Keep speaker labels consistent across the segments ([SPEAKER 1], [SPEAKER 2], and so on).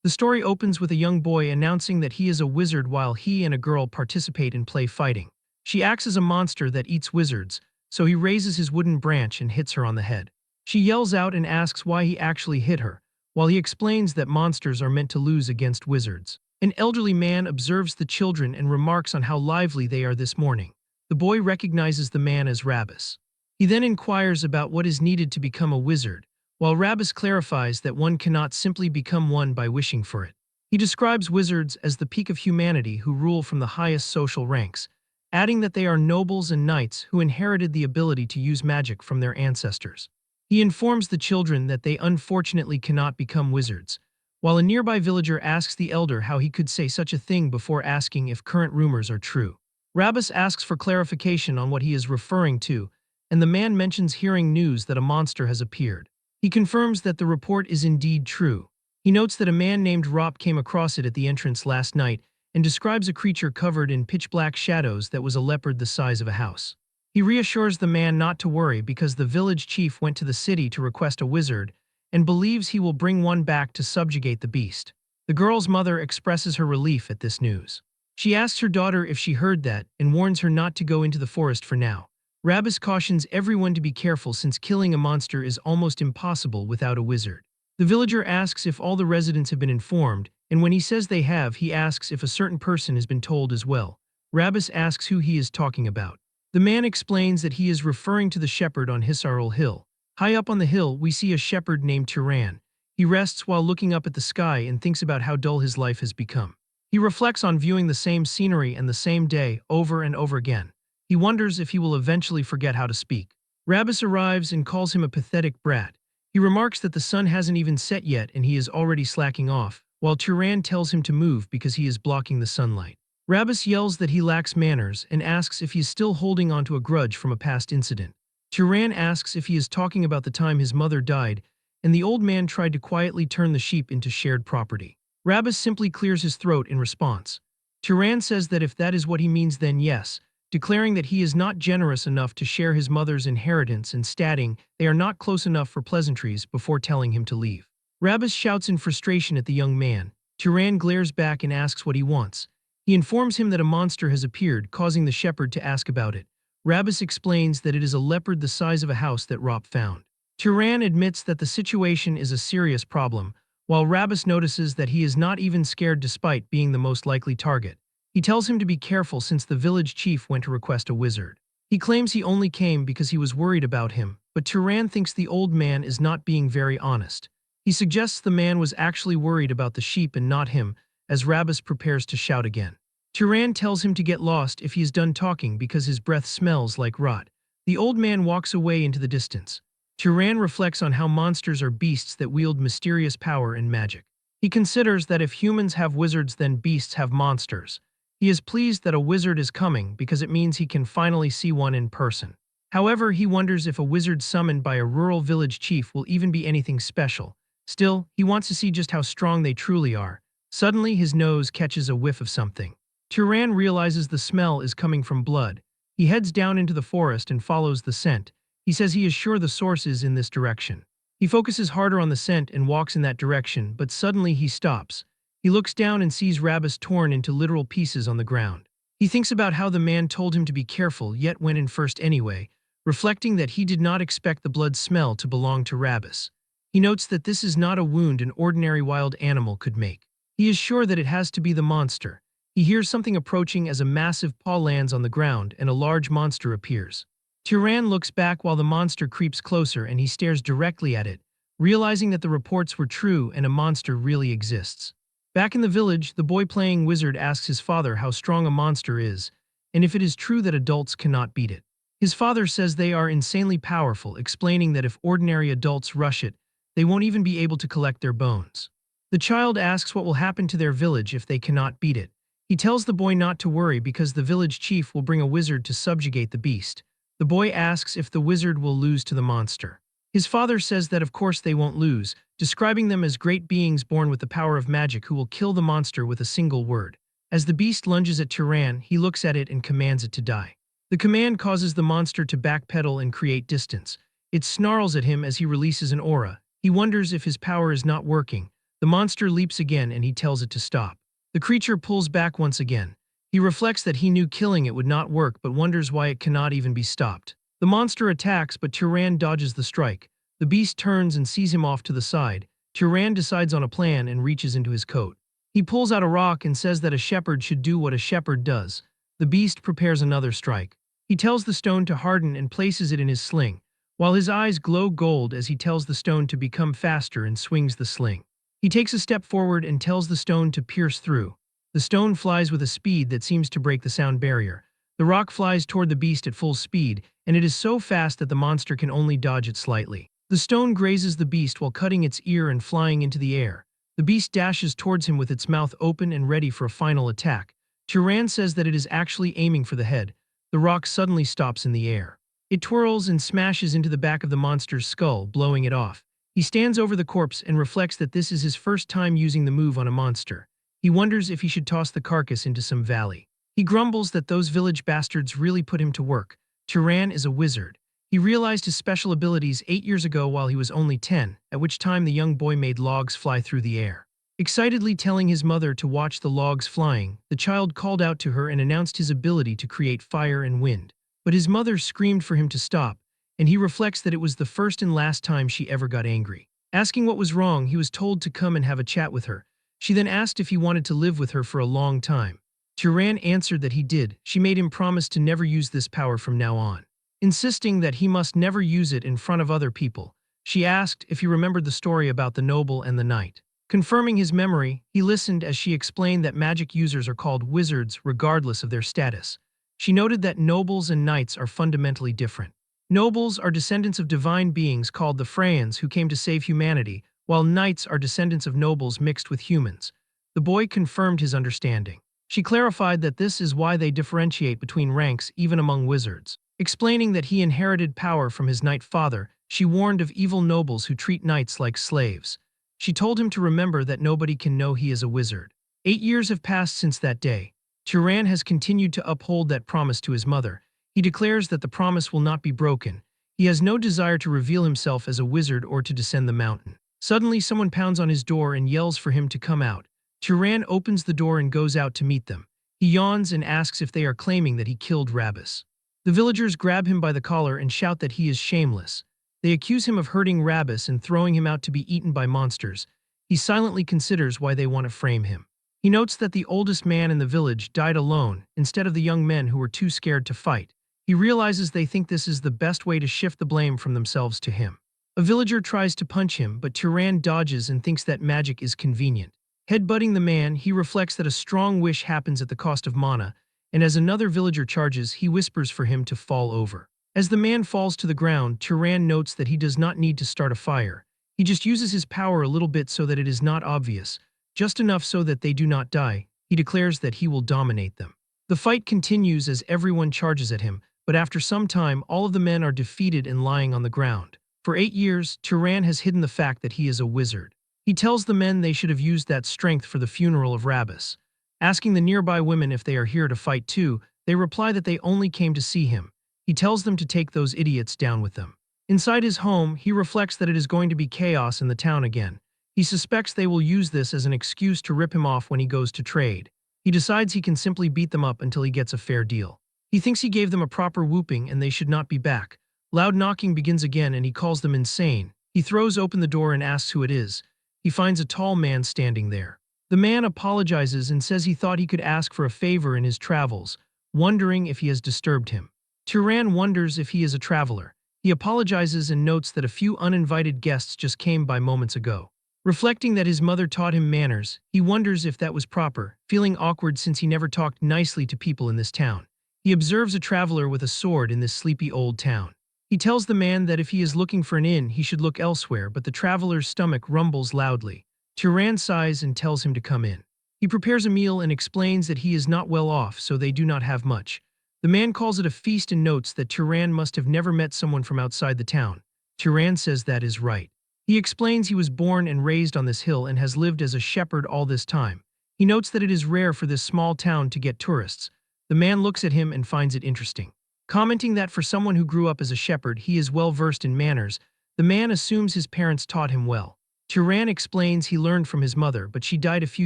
[SPEAKER 1] The story opens with a young boy announcing that he is a wizard while he and a girl participate in play fighting. She acts as a monster that eats wizards, so he raises his wooden branch and hits her on the head. She yells out and asks why he actually hit her, while he explains that monsters are meant to lose against wizards. An elderly man observes the children and remarks on how lively they are this morning. The boy recognizes the man as Rabbus. He then inquires about what is needed to become a wizard, while Rabbus clarifies that one cannot simply become one by wishing for it. He describes wizards as the peak of humanity who rule from the highest social ranks, adding that they are nobles and knights who inherited the ability to use magic from their ancestors. He informs the children that they unfortunately cannot become wizards, while a nearby villager asks the elder how he could say such a thing before asking if current rumors are true. Rabbus asks for clarification on what he is referring to, and the man mentions hearing news that a monster has appeared. He confirms that the report is indeed true. He notes that a man named Rop came across it at the entrance last night and describes a creature covered in pitch-black shadows that was a leopard the size of a house. He reassures the man not to worry because the village chief went to the city to request a wizard and believes he will bring one back to subjugate the beast. The girl's mother expresses her relief at this news. She asks her daughter if she heard that and warns her not to go into the forest for now. Rabbus cautions everyone to be careful since killing a monster is almost impossible without a wizard. The villager asks if all the residents have been informed, and when he says they have, he asks if a certain person has been told as well. Rabbus asks who he is talking about. The man explains that he is referring to the shepherd on Hisarul Hill. High up on the hill, we see a shepherd named Turan. He rests while looking up at the sky and thinks about how dull his life has become. He reflects on viewing the same scenery and the same day over and over again. He wonders if he will eventually forget how to speak. Rabbus arrives and calls him a pathetic brat. He remarks that the sun hasn't even set yet and he is already slacking off, while Turan tells him to move because he is blocking the sunlight. Rabbus yells that he lacks manners and asks if he is still holding on to a grudge from a past incident. Turan asks if he is talking about the time his mother died, and the old man tried to quietly turn the sheep into shared property. Rabbus simply clears his throat in response. Turan says that if that is what he means, then yes, declaring that he is not generous enough to share his mother's inheritance and stating they are not close enough for pleasantries before telling him to leave. Rabbus shouts in frustration at the young man. Turan glares back and asks what he wants. He informs him that a monster has appeared, causing the shepherd to ask about it. Rabbus explains that it is a leopard the size of a house that Rop found. Turan admits that the situation is a serious problem, while Rabbus notices that he is not even scared despite being the most likely target. He tells him to be careful since the village chief went to request a wizard. He claims he only came because he was worried about him, but Turan thinks the old man is not being very honest. He suggests the man was actually worried about the sheep and not him, as Rabbus prepares to shout again. Turan tells him to get lost if he is done talking because his breath smells like rot. The old man walks away into the distance. Turan reflects on how monsters are beasts that wield mysterious power and magic. He considers that if humans have wizards, then beasts have monsters. He is pleased that a wizard is coming because it means he can finally see one in person. However, he wonders if a wizard summoned by a rural village chief will even be anything special. Still, he wants to see just how strong they truly are. Suddenly, his nose catches a whiff of something. Turan realizes the smell is coming from blood. He heads down into the forest and follows the scent. He says he is sure the source is in this direction. He focuses harder on the scent and walks in that direction, but suddenly he stops. He looks down and sees Rabbus torn into literal pieces on the ground. He thinks about how the man told him to be careful yet went in first anyway, reflecting that he did not expect the blood smell to belong to Rabbus. He notes that this is not a wound an ordinary wild animal could make. He is sure that it has to be the monster. He hears something approaching as a massive paw lands on the ground and a large monster appears. Turan looks back while the monster creeps closer and he stares directly at it, realizing that the reports were true and a monster really exists. Back in the village, the boy playing wizard asks his father how strong a monster is, and if it is true that adults cannot beat it. His father says they are insanely powerful, explaining that if ordinary adults rush it, they won't even be able to collect their bones. The child asks what will happen to their village if they cannot beat it. He tells the boy not to worry because the village chief will bring a wizard to subjugate the beast. The boy asks if the wizard will lose to the monster. His father says that of course they won't lose, describing them as great beings born with the power of magic who will kill the monster with a single word. As the beast lunges at Turan, he looks at it and commands it to die. The command causes the monster to backpedal and create distance. It snarls at him as he releases an aura. He wonders if his power is not working, The monster leaps again and he tells it to stop. The creature pulls back once again. He reflects that he knew killing it would not work but wonders why it cannot even be stopped. The monster attacks but Turan dodges the strike. The beast turns and sees him off to the side. Turan decides on a plan and reaches into his coat. He pulls out a rock and says that a shepherd should do what a shepherd does. The beast prepares another strike. He tells the stone to harden and places it in his sling, while his eyes glow gold as he tells the stone to become faster and swings the sling. He takes a step forward and tells the stone to pierce through. The stone flies with a speed that seems to break the sound barrier. The rock flies toward the beast at full speed, and it is so fast that the monster can only dodge it slightly. The stone grazes the beast while cutting its ear and flying into the air. The beast dashes towards him with its mouth open and ready for a final attack. Turan says that it is actually aiming for the head. The rock suddenly stops in the air. It twirls and smashes into the back of the monster's skull, blowing it off. He stands over the corpse and reflects that this is his first time using the move on a monster. He wonders if he should toss the carcass into some valley. He grumbles that those village bastards really put him to work. Turan is a wizard. He realized his special abilities 8 years ago while he was only 10, at which time the young boy made logs fly through the air. Excitedly telling his mother to watch the logs flying, the child called out to her and announced his ability to create fire and wind. But his mother screamed for him to stop, and he reflects that it was the first and last time she ever got angry. Asking what was wrong, he was told to come and have a chat with her. She then asked if he wanted to live with her for a long time. Turan answered that he did. She made him promise to never use this power from now on, insisting that he must never use it in front of other people. She asked if he remembered the story about the noble and the knight. Confirming his memory, he listened as she explained that magic users are called wizards regardless of their status. She noted that nobles and knights are fundamentally different. Nobles are descendants of divine beings called the Freyans who came to save humanity, while knights are descendants of nobles mixed with humans. The boy confirmed his understanding. She clarified that this is why they differentiate between ranks even among wizards. Explaining that he inherited power from his knight father, she warned of evil nobles who treat knights like slaves. She told him to remember that nobody can know he is a wizard. 8 years have passed since that day. Turan has continued to uphold that promise to his mother. He declares that the promise will not be broken. He has no desire to reveal himself as a wizard or to descend the mountain. Suddenly, someone pounds on his door and yells for him to come out. Turan opens the door and goes out to meet them. He yawns and asks if they are claiming that he killed Rabbis. The villagers grab him by the collar and shout that he is shameless. They accuse him of hurting Rabbis and throwing him out to be eaten by monsters. He silently considers why they want to frame him. He notes that the oldest man in the village died alone instead of the young men who were too scared to fight. He realizes they think this is the best way to shift the blame from themselves to him. A villager tries to punch him, but Turan dodges and thinks that magic is convenient. Headbutting the man, he reflects that a strong wish happens at the cost of mana, and as another villager charges, he whispers for him to fall over. As the man falls to the ground, Turan notes that he does not need to start a fire. He just uses his power a little bit so that it is not obvious, just enough so that they do not die. He declares that he will dominate them. The fight continues as everyone charges at him, but after some time, all of the men are defeated and lying on the ground. For 8 years, Turan has hidden the fact that he is a wizard. He tells the men they should have used that strength for the funeral of Rabbis. Asking the nearby women if they are here to fight too, they reply that they only came to see him. He tells them to take those idiots down with them. Inside his home, he reflects that it is going to be chaos in the town again. He suspects they will use this as an excuse to rip him off when he goes to trade. He decides he can simply beat them up until he gets a fair deal. He thinks he gave them a proper whooping and they should not be back. Loud knocking begins again and he calls them insane. He throws open the door and asks who it is. He finds a tall man standing there. The man apologizes and says he thought he could ask for a favor in his travels, wondering if he has disturbed him. Turan wonders if he is a traveler. He apologizes and notes that a few uninvited guests just came by moments ago. Reflecting that his mother taught him manners, he wonders if that was proper, feeling awkward since he never talked nicely to people in this town. He observes a traveler with a sword in this sleepy old town. He tells the man that if he is looking for an inn, he should look elsewhere, but the traveler's stomach rumbles loudly. Turan sighs and tells him to come in. He prepares a meal and explains that he is not well off, so they do not have much. The man calls it a feast and notes that Turan must have never met someone from outside the town. Turan says that is right. He explains he was born and raised on this hill and has lived as a shepherd all this time. He notes that it is rare for this small town to get tourists. The man looks at him and finds it interesting. Commenting that for someone who grew up as a shepherd, he is well versed in manners, the man assumes his parents taught him well. Turan explains he learned from his mother, but she died a few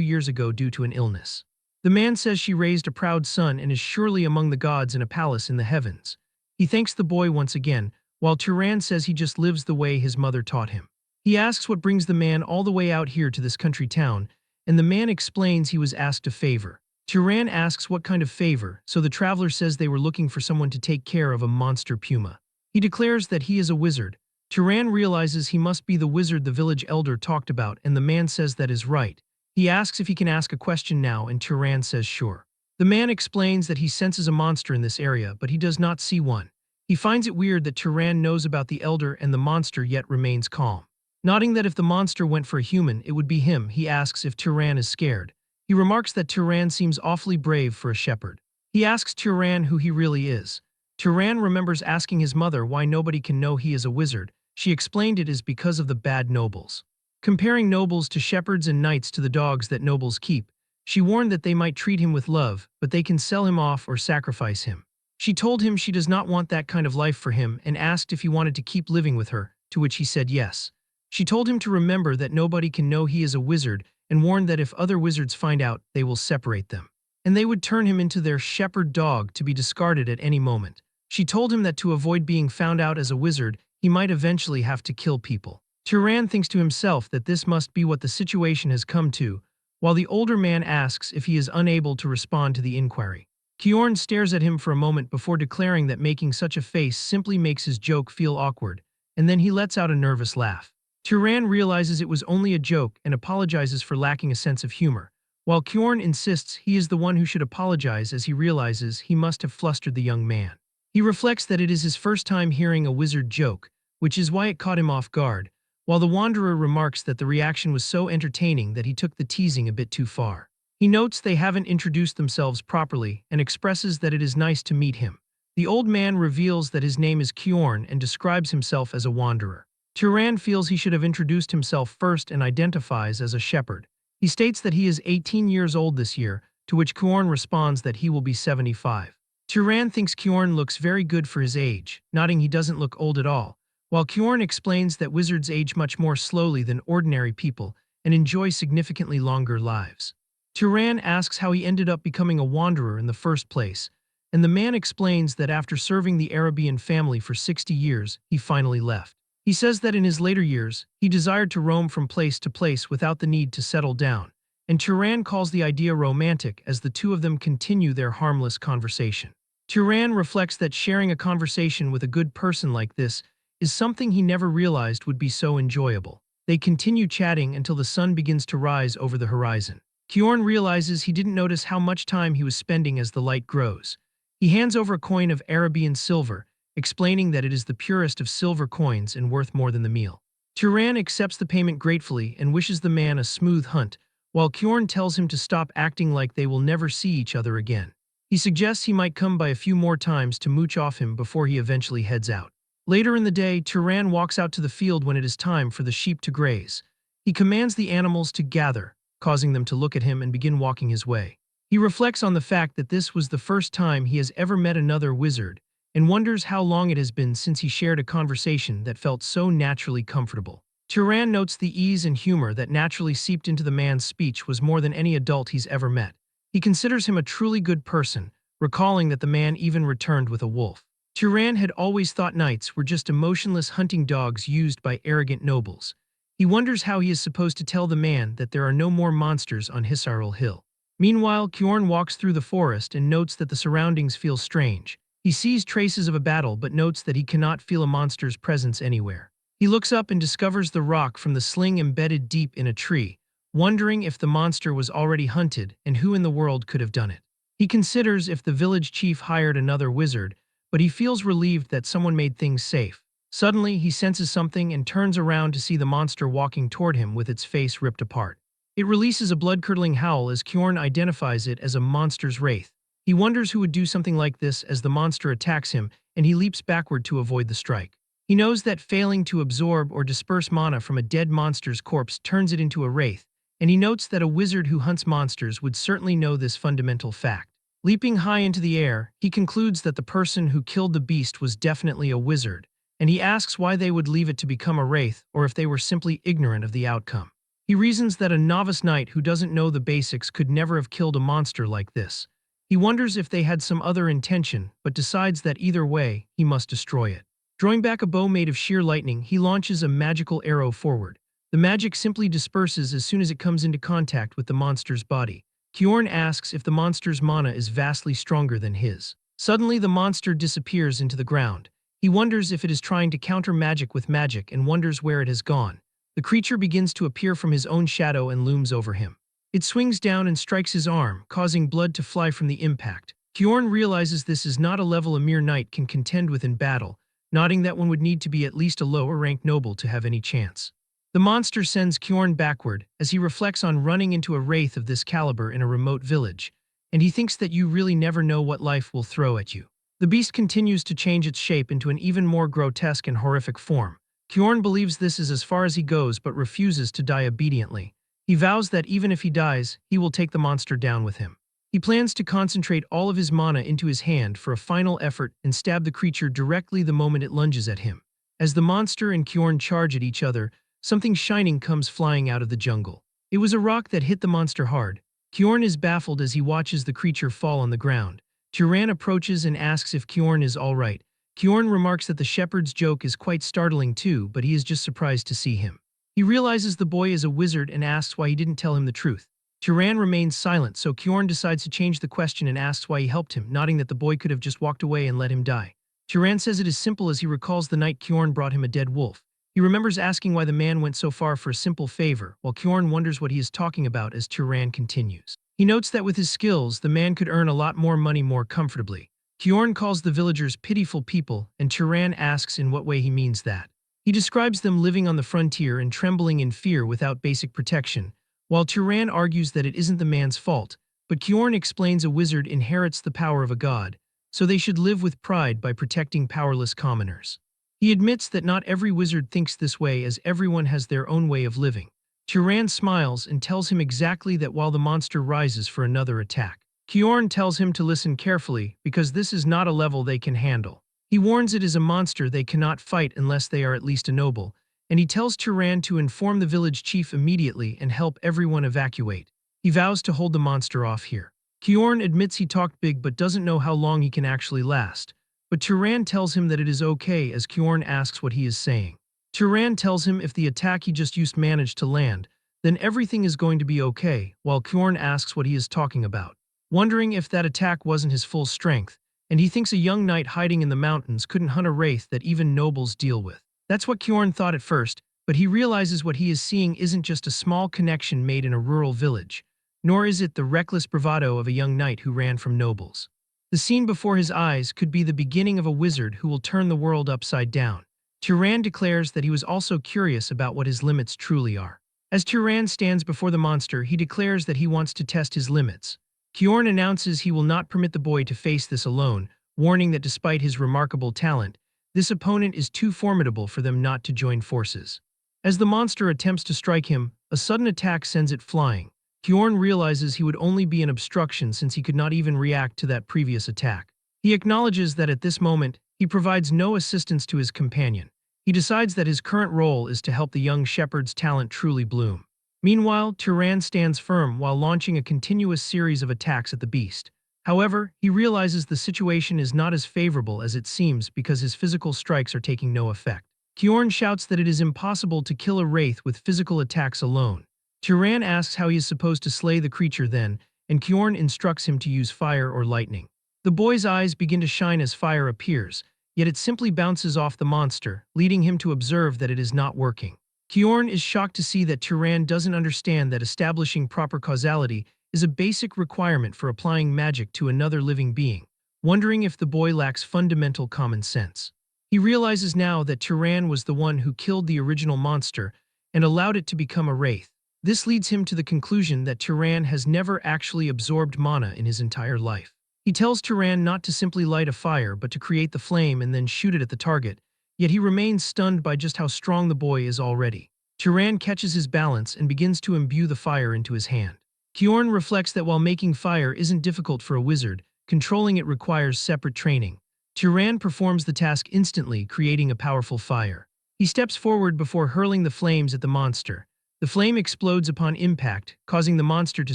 [SPEAKER 1] years ago due to an illness. The man says she raised a proud son and is surely among the gods in a palace in the heavens. He thanks the boy once again, while Turan says he just lives the way his mother taught him. He asks what brings the man all the way out here to this country town, and the man explains he was asked a favor. Turan asks what kind of favor, so the traveler says they were looking for someone to take care of a monster puma. He declares that he is a wizard. Turan realizes he must be the wizard the village elder talked about, and the man says that is right. He asks if he can ask a question now, and Turan says sure. The man explains that he senses a monster in this area, but he does not see one. He finds it weird that Turan knows about the elder and the monster yet remains calm. Nodding that if the monster went for a human, it would be him, he asks if Turan is scared. He remarks that Turan seems awfully brave for a shepherd. He asks Turan who he really is. Turan remembers asking his mother why nobody can know he is a wizard. She explained it is because of the bad nobles. Comparing nobles to shepherds and knights to the dogs that nobles keep, she warned that they might treat him with love, but they can sell him off or sacrifice him. She told him she does not want that kind of life for him and asked if he wanted to keep living with her, to which he said yes. She told him to remember that nobody can know he is a wizard and warned that if other wizards find out, they will separate them. And they would turn him into their shepherd dog to be discarded at any moment. She told him that to avoid being found out as a wizard, he might eventually have to kill people. Turan thinks to himself that this must be what the situation has come to, while the older man asks if he is unable to respond to the inquiry. Kjorn stares at him for a moment before declaring that making such a face simply makes his joke feel awkward, and then he lets out a nervous laugh. Turan realizes it was only a joke and apologizes for lacking a sense of humor, while Kjorn insists he is the one who should apologize as he realizes he must have flustered the young man. He reflects that it is his first time hearing a wizard joke, which is why it caught him off guard, while the wanderer remarks that the reaction was so entertaining that he took the teasing a bit too far. He notes they haven't introduced themselves properly and expresses that it is nice to meet him. The old man reveals that his name is Kjorn and describes himself as a wanderer. Turan feels he should have introduced himself first and identifies as a shepherd. He states that he is 18 years old this year, to which Kjorn responds that he will be 75. Turan thinks Kjorn looks very good for his age, nodding he doesn't look old at all, while Kjorn explains that wizards age much more slowly than ordinary people and enjoy significantly longer lives. Turan asks how he ended up becoming a wanderer in the first place, and the man explains that after serving the Arabian family for 60 years, he finally left. He says that in his later years, he desired to roam from place to place without the need to settle down, and Turan calls the idea romantic as the two of them continue their harmless conversation. Turan reflects that sharing a conversation with a good person like this is something he never realized would be so enjoyable. They continue chatting until the sun begins to rise over the horizon. Kjorn realizes he didn't notice how much time he was spending as the light grows. He hands over a coin of Arabian silver, explaining that it is the purest of silver coins and worth more than the meal. Turan accepts the payment gratefully and wishes the man a smooth hunt, while Kjorn tells him to stop acting like they will never see each other again. He suggests he might come by a few more times to mooch off him before he eventually heads out. Later in the day, Turan walks out to the field when it is time for the sheep to graze. He commands the animals to gather, causing them to look at him and begin walking his way. He reflects on the fact that this was the first time he has ever met another wizard, and wonders how long it has been since he shared a conversation that felt so naturally comfortable. Turan notes the ease and humor that naturally seeped into the man's speech was more than any adult he's ever met. He considers him a truly good person, recalling that the man even returned with a wolf. Turan had always thought knights were just emotionless hunting dogs used by arrogant nobles. He wonders how he is supposed to tell the man that there are no more monsters on Hisaril Hill. Meanwhile, Kjorn walks through the forest and notes that the surroundings feel strange. He sees traces of a battle but notes that he cannot feel a monster's presence anywhere. He looks up and discovers the rock from the sling embedded deep in a tree, wondering if the monster was already hunted and who in the world could have done it. He considers if the village chief hired another wizard, but he feels relieved that someone made things safe. Suddenly, he senses something and turns around to see the monster walking toward him with its face ripped apart. It releases a blood-curdling howl as Kjorn identifies it as a monster's wraith. He wonders who would do something like this as the monster attacks him, and he leaps backward to avoid the strike. He knows that failing to absorb or disperse mana from a dead monster's corpse turns it into a wraith, and he notes that a wizard who hunts monsters would certainly know this fundamental fact. Leaping high into the air, he concludes that the person who killed the beast was definitely a wizard, and he asks why they would leave it to become a wraith or if they were simply ignorant of the outcome. He reasons that a novice knight who doesn't know the basics could never have killed a monster like this. He wonders if they had some other intention, but decides that either way, he must destroy it. Drawing back a bow made of sheer lightning, he launches a magical arrow forward. The magic simply disperses as soon as it comes into contact with the monster's body. Kjorn asks if the monster's mana is vastly stronger than his. Suddenly, the monster disappears into the ground. He wonders if it is trying to counter magic with magic and wonders where it has gone. The creature begins to appear from his own shadow and looms over him. It swings down and strikes his arm, causing blood to fly from the impact. Kjorn realizes this is not a level a mere knight can contend with in battle, nodding that one would need to be at least a lower-ranked noble to have any chance. The monster sends Kjorn backward, as he reflects on running into a wraith of this caliber in a remote village, and he thinks that you really never know what life will throw at you. The beast continues to change its shape into an even more grotesque and horrific form. Kjorn believes this is as far as he goes but refuses to die obediently. He vows that even if he dies, he will take the monster down with him. He plans to concentrate all of his mana into his hand for a final effort and stab the creature directly the moment it lunges at him. As the monster and Kjorn charge at each other, something shining comes flying out of the jungle. It was a rock that hit the monster hard. Kjorn is baffled as he watches the creature fall on the ground. Turan approaches and asks if Kjorn is all right. Kjorn remarks that the shepherd's joke is quite startling too, but he is just surprised to see him. He realizes the boy is a wizard and asks why he didn't tell him the truth. Turan remains silent, so Kjorn decides to change the question and asks why he helped him, nodding that the boy could have just walked away and let him die. Turan says it is simple as he recalls the night Kjorn brought him a dead wolf. He remembers asking why the man went so far for a simple favor, while Kjorn wonders what he is talking about as Turan continues. He notes that with his skills, the man could earn a lot more money more comfortably. Kjorn calls the villagers pitiful people, and Turan asks in what way he means that. He describes them living on the frontier and trembling in fear without basic protection, while Turan argues that it isn't the man's fault, but Kjorn explains a wizard inherits the power of a god, so they should live with pride by protecting powerless commoners. He admits that not every wizard thinks this way, as everyone has their own way of living. Turan smiles and tells him exactly that while the monster rises for another attack. Kjorn tells him to listen carefully because this is not a level they can handle. He warns it is a monster they cannot fight unless they are at least a noble, and he tells Turan to inform the village chief immediately and help everyone evacuate. He vows to hold the monster off here. Kjorn admits he talked big but doesn't know how long he can actually last. But Turan tells him that it is okay as Kjorn asks what he is saying. Turan tells him if the attack he just used managed to land, then everything is going to be okay, while Kjorn asks what he is talking about, wondering if that attack wasn't his full strength, and he thinks a young knight hiding in the mountains couldn't hunt a wraith that even nobles deal with. That's what Kjorn thought at first, but he realizes what he is seeing isn't just a small connection made in a rural village, nor is it the reckless bravado of a young knight who ran from nobles. The scene before his eyes could be the beginning of a wizard who will turn the world upside down. Turan declares that he was also curious about what his limits truly are. As Turan stands before the monster, he declares that he wants to test his limits. Kjorn announces he will not permit the boy to face this alone, warning that despite his remarkable talent, this opponent is too formidable for them not to join forces. As the monster attempts to strike him, a sudden attack sends it flying. Kjorn realizes he would only be an obstruction since he could not even react to that previous attack. He acknowledges that at this moment, he provides no assistance to his companion. He decides that his current role is to help the young shepherd's talent truly bloom. Meanwhile, Turan stands firm while launching a continuous series of attacks at the beast. However, he realizes the situation is not as favorable as it seems because his physical strikes are taking no effect. Kjorn shouts that it is impossible to kill a wraith with physical attacks alone. Turan asks how he is supposed to slay the creature then, and Kjorn instructs him to use fire or lightning. The boy's eyes begin to shine as fire appears, yet it simply bounces off the monster, leading him to observe that it is not working. Kjorn is shocked to see that Turan doesn't understand that establishing proper causality is a basic requirement for applying magic to another living being, wondering if the boy lacks fundamental common sense. He realizes now that Turan was the one who killed the original monster and allowed it to become a wraith. This leads him to the conclusion that Turan has never actually absorbed mana in his entire life. He tells Turan not to simply light a fire but to create the flame and then shoot it at the target, yet he remains stunned by just how strong the boy is already. Turan catches his balance and begins to imbue the fire into his hand. Kjorn reflects that while making fire isn't difficult for a wizard, controlling it requires separate training. Turan performs the task instantly, creating a powerful fire. He steps forward before hurling the flames at the monster. The flame explodes upon impact, causing the monster to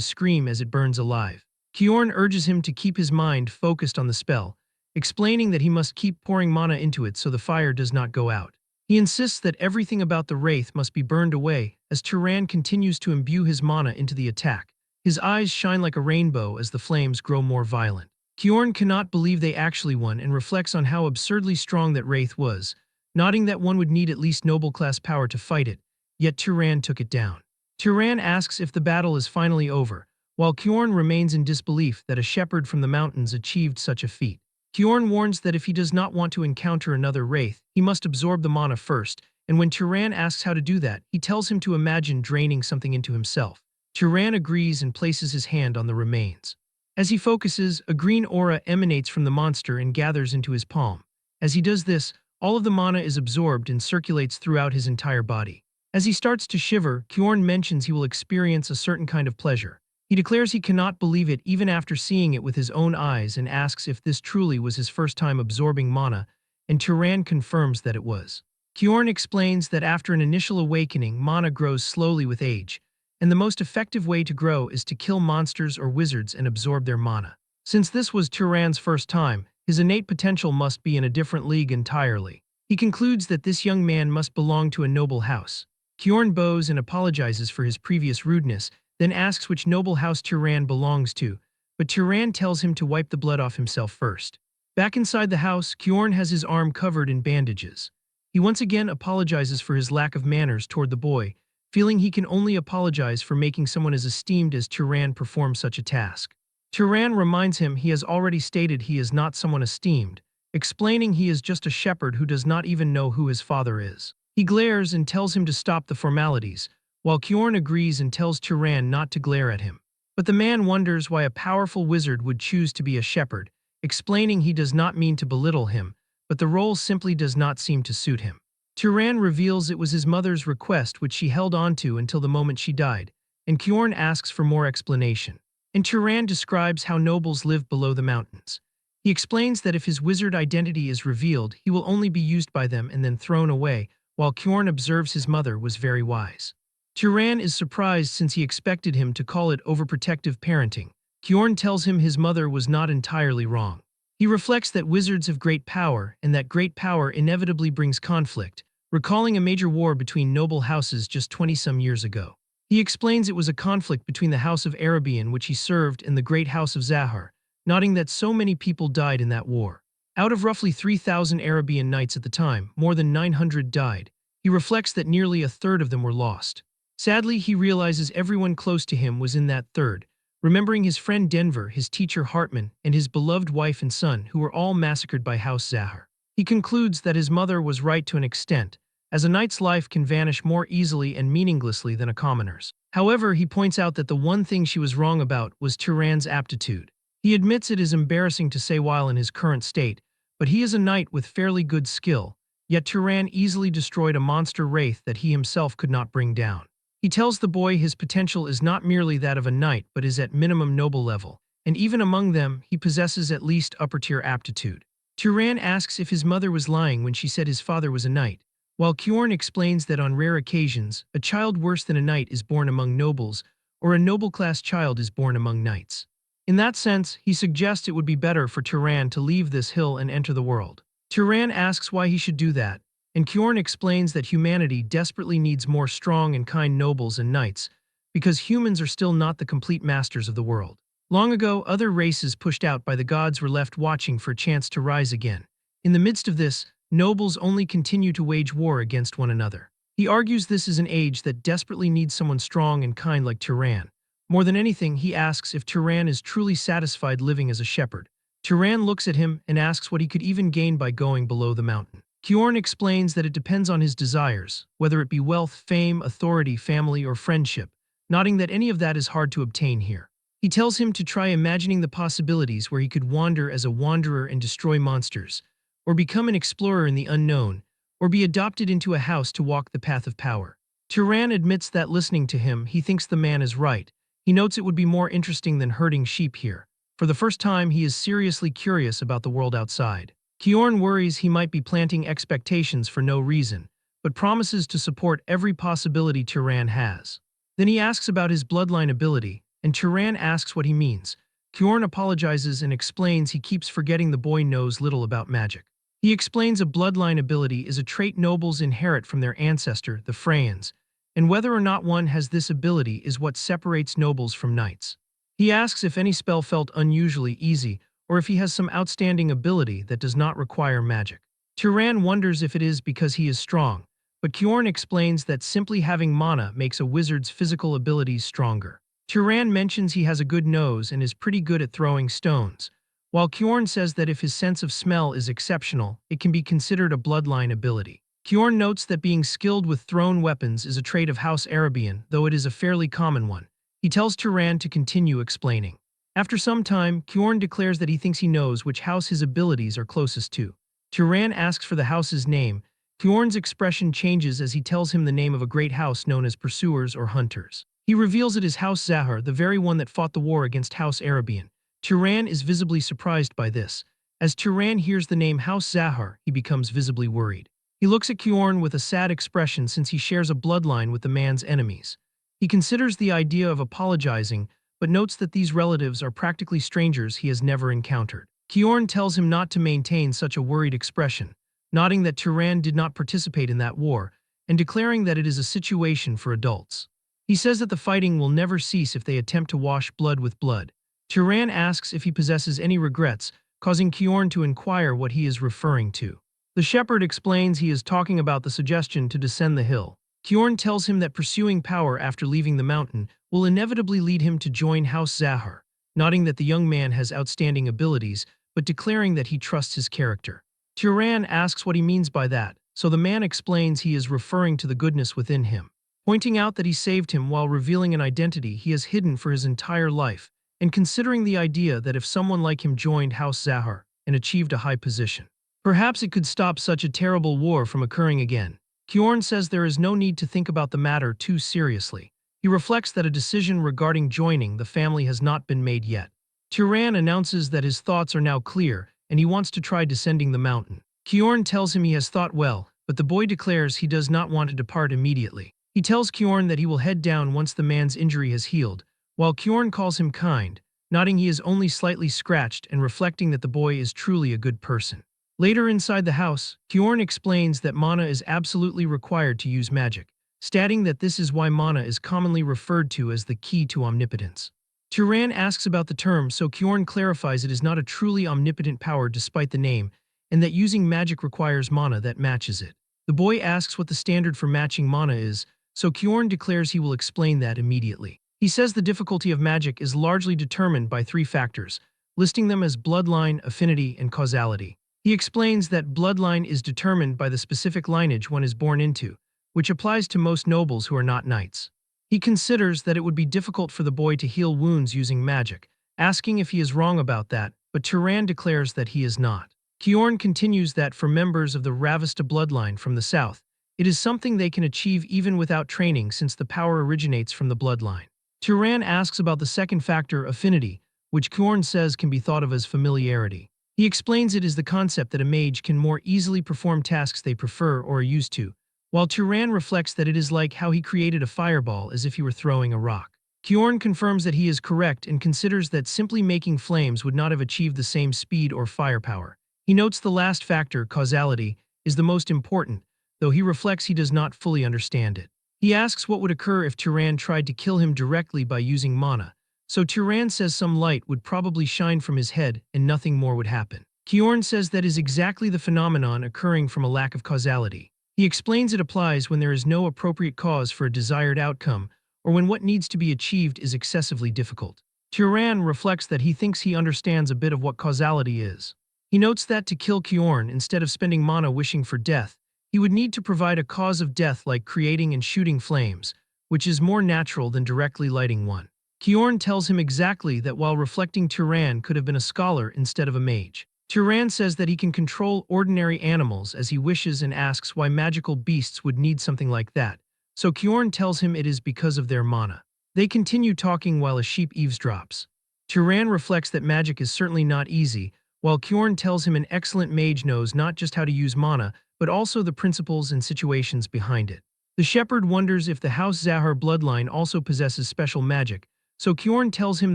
[SPEAKER 1] scream as it burns alive. Kyorn urges him to keep his mind focused on the spell, explaining that he must keep pouring mana into it so the fire does not go out. He insists that everything about the wraith must be burned away as Turan continues to imbue his mana into the attack. His eyes shine like a rainbow as the flames grow more violent. Kyorn cannot believe they actually won and reflects on how absurdly strong that wraith was, noting that one would need at least noble-class power to fight it, yet Turan took it down. Turan asks if the battle is finally over, while Kyorn remains in disbelief that a shepherd from the mountains achieved such a feat. Kyorn warns that if he does not want to encounter another wraith, he must absorb the mana first, and when Turan asks how to do that, he tells him to imagine draining something into himself. Turan agrees and places his hand on the remains. As he focuses, a green aura emanates from the monster and gathers into his palm. As he does this, all of the mana is absorbed and circulates throughout his entire body. As he starts to shiver, Kyorn mentions he will experience a certain kind of pleasure. He declares he cannot believe it even after seeing it with his own eyes and asks if this truly was his first time absorbing mana, and Turan confirms that it was. Kyorn explains that after an initial awakening, mana grows slowly with age, and the most effective way to grow is to kill monsters or wizards and absorb their mana. Since this was Turan's first time, his innate potential must be in a different league entirely. He concludes that this young man must belong to a noble house. Kyorn bows and apologizes for his previous rudeness, then asks which noble house Turan belongs to, but Turan tells him to wipe the blood off himself first. Back inside the house, Kyorn has his arm covered in bandages. He once again apologizes for his lack of manners toward the boy, feeling he can only apologize for making someone as esteemed as Turan perform such a task. Turan reminds him he has already stated he is not someone esteemed, explaining he is just a shepherd who does not even know who his father is. He glares and tells him to stop the formalities, while Kyorn agrees and tells Turan not to glare at him. But the man wonders why a powerful wizard would choose to be a shepherd, explaining he does not mean to belittle him, but the role simply does not seem to suit him. Turan reveals it was his mother's request which she held onto until the moment she died, and Kyorn asks for more explanation. And Turan describes how nobles live below the mountains. He explains that if his wizard identity is revealed, he will only be used by them and then thrown away, while Kyorn observes his mother was very wise. Turan is surprised since he expected him to call it overprotective parenting. Kyorn tells him his mother was not entirely wrong. He reflects that wizards have great power and that great power inevitably brings conflict, recalling a major war between noble houses just 20-some years ago. He explains it was a conflict between the House of Arabian which he served and the Great House of Zahar, noting that so many people died in that war. Out of roughly 3,000 Arabian knights at the time, more than 900 died. He reflects that nearly a third of them were lost. Sadly, he realizes everyone close to him was in that third, remembering his friend Denver, his teacher Hartman, and his beloved wife and son, who were all massacred by House Zahar. He concludes that his mother was right to an extent, as a knight's life can vanish more easily and meaninglessly than a commoner's. However, he points out that the one thing she was wrong about was Turan's aptitude. He admits it is embarrassing to say while in his current state, but he is a knight with fairly good skill, yet Turan easily destroyed a monster wraith that he himself could not bring down. He tells the boy his potential is not merely that of a knight but is at minimum noble level, and even among them, he possesses at least upper-tier aptitude. Turan asks if his mother was lying when she said his father was a knight, while Kyorn explains that on rare occasions, a child worse than a knight is born among nobles, or a noble-class child is born among knights. In that sense, he suggests it would be better for Turan to leave this hill and enter the world. Turan asks why he should do that, and Kyorn explains that humanity desperately needs more strong and kind nobles and knights, because humans are still not the complete masters of the world. Long ago, other races pushed out by the gods were left watching for a chance to rise again. In the midst of this, nobles only continue to wage war against one another. He argues this is an age that desperately needs someone strong and kind like Turan. More than anything, he asks if Turan is truly satisfied living as a shepherd. Turan looks at him and asks what he could even gain by going below the mountain. Kyorn explains that it depends on his desires, whether it be wealth, fame, authority, family, or friendship, noting that any of that is hard to obtain here. He tells him to try imagining the possibilities where he could wander as a wanderer and destroy monsters, or become an explorer in the unknown, or be adopted into a house to walk the path of power. Turan admits that listening to him, he thinks the man is right. He notes it would be more interesting than herding sheep here. For the first time, he is seriously curious about the world outside. Kyorn worries he might be planting expectations for no reason, but promises to support every possibility Turan has. Then he asks about his bloodline ability, and Turan asks what he means. Kyorn apologizes and explains he keeps forgetting the boy knows little about magic. He explains a bloodline ability is a trait nobles inherit from their ancestor, the Freyans, and whether or not one has this ability is what separates nobles from knights. He asks if any spell felt unusually easy, or if he has some outstanding ability that does not require magic. Turan wonders if it is because he is strong, but Kyorn explains that simply having mana makes a wizard's physical abilities stronger. Turan mentions he has a good nose and is pretty good at throwing stones, while Kyorn says that if his sense of smell is exceptional, it can be considered a bloodline ability. Kyorn notes that being skilled with thrown weapons is a trait of House Arabian, though it is a fairly common one. He tells Turan to continue explaining. After some time, Kyorn declares that he thinks he knows which house his abilities are closest to. Turan asks for the house's name. Kyorn's expression changes as he tells him the name of a great house known as Pursuers or Hunters. He reveals it is House Zahar, the very one that fought the war against House Arabian. Turan is visibly surprised by this. As Turan hears the name House Zahar, he becomes visibly worried. He looks at Kyorn with a sad expression since he shares a bloodline with the man's enemies. He considers the idea of apologizing, but notes that these relatives are practically strangers he has never encountered. Kyorn tells him not to maintain such a worried expression, noting that Turan did not participate in that war, and declaring that it is a situation for adults. He says that the fighting will never cease if they attempt to wash blood with blood. Turan asks if he possesses any regrets, causing Kyorn to inquire what he is referring to. The shepherd explains he is talking about the suggestion to descend the hill. Kyorn tells him that pursuing power after leaving the mountain will inevitably lead him to join House Zahar, noting that the young man has outstanding abilities, but declaring that he trusts his character. Turan asks what he means by that, so the man explains he is referring to the goodness within him, pointing out that he saved him while revealing an identity he has hidden for his entire life, and considering the idea that if someone like him joined House Zahar and achieved a high position, perhaps it could stop such a terrible war from occurring again. Kyorn says there is no need to think about the matter too seriously. He reflects that a decision regarding joining the family has not been made yet. Turan announces that his thoughts are now clear and he wants to try descending the mountain. Kyorn tells him he has thought well, but the boy declares he does not want to depart immediately. He tells Kyorn that he will head down once the man's injury has healed, while Kyorn calls him kind, nodding he is only slightly scratched and reflecting that the boy is truly a good person. Later inside the house, Kyorn explains that mana is absolutely required to use magic, stating that this is why mana is commonly referred to as the key to omnipotence. Turan asks about the term, so Kyorn clarifies it is not a truly omnipotent power despite the name, and that using magic requires mana that matches it. The boy asks what the standard for matching mana is, so Kyorn declares he will explain that immediately. He says the difficulty of magic is largely determined by three factors, listing them as bloodline, affinity, and causality. He explains that bloodline is determined by the specific lineage one is born into, which applies to most nobles who are not knights. He considers that it would be difficult for the boy to heal wounds using magic, asking if he is wrong about that, but Turan declares that he is not. Kyorn continues that for members of the Ravista bloodline from the south, it is something they can achieve even without training since the power originates from the bloodline. Turan asks about the second factor, affinity, which Kyorn says can be thought of as familiarity. He explains it is the concept that a mage can more easily perform tasks they prefer or are used to, while Turan reflects that it is like how he created a fireball as if he were throwing a rock. Kyorn confirms that he is correct and considers that simply making flames would not have achieved the same speed or firepower. He notes the last factor, causality, is the most important, though he reflects he does not fully understand it. He asks what would occur if Turan tried to kill him directly by using mana, so Turan says some light would probably shine from his head and nothing more would happen. Kyorn says that is exactly the phenomenon occurring from a lack of causality. He explains it applies when there is no appropriate cause for a desired outcome, or when what needs to be achieved is excessively difficult. Turan reflects that he thinks he understands a bit of what causality is. He notes that to kill Kyorn, instead of spending mana wishing for death, he would need to provide a cause of death like creating and shooting flames, which is more natural than directly lighting one. Kyorn tells him exactly that while reflecting Turan could have been a scholar instead of a mage. Turan says that he can control ordinary animals as he wishes and asks why magical beasts would need something like that, so Kyorn tells him it is because of their mana. They continue talking while a sheep eavesdrops. Turan reflects that magic is certainly not easy, while Kjorn tells him an excellent mage knows not just how to use mana, but also the principles and situations behind it. The shepherd wonders if the House Zahar bloodline also possesses special magic, so Kjorn tells him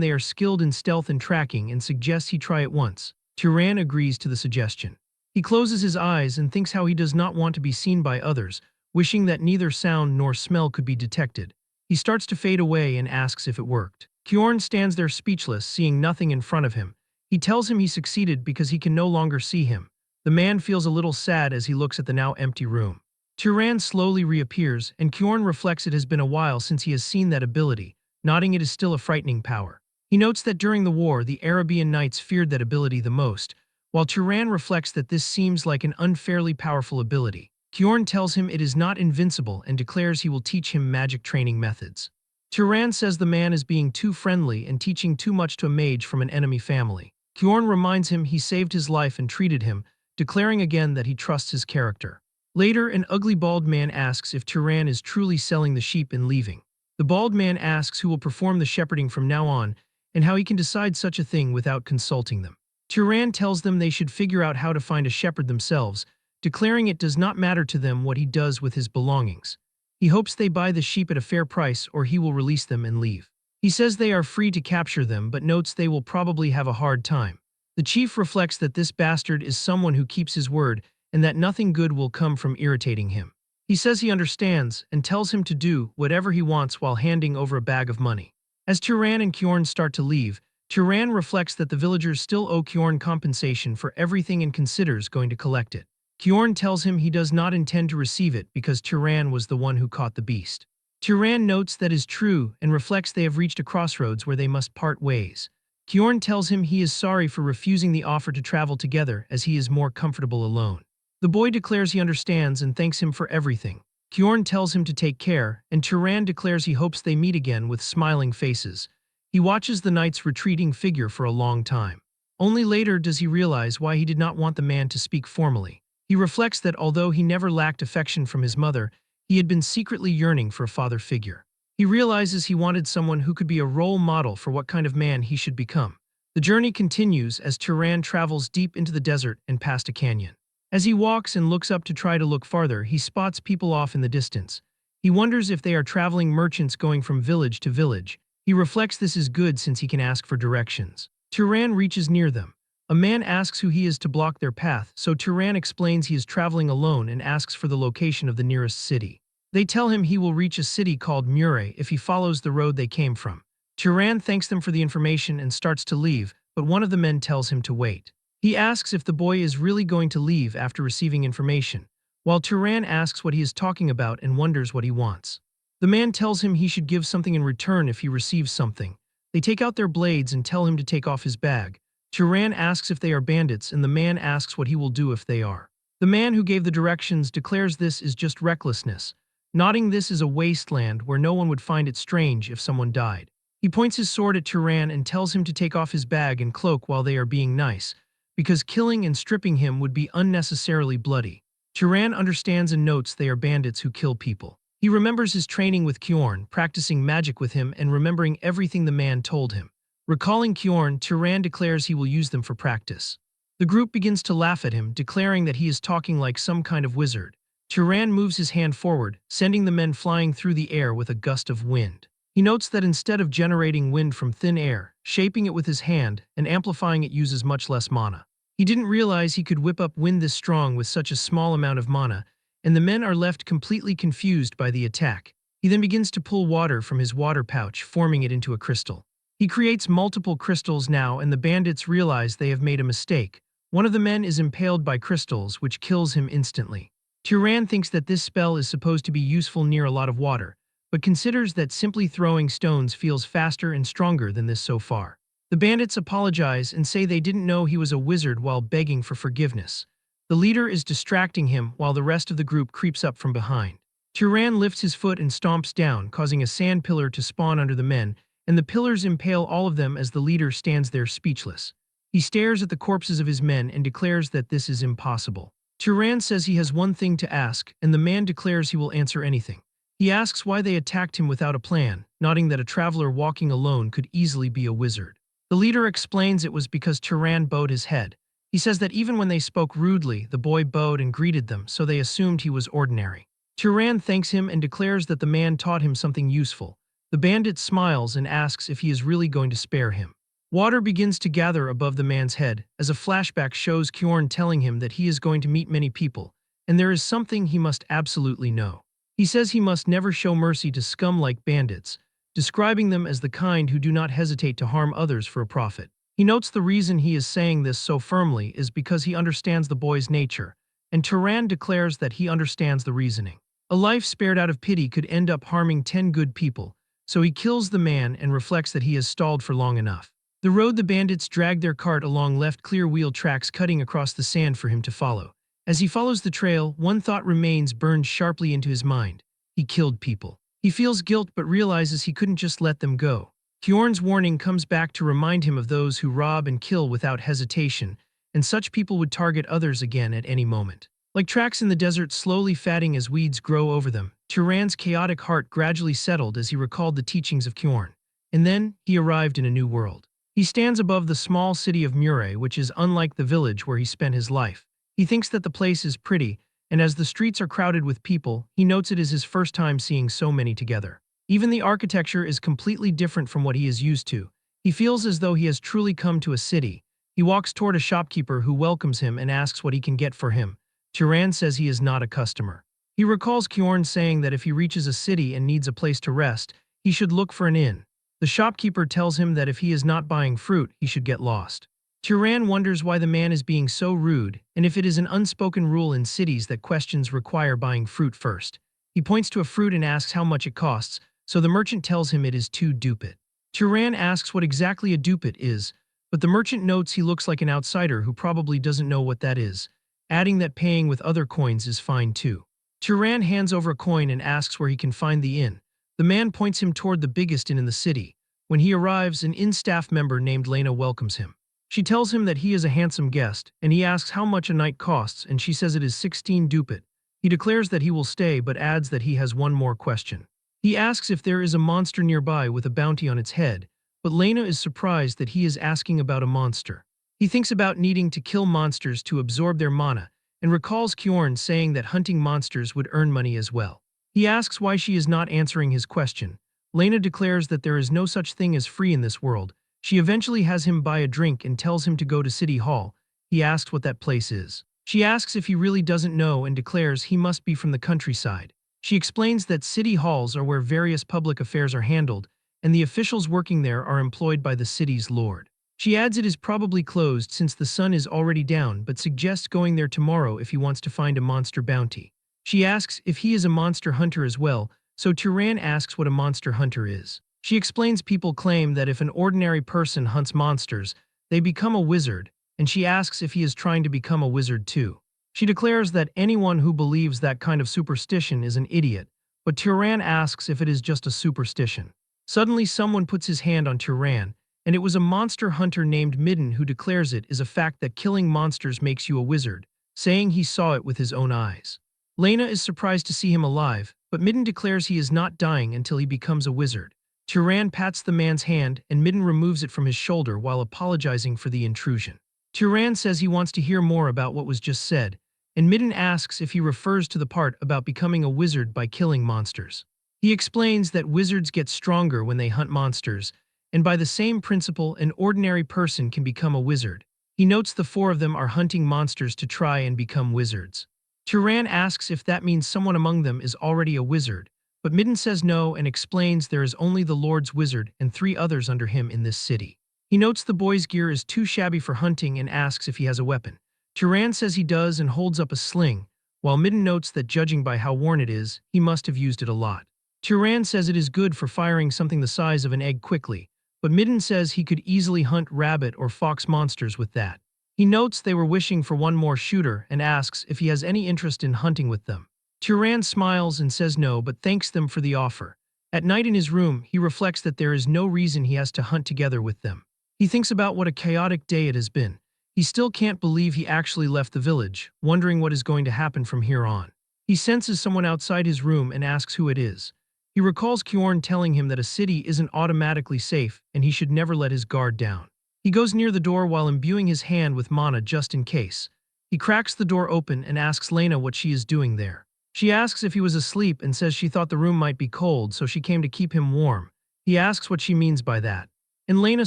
[SPEAKER 1] they are skilled in stealth and tracking and suggests he try it once. Turan agrees to the suggestion. He closes his eyes and thinks how he does not want to be seen by others, wishing that neither sound nor smell could be detected. He starts to fade away and asks if it worked. Kjorn stands there speechless, seeing nothing in front of him. He tells him he succeeded because he can no longer see him. The man feels a little sad as he looks at the now empty room. Turan slowly reappears, and Kjorn reflects it has been a while since he has seen that ability, nodding it is still a frightening power. He notes that during the war, the Arabian knights feared that ability the most, while Turan reflects that this seems like an unfairly powerful ability. Kjorn tells him it is not invincible and declares he will teach him magic training methods. Turan says the man is being too friendly and teaching too much to a mage from an enemy family. Kjorn reminds him he saved his life and treated him, declaring again that he trusts his character. Later, an ugly bald man asks if Turan is truly selling the sheep and leaving. The bald man asks who will perform the shepherding from now on, and how he can decide such a thing without consulting them. Turan tells them they should figure out how to find a shepherd themselves, declaring it does not matter to them what he does with his belongings. He hopes they buy the sheep at a fair price or he will release them and leave. He says they are free to capture them but notes they will probably have a hard time. The chief reflects that this bastard is someone who keeps his word and that nothing good will come from irritating him. He says he understands and tells him to do whatever he wants while handing over a bag of money. As Turan and Kjorn start to leave, Turan reflects that the villagers still owe Kjorn compensation for everything and considers going to collect it. Kjorn tells him he does not intend to receive it because Turan was the one who caught the beast. Turan notes that is true and reflects they have reached a crossroads where they must part ways. Kjorn tells him he is sorry for refusing the offer to travel together as he is more comfortable alone. The boy declares he understands and thanks him for everything. Kjorn tells him to take care, and Turan declares he hopes they meet again with smiling faces. He watches the knight's retreating figure for a long time. Only later does he realize why he did not want the man to speak formally. He reflects that although he never lacked affection from his mother, he had been secretly yearning for a father figure. He realizes he wanted someone who could be a role model for what kind of man he should become. The journey continues as Turan travels deep into the desert and past a canyon. As he walks and looks up to try to look farther, he spots people off in the distance. He wonders if they are traveling merchants going from village to village. He reflects this is good since he can ask for directions. Turan reaches near them. A man asks who he is to block their path, so Turan explains he is traveling alone and asks for the location of the nearest city. They tell him he will reach a city called Mure if he follows the road they came from. Turan thanks them for the information and starts to leave, but one of the men tells him to wait. He asks if the boy is really going to leave after receiving information, while Turan asks what he is talking about and wonders what he wants. The man tells him he should give something in return if he receives something. They take out their blades and tell him to take off his bag. Turan asks if they are bandits and the man asks what he will do if they are. The man who gave the directions declares this is just recklessness, nodding this is a wasteland where no one would find it strange if someone died. He points his sword at Turan and tells him to take off his bag and cloak while they are being nice, because killing and stripping him would be unnecessarily bloody. Turan understands and notes they are bandits who kill people. He remembers his training with Kjorn, practicing magic with him and remembering everything the man told him. Recalling Kjorn, Turan declares he will use them for practice. The group begins to laugh at him, declaring that he is talking like some kind of wizard. Turan moves his hand forward, sending the men flying through the air with a gust of wind. He notes that instead of generating wind from thin air, shaping it with his hand, and amplifying it uses much less mana. He didn't realize he could whip up wind this strong with such a small amount of mana, and the men are left completely confused by the attack. He then begins to pull water from his water pouch, forming it into a crystal. He creates multiple crystals now and the bandits realize they have made a mistake. One of the men is impaled by crystals, which kills him instantly. Turan thinks that this spell is supposed to be useful near a lot of water, but considers that simply throwing stones feels faster and stronger than this so far. The bandits apologize and say they didn't know he was a wizard while begging for forgiveness. The leader is distracting him while the rest of the group creeps up from behind. Turan lifts his foot and stomps down, causing a sand pillar to spawn under the men, and the pillars impale all of them as the leader stands there speechless. He stares at the corpses of his men and declares that this is impossible. Turan says he has one thing to ask, and the man declares he will answer anything. He asks why they attacked him without a plan, nodding that a traveler walking alone could easily be a wizard. The leader explains it was because Turan bowed his head. He says that even when they spoke rudely, the boy bowed and greeted them, so they assumed he was ordinary. Turan thanks him and declares that the man taught him something useful. The bandit smiles and asks if he is really going to spare him. Water begins to gather above the man's head, as a flashback shows Kjorn telling him that he is going to meet many people, and there is something he must absolutely know. He says he must never show mercy to scum like bandits, describing them as the kind who do not hesitate to harm others for a profit. He notes the reason he is saying this so firmly is because he understands the boy's nature, and Turan declares that he understands the reasoning. A life spared out of pity could end up harming 10 good people, so he kills the man and reflects that he has stalled for long enough. The road the bandits drag their cart along left clear wheel tracks cutting across the sand for him to follow. As he follows the trail, one thought remains burned sharply into his mind. He killed people. He feels guilt but realizes he couldn't just let them go. Kjorn's warning comes back to remind him of those who rob and kill without hesitation, and such people would target others again at any moment. Like tracks in the desert slowly fatting as weeds grow over them, Turan's chaotic heart gradually settled as he recalled the teachings of Kjorn. And then, he arrived in a new world. He stands above the small city of Mure, which is unlike the village where he spent his life. He thinks that the place is pretty, and as the streets are crowded with people, he notes it is his first time seeing so many together. Even the architecture is completely different from what he is used to. He feels as though he has truly come to a city. He walks toward a shopkeeper who welcomes him and asks what he can get for him. Turan says he is not a customer. He recalls Kjorn saying that if he reaches a city and needs a place to rest, he should look for an inn. The shopkeeper tells him that if he is not buying fruit, he should get lost. Turan wonders why the man is being so rude, and if it is an unspoken rule in cities that questions require buying fruit first. He points to a fruit and asks how much it costs, so the merchant tells him it is 2 ducat. Turan asks what exactly a ducat is, but the merchant notes he looks like an outsider who probably doesn't know what that is, adding that paying with other coins is fine too. Turan hands over a coin and asks where he can find the inn. The man points him toward the biggest inn in the city. When he arrives, an inn staff member named Lena welcomes him. She tells him that he is a handsome guest, and he asks how much a night costs, and she says it is 16 ducat. He declares that he will stay but adds that he has one more question. He asks if there is a monster nearby with a bounty on its head, but Lena is surprised that he is asking about a monster. He thinks about needing to kill monsters to absorb their mana, and recalls Kjorn saying that hunting monsters would earn money as well. He asks why she is not answering his question. Lena declares that there is no such thing as free in this world. She eventually has him buy a drink and tells him to go to City Hall. He asks what that place is. She asks if he really doesn't know and declares he must be from the countryside. She explains that city halls are where various public affairs are handled, and the officials working there are employed by the city's lord. She adds it is probably closed since the sun is already down, but suggests going there tomorrow if he wants to find a monster bounty. She asks if he is a monster hunter as well, so Turan asks what a monster hunter is. She explains people claim that if an ordinary person hunts monsters, they become a wizard, and she asks if he is trying to become a wizard too. She declares that anyone who believes that kind of superstition is an idiot, but Turan asks if it is just a superstition. Suddenly someone puts his hand on Turan, and it was a monster hunter named Midden who declares it is a fact that killing monsters makes you a wizard, saying he saw it with his own eyes. Lena is surprised to see him alive, but Midden declares he is not dying until he becomes a wizard. Turan pats the man's hand, and Midden removes it from his shoulder while apologizing for the intrusion. Turan says he wants to hear more about what was just said, and Midden asks if he refers to the part about becoming a wizard by killing monsters. He explains that wizards get stronger when they hunt monsters, and by the same principle an ordinary person can become a wizard. He notes the 4 of them are hunting monsters to try and become wizards. Turan asks if that means someone among them is already a wizard, but Midden says no and explains there is only the Lord's wizard and 3 others under him in this city. He notes the boy's gear is too shabby for hunting and asks if he has a weapon. Turan says he does and holds up a sling, while Midden notes that judging by how worn it is, he must have used it a lot. Turan says it is good for firing something the size of an egg quickly, but Midden says he could easily hunt rabbit or fox monsters with that. He notes they were wishing for one more shooter and asks if he has any interest in hunting with them. Turan smiles and says no but thanks them for the offer. At night in his room, he reflects that there is no reason he has to hunt together with them. He thinks about what a chaotic day it has been. He still can't believe he actually left the village, wondering what is going to happen from here on. He senses someone outside his room and asks who it is. He recalls Kjorn telling him that a city isn't automatically safe and he should never let his guard down. He goes near the door while imbuing his hand with mana just in case. He cracks the door open and asks Lena what she is doing there. She asks if he was asleep and says she thought the room might be cold, so she came to keep him warm. He asks what she means by that. And Lena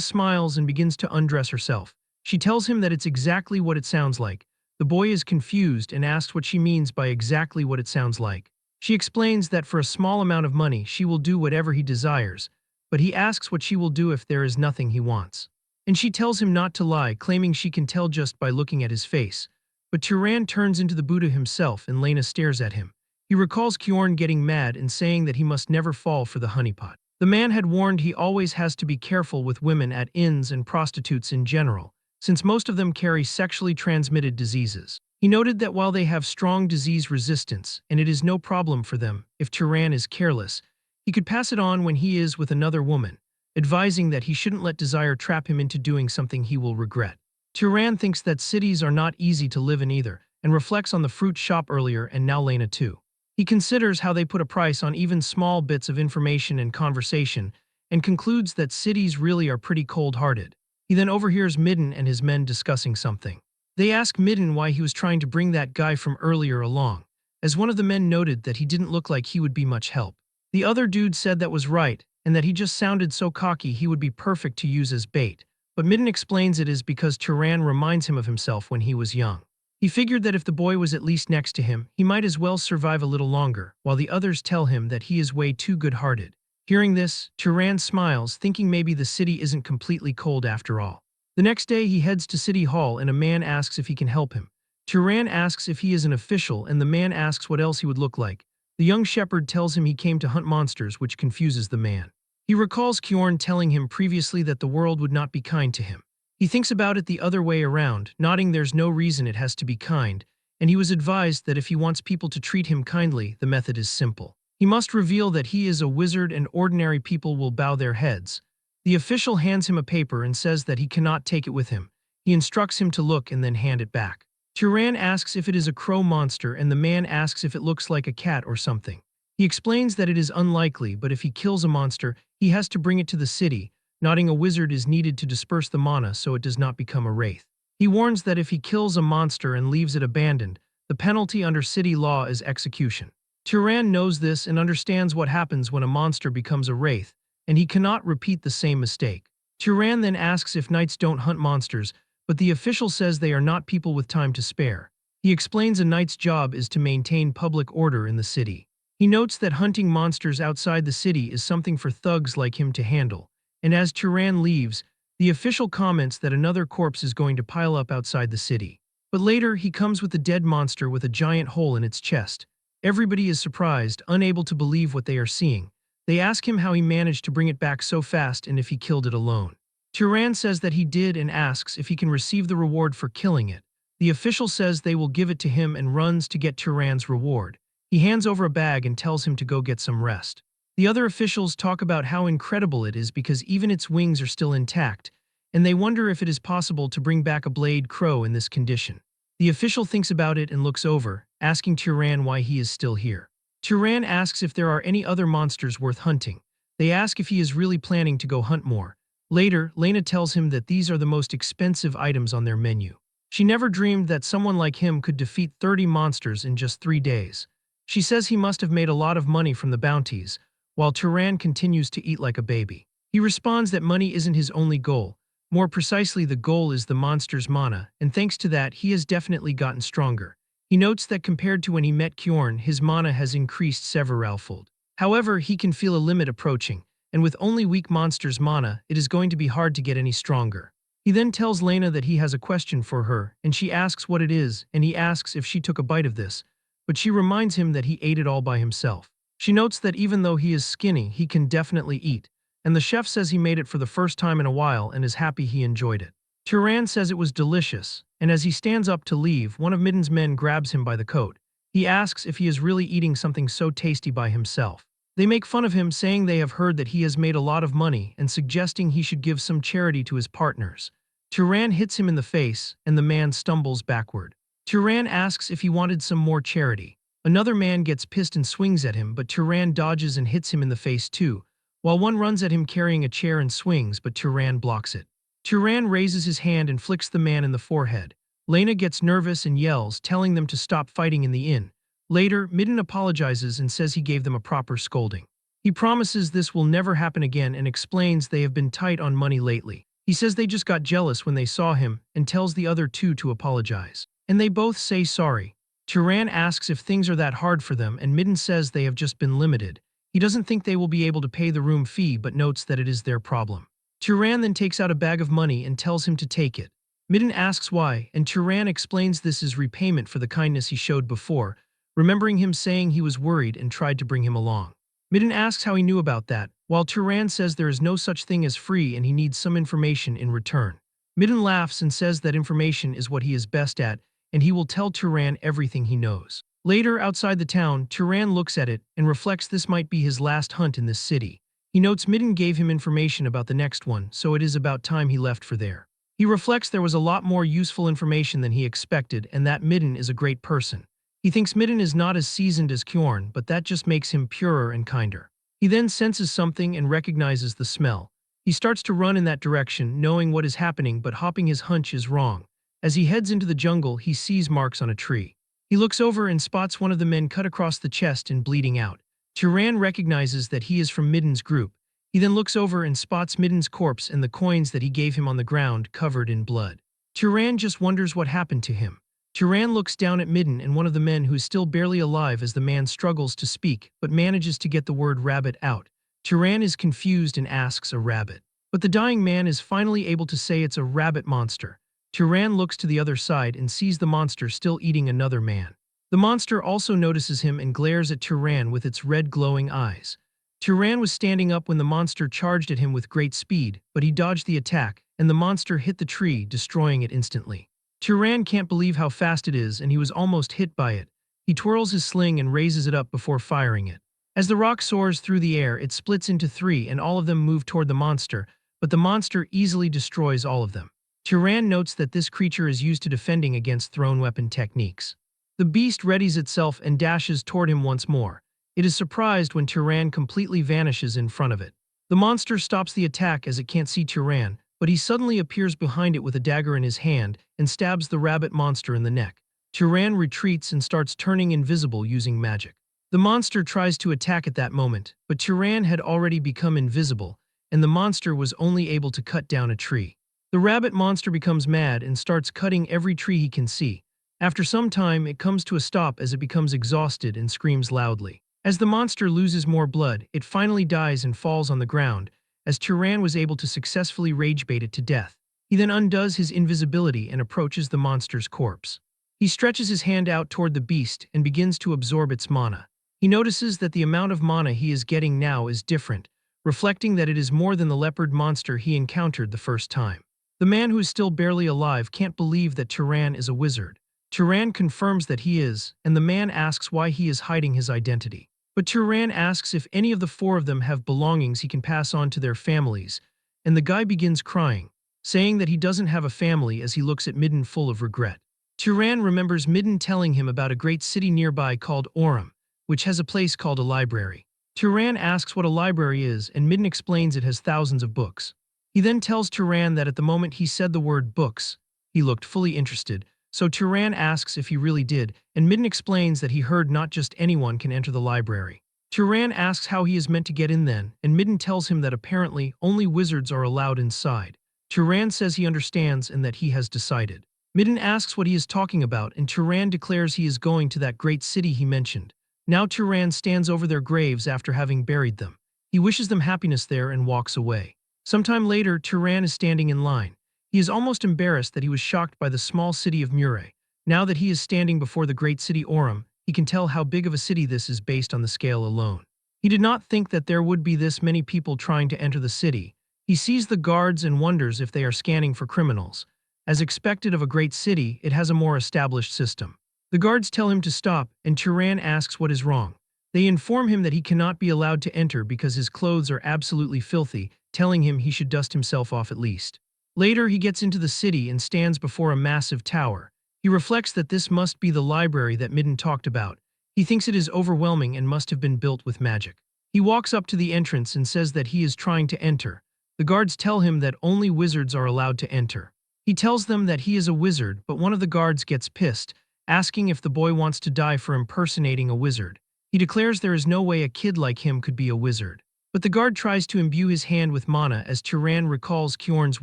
[SPEAKER 1] smiles and begins to undress herself. She tells him that it's exactly what it sounds like. The boy is confused and asks what she means by exactly what it sounds like. She explains that for a small amount of money she will do whatever he desires, but he asks what she will do if there is nothing he wants. And she tells him not to lie, claiming she can tell just by looking at his face. But Turan turns into the Buddha himself and Lena stares at him. He recalls Kjorn getting mad and saying that he must never fall for the honeypot. The man had warned he always has to be careful with women at inns and prostitutes in general, since most of them carry sexually transmitted diseases. He noted that while they have strong disease resistance, and it is no problem for them, if Turan is careless, he could pass it on when he is with another woman, advising that he shouldn't let desire trap him into doing something he will regret. Turan thinks that cities are not easy to live in either, and reflects on the fruit shop earlier and now Lena too. He considers how they put a price on even small bits of information and conversation, and concludes that cities really are pretty cold-hearted. He then overhears Midden and his men discussing something. They ask Midden why he was trying to bring that guy from earlier along, as one of the men noted that he didn't look like he would be much help. The other dude said that was right, and that he just sounded so cocky he would be perfect to use as bait, but Midden explains it is because Turan reminds him of himself when he was young. He figured that if the boy was at least next to him, he might as well survive a little longer, while the others tell him that he is way too good-hearted. Hearing this, Turan smiles, thinking maybe the city isn't completely cold after all. The next day he heads to City Hall and a man asks if he can help him. Turan asks if he is an official and the man asks what else he would look like. The young shepherd tells him he came to hunt monsters, which confuses the man. He recalls Kjorn telling him previously that the world would not be kind to him. He thinks about it the other way around, nodding there's no reason it has to be kind, and he was advised that if he wants people to treat him kindly, the method is simple. He must reveal that he is a wizard and ordinary people will bow their heads. The official hands him a paper and says that he cannot take it with him. He instructs him to look and then hand it back. Turan asks if it is a crow monster and the man asks if it looks like a cat or something. He explains that it is unlikely, but if he kills a monster, he has to bring it to the city, nodding a wizard is needed to disperse the mana so it does not become a wraith. He warns that if he kills a monster and leaves it abandoned, the penalty under city law is execution. Turan knows this and understands what happens when a monster becomes a wraith, and he cannot repeat the same mistake. Turan then asks if knights don't hunt monsters, but the official says they are not people with time to spare. He explains a knight's job is to maintain public order in the city. He notes that hunting monsters outside the city is something for thugs like him to handle, and as Turan leaves, the official comments that another corpse is going to pile up outside the city. But later, he comes with a dead monster with a giant hole in its chest. Everybody is surprised, unable to believe what they are seeing. They ask him how he managed to bring it back so fast and if he killed it alone. Turan says that he did and asks if he can receive the reward for killing it. The official says they will give it to him and runs to get Turan's reward. He hands over a bag and tells him to go get some rest. The other officials talk about how incredible it is because even its wings are still intact, and they wonder if it is possible to bring back a blade crow in this condition. The official thinks about it and looks over, asking Turan why he is still here. Turan asks if there are any other monsters worth hunting. They ask if he is really planning to go hunt more. Later, Lena tells him that these are the most expensive items on their menu. She never dreamed that someone like him could defeat 30 monsters in just 3 days. She says he must have made a lot of money from the bounties, while Turan continues to eat like a baby. He responds that money isn't his only goal. More precisely, the goal is the monster's mana, and thanks to that, he has definitely gotten stronger. He notes that compared to when he met Kjorn, his mana has increased severalfold. However, he can feel a limit approaching, and with only weak monsters' mana, it is going to be hard to get any stronger. He then tells Lena that he has a question for her, and she asks what it is, and he asks if she took a bite of this, but she reminds him that he ate it all by himself. She notes that even though he is skinny, he can definitely eat, and the chef says he made it for the first time in a while and is happy he enjoyed it. Turan says it was delicious, and as he stands up to leave, one of Midden's men grabs him by the coat. He asks if he is really eating something so tasty by himself. They make fun of him, saying they have heard that he has made a lot of money and suggesting he should give some charity to his partners. Turan hits him in the face, and the man stumbles backward. Turan asks if he wanted some more charity. Another man gets pissed and swings at him, but Turan dodges and hits him in the face too, while one runs at him carrying a chair and swings, but Turan blocks it. Turan raises his hand and flicks the man in the forehead. Lena gets nervous and yells, telling them to stop fighting in the inn. Later, Midden apologizes and says he gave them a proper scolding. He promises this will never happen again and explains they have been tight on money lately. He says they just got jealous when they saw him and tells the other two to apologize. And they both say sorry. Turan asks if things are that hard for them and Midden says they have just been limited. He doesn't think they will be able to pay the room fee but notes that it is their problem. Turan then takes out a bag of money and tells him to take it. Midden asks why, and Turan explains this is repayment for the kindness he showed before, remembering him saying he was worried and tried to bring him along. Midden asks how he knew about that, while Turan says there is no such thing as free and he needs some information in return. Midden laughs and says that information is what he is best at, and he will tell Turan everything he knows. Later, outside the town, Turan looks at it and reflects this might be his last hunt in this city. He notes Midden gave him information about the next one, so it is about time he left for there. He reflects there was a lot more useful information than he expected and that Midden is a great person. He thinks Midden is not as seasoned as Kjorn, but that just makes him purer and kinder. He then senses something and recognizes the smell. He starts to run in that direction, knowing what is happening but hopping his hunch is wrong. As he heads into the jungle, he sees marks on a tree. He looks over and spots one of the men cut across the chest and bleeding out. Turan recognizes that he is from Midden's group. He then looks over and spots Midden's corpse and the coins that he gave him on the ground covered in blood. Turan just wonders what happened to him. Turan looks down at Midden and one of the men who is still barely alive as the man struggles to speak but manages to get the word rabbit out. Turan is confused and asks a rabbit. But the dying man is finally able to say it's a rabbit monster. Turan looks to the other side and sees the monster still eating another man. The monster also notices him and glares at Turan with its red glowing eyes. Turan was standing up when the monster charged at him with great speed, but he dodged the attack, and the monster hit the tree, destroying it instantly. Turan can't believe how fast it is and he was almost hit by it. He twirls his sling and raises it up before firing it. As the rock soars through the air, it splits into three and all of them move toward the monster, but the monster easily destroys all of them. Turan notes that this creature is used to defending against thrown weapon techniques. The beast readies itself and dashes toward him once more. It is surprised when Turan completely vanishes in front of it. The monster stops the attack as it can't see Turan, but he suddenly appears behind it with a dagger in his hand and stabs the rabbit monster in the neck. Turan retreats and starts turning invisible using magic. The monster tries to attack at that moment, but Turan had already become invisible, and the monster was only able to cut down a tree. The rabbit monster becomes mad and starts cutting every tree he can see. After some time, it comes to a stop as it becomes exhausted and screams loudly. As the monster loses more blood, it finally dies and falls on the ground, as Turan was able to successfully rage bait it to death. He then undoes his invisibility and approaches the monster's corpse. He stretches his hand out toward the beast and begins to absorb its mana. He notices that the amount of mana he is getting now is different, reflecting that it is more than the leopard monster he encountered the first time. The man who is still barely alive can't believe that Turan is a wizard. Turan confirms that he is, and the man asks why he is hiding his identity. But Turan asks if any of the four of them have belongings he can pass on to their families, and the guy begins crying, saying that he doesn't have a family as he looks at Midden full of regret. Turan remembers Midden telling him about a great city nearby called Orem, which has a place called a library. Turan asks what a library is, and Midden explains it has thousands of books. He then tells Turan that at the moment he said the word books, he looked fully interested, so Turan asks if he really did, and Midden explains that he heard not just anyone can enter the library. Turan asks how he is meant to get in then, and Midden tells him that apparently only wizards are allowed inside. Turan says he understands and that he has decided. Midden asks what he is talking about, and Turan declares he is going to that great city he mentioned. Now Turan stands over their graves after having buried them. He wishes them happiness there and walks away. Sometime later, Turan is standing in line. He is almost embarrassed that he was shocked by the small city of Mure. Now that he is standing before the great city Orem, he can tell how big of a city this is based on the scale alone. He did not think that there would be this many people trying to enter the city. He sees the guards and wonders if they are scanning for criminals. As expected of a great city, it has a more established system. The guards tell him to stop, and Turan asks what is wrong. They inform him that he cannot be allowed to enter because his clothes are absolutely filthy, telling him he should dust himself off at least. Later, he gets into the city and stands before a massive tower. He reflects that this must be the library that Midden talked about. He thinks it is overwhelming and must have been built with magic. He walks up to the entrance and says that he is trying to enter. The guards tell him that only wizards are allowed to enter. He tells them that he is a wizard, but one of the guards gets pissed, asking if the boy wants to die for impersonating a wizard. He declares there is no way a kid like him could be a wizard. But the guard tries to imbue his hand with mana as Turan recalls Kjorn's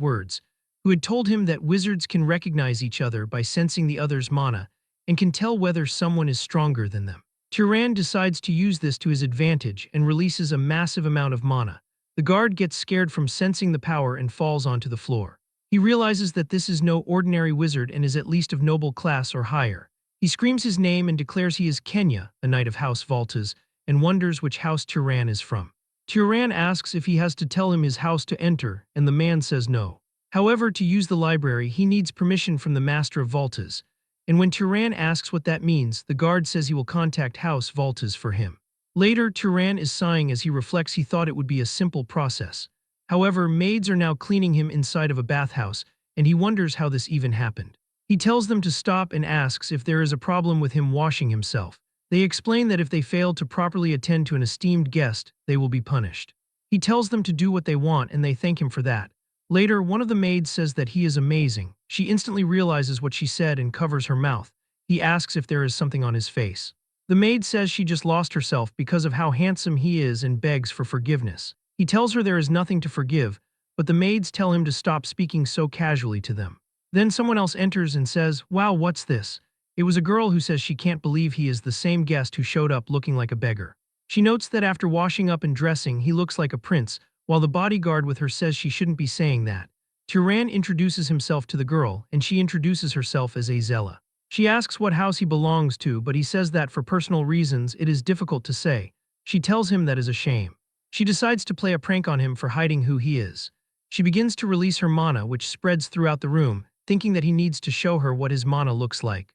[SPEAKER 1] words, who had told him that wizards can recognize each other by sensing the other's mana and can tell whether someone is stronger than them. Turan decides to use this to his advantage and releases a massive amount of mana. The guard gets scared from sensing the power and falls onto the floor. He realizes that this is no ordinary wizard and is at least of noble class or higher. He screams his name and declares he is Kenya, a knight of House Voltas, and wonders which house Turan is from. Turan asks if he has to tell him his house to enter, and the man says no. However, to use the library, he needs permission from the Master of Voltas, and when Turan asks what that means, the guard says he will contact House Voltas for him. Later, Turan is sighing as he reflects he thought it would be a simple process. However, maids are now cleaning him inside of a bathhouse, and he wonders how this even happened. He tells them to stop and asks if there is a problem with him washing himself. They explain that if they fail to properly attend to an esteemed guest, they will be punished. He tells them to do what they want and they thank him for that. Later, one of the maids says that he is amazing. She instantly realizes what she said and covers her mouth. He asks if there is something on his face. The maid says she just lost herself because of how handsome he is and begs for forgiveness. He tells her there is nothing to forgive, but the maids tell him to stop speaking so casually to them. Then someone else enters and says, "Wow, what's this?" It was a girl who says she can't believe he is the same guest who showed up looking like a beggar. She notes that after washing up and dressing, he looks like a prince, while the bodyguard with her says she shouldn't be saying that. Turan introduces himself to the girl, and she introduces herself as Azella. She asks what house he belongs to, but he says that for personal reasons it is difficult to say. She tells him that is a shame. She decides to play a prank on him for hiding who he is. She begins to release her mana, which spreads throughout the room, thinking that he needs to show her what his mana looks like.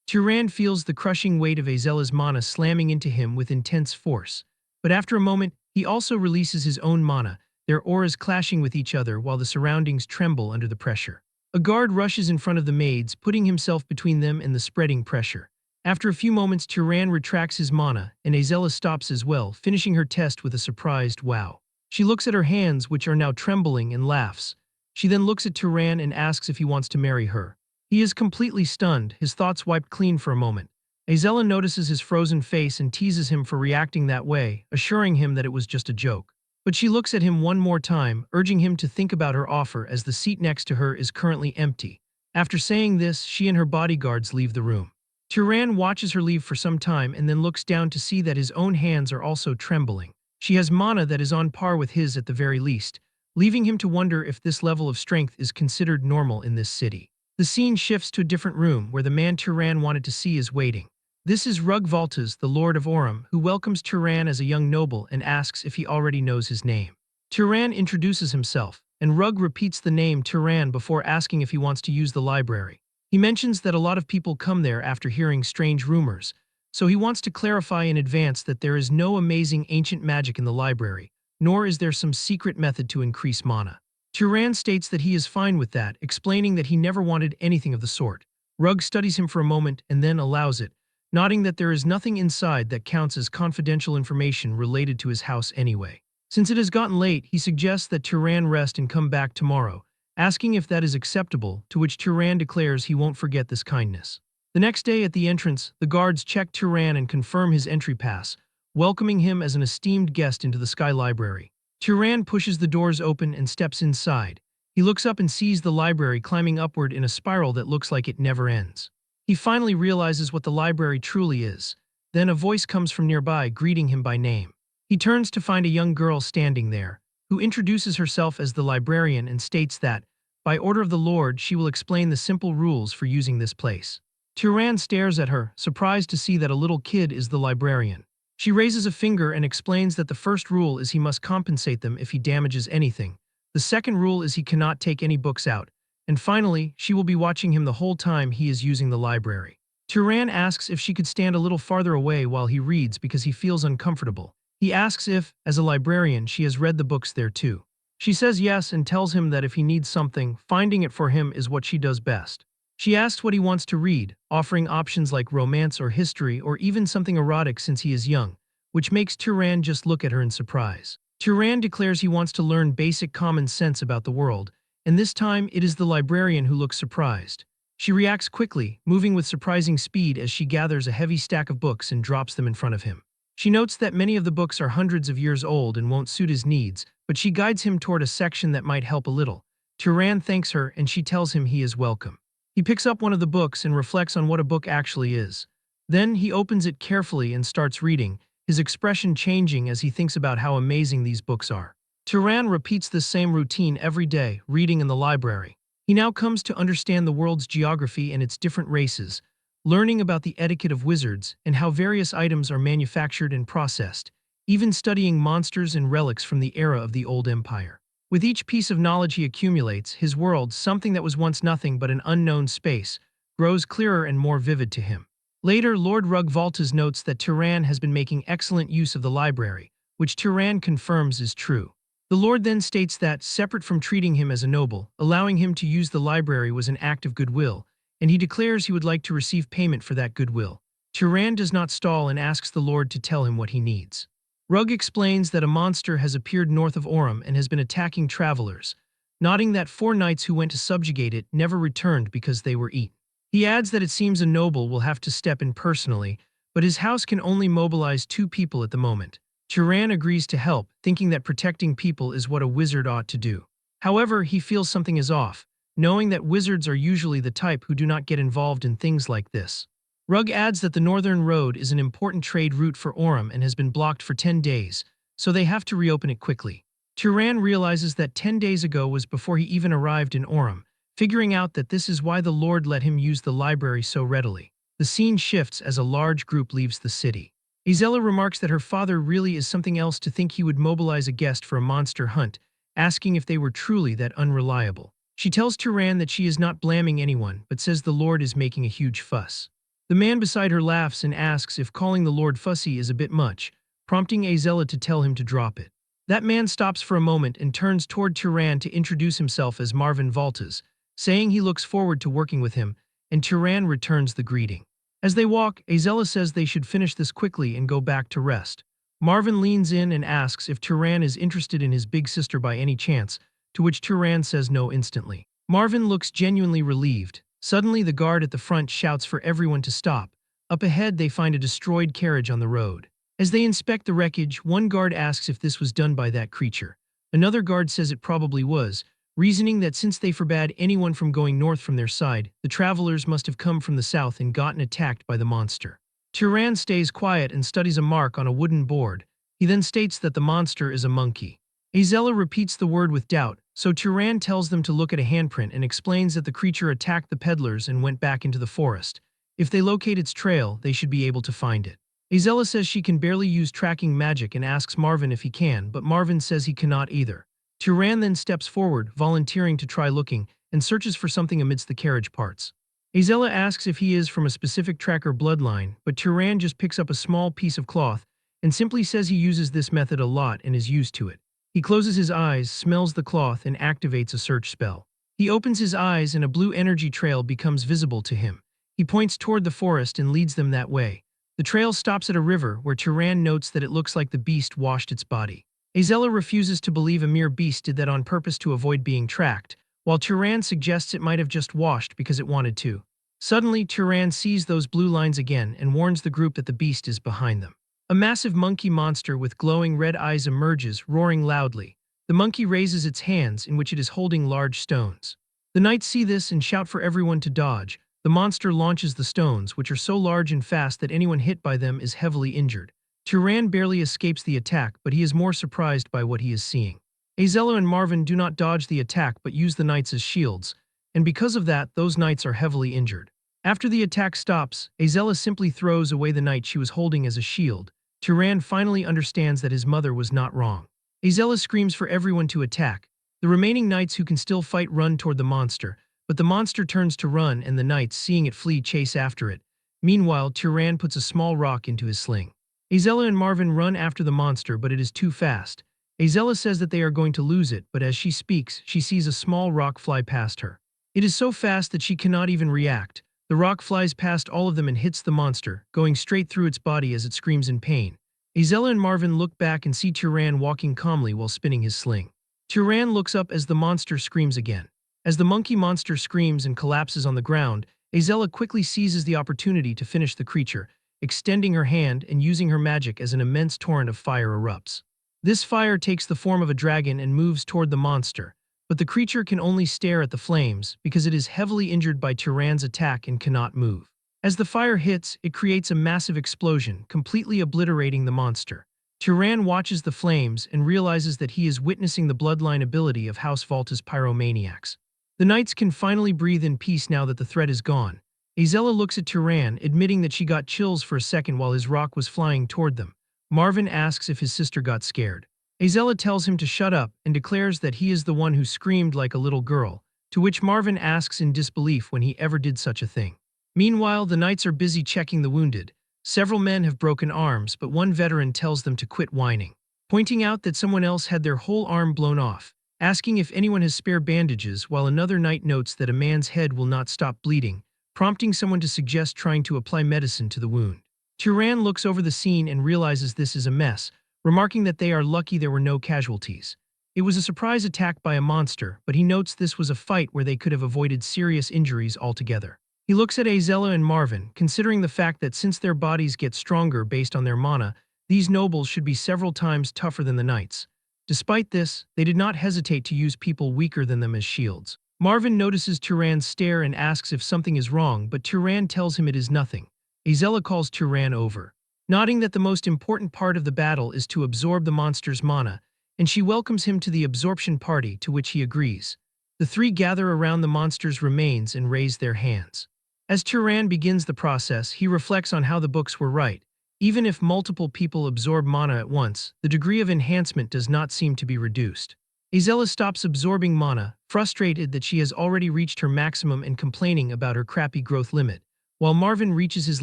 [SPEAKER 1] Turan feels the crushing weight of Azella's mana slamming into him with intense force. But after a moment, he also releases his own mana, their auras clashing with each other while the surroundings tremble under the pressure. A guard rushes in front of the maids, putting himself between them and the spreading pressure. After a few moments, Turan retracts his mana, and Azella stops as well, finishing her test with a surprised wow. She looks at her hands, which are now trembling, and laughs. She then looks at Turan and asks if he wants to marry her. He is completely stunned, his thoughts wiped clean for a moment. Azella notices his frozen face and teases him for reacting that way, assuring him that it was just a joke. But she looks at him one more time, urging him to think about her offer as the seat next to her is currently empty. After saying this, she and her bodyguards leave the room. Turan watches her leave for some time and then looks down to see that his own hands are also trembling. She has mana that is on par with his at the very least, leaving him to wonder if this level of strength is considered normal in this city. The scene shifts to a different room where the man Turan wanted to see is waiting. This is Rug Voltas, the Lord of Aurum, who welcomes Turan as a young noble and asks if he already knows his name. Turan introduces himself, and Rug repeats the name Turan before asking if he wants to use the library. He mentions that a lot of people come there after hearing strange rumors, so he wants to clarify in advance that there is no amazing ancient magic in the library, nor is there some secret method to increase mana. Turan states that he is fine with that, explaining that he never wanted anything of the sort. Rug studies him for a moment and then allows it, nodding that there is nothing inside that counts as confidential information related to his house anyway. Since it has gotten late, he suggests that Turan rest and come back tomorrow, asking if that is acceptable, to which Turan declares he won't forget this kindness. The next day at the entrance, the guards check Turan and confirm his entry pass, welcoming him as an esteemed guest into the Sky Library. Turan pushes the doors open and steps inside. He looks up and sees the library climbing upward in a spiral that looks like it never ends. He finally realizes what the library truly is. Then a voice comes from nearby, greeting him by name. He turns to find a young girl standing there, who introduces herself as the librarian and states that, by order of the Lord, she will explain the simple rules for using this place. Turan stares at her, surprised to see that a little kid is the librarian. She raises a finger and explains that the first rule is he must compensate them if he damages anything. The second rule is he cannot take any books out. And finally, she will be watching him the whole time he is using the library. Turan asks if she could stand a little farther away while he reads because he feels uncomfortable. He asks if, as a librarian, she has read the books there too. She says yes and tells him that if he needs something, finding it for him is what she does best. She asks what he wants to read, offering options like romance or history or even something erotic since he is young, which makes Turan just look at her in surprise. Turan declares he wants to learn basic common sense about the world, and this time it is the librarian who looks surprised. She reacts quickly, moving with surprising speed as she gathers a heavy stack of books and drops them in front of him. She notes that many of the books are hundreds of years old and won't suit his needs, but she guides him toward a section that might help a little. Turan thanks her and she tells him he is welcome. He picks up one of the books and reflects on what a book actually is. Then he opens it carefully and starts reading, his expression changing as he thinks about how amazing these books are. Turan repeats this same routine every day, reading in the library. He now comes to understand the world's geography and its different races, learning about the etiquette of wizards and how various items are manufactured and processed, even studying monsters and relics from the era of the Old Empire. With each piece of knowledge he accumulates, his world, something that was once nothing but an unknown space, grows clearer and more vivid to him. Later, Lord Rugvaltas notes that Turan has been making excellent use of the library, which Turan confirms is true. The Lord then states that, separate from treating him as a noble, allowing him to use the library was an act of goodwill, and he declares he would like to receive payment for that goodwill. Turan does not stall and asks the Lord to tell him what he needs. Rug explains that a monster has appeared north of Orem and has been attacking travelers, noting that 4 knights who went to subjugate it never returned because they were eaten. He adds that it seems a noble will have to step in personally, but his house can only mobilize 2 people at the moment. Turan agrees to help, thinking that protecting people is what a wizard ought to do. However, he feels something is off, knowing that wizards are usually the type who do not get involved in things like this. Rug adds that the Northern Road is an important trade route for Orem and has been blocked for 10 days, so they have to reopen it quickly. Turan realizes that 10 days ago was before he even arrived in Orem, figuring out that this is why the Lord let him use the library so readily. The scene shifts as a large group leaves the city. Azella remarks that her father really is something else to think he would mobilize a guest for a monster hunt, asking if they were truly that unreliable. She tells Turan that she is not blaming anyone, but says the Lord is making a huge fuss. The man beside her laughs and asks if calling the Lord fussy is a bit much, prompting Azella to tell him to drop it. That man stops for a moment and turns toward Turan to introduce himself as Marvin Valtas, saying he looks forward to working with him, and Turan returns the greeting. As they walk, Azella says they should finish this quickly and go back to rest. Marvin leans in and asks if Turan is interested in his big sister by any chance, to which Turan says no instantly. Marvin looks genuinely relieved. Suddenly, the guard at the front shouts for everyone to stop. Up ahead, they find a destroyed carriage on the road. As they inspect the wreckage, one guard asks if this was done by that creature. Another guard says it probably was, reasoning that since they forbade anyone from going north from their side, the travelers must have come from the south and gotten attacked by the monster. Turan stays quiet and studies a mark on a wooden board. He then states that the monster is a monkey. Azella repeats the word with doubt, so Turan tells them to look at a handprint and explains that the creature attacked the peddlers and went back into the forest. If they locate its trail, they should be able to find it. Azella says she can barely use tracking magic and asks Marvin if he can, but Marvin says he cannot either. Turan then steps forward, volunteering to try looking, and searches for something amidst the carriage parts. Azella asks if he is from a specific tracker bloodline, but Turan just picks up a small piece of cloth and simply says he uses this method a lot and is used to it. He closes his eyes, smells the cloth, and activates a search spell. He opens his eyes and a blue energy trail becomes visible to him. He points toward the forest and leads them that way. The trail stops at a river where Turan notes that it looks like the beast washed its body. Azella refuses to believe a mere beast did that on purpose to avoid being tracked, while Turan suggests it might have just washed because it wanted to. Suddenly, Turan sees those blue lines again and warns the group that the beast is behind them. A massive monkey monster with glowing red eyes emerges, roaring loudly. The monkey raises its hands, in which it is holding large stones. The knights see this and shout for everyone to dodge. The monster launches the stones, which are so large and fast that anyone hit by them is heavily injured. Turan barely escapes the attack, but he is more surprised by what he is seeing. Azella and Marvin do not dodge the attack but use the knights as shields, and because of that, those knights are heavily injured. After the attack stops, Azella simply throws away the knight she was holding as a shield. Turan finally understands that his mother was not wrong. Azella screams for everyone to attack. The remaining knights who can still fight run toward the monster, but the monster turns to run and the knights, seeing it flee, chase after it. Meanwhile, Turan puts a small rock into his sling. Azella and Marvin run after the monster, but it is too fast. Azella says that they are going to lose it, but as she speaks, she sees a small rock fly past her. It is so fast that she cannot even react. The rock flies past all of them and hits the monster, going straight through its body as it screams in pain. Azella and Marvin look back and see Turan walking calmly while spinning his sling. Turan looks up as the monster screams again. As the monkey monster screams and collapses on the ground, Azella quickly seizes the opportunity to finish the creature, extending her hand and using her magic as an immense torrent of fire erupts. This fire takes the form of a dragon and moves toward the monster, but the creature can only stare at the flames because it is heavily injured by Turan's attack and cannot move. As the fire hits, it creates a massive explosion, completely obliterating the monster. Turan watches the flames and realizes that he is witnessing the bloodline ability of House Volta's pyromaniacs. The knights can finally breathe in peace now that the threat is gone. Azella looks at Turan, admitting that she got chills for a second while his rock was flying toward them. Marvin asks if his sister got scared. Azella tells him to shut up and declares that he is the one who screamed like a little girl, to which Marvin asks in disbelief when he ever did such a thing. Meanwhile, the knights are busy checking the wounded. Several men have broken arms, but one veteran tells them to quit whining, pointing out that someone else had their whole arm blown off, asking if anyone has spare bandages, while another knight notes that a man's head will not stop bleeding, prompting someone to suggest trying to apply medicine to the wound. Turan looks over the scene and realizes this is a mess, remarking that they are lucky there were no casualties. It was a surprise attack by a monster, but he notes this was a fight where they could have avoided serious injuries altogether. He looks at Azella and Marvin, considering the fact that since their bodies get stronger based on their mana, these nobles should be several times tougher than the knights. Despite this, they did not hesitate to use people weaker than them as shields. Marvin notices Turan's stare and asks if something is wrong, but Turan tells him it is nothing. Azella calls Turan over, nodding that the most important part of the battle is to absorb the monster's mana, and she welcomes him to the absorption party, to which he agrees. The three gather around the monster's remains and raise their hands. As Turan begins the process, he reflects on how the books were right. Even if multiple people absorb mana at once, the degree of enhancement does not seem to be reduced. Azella stops absorbing mana, frustrated that she has already reached her maximum and complaining about her crappy growth limit, while Marvin reaches his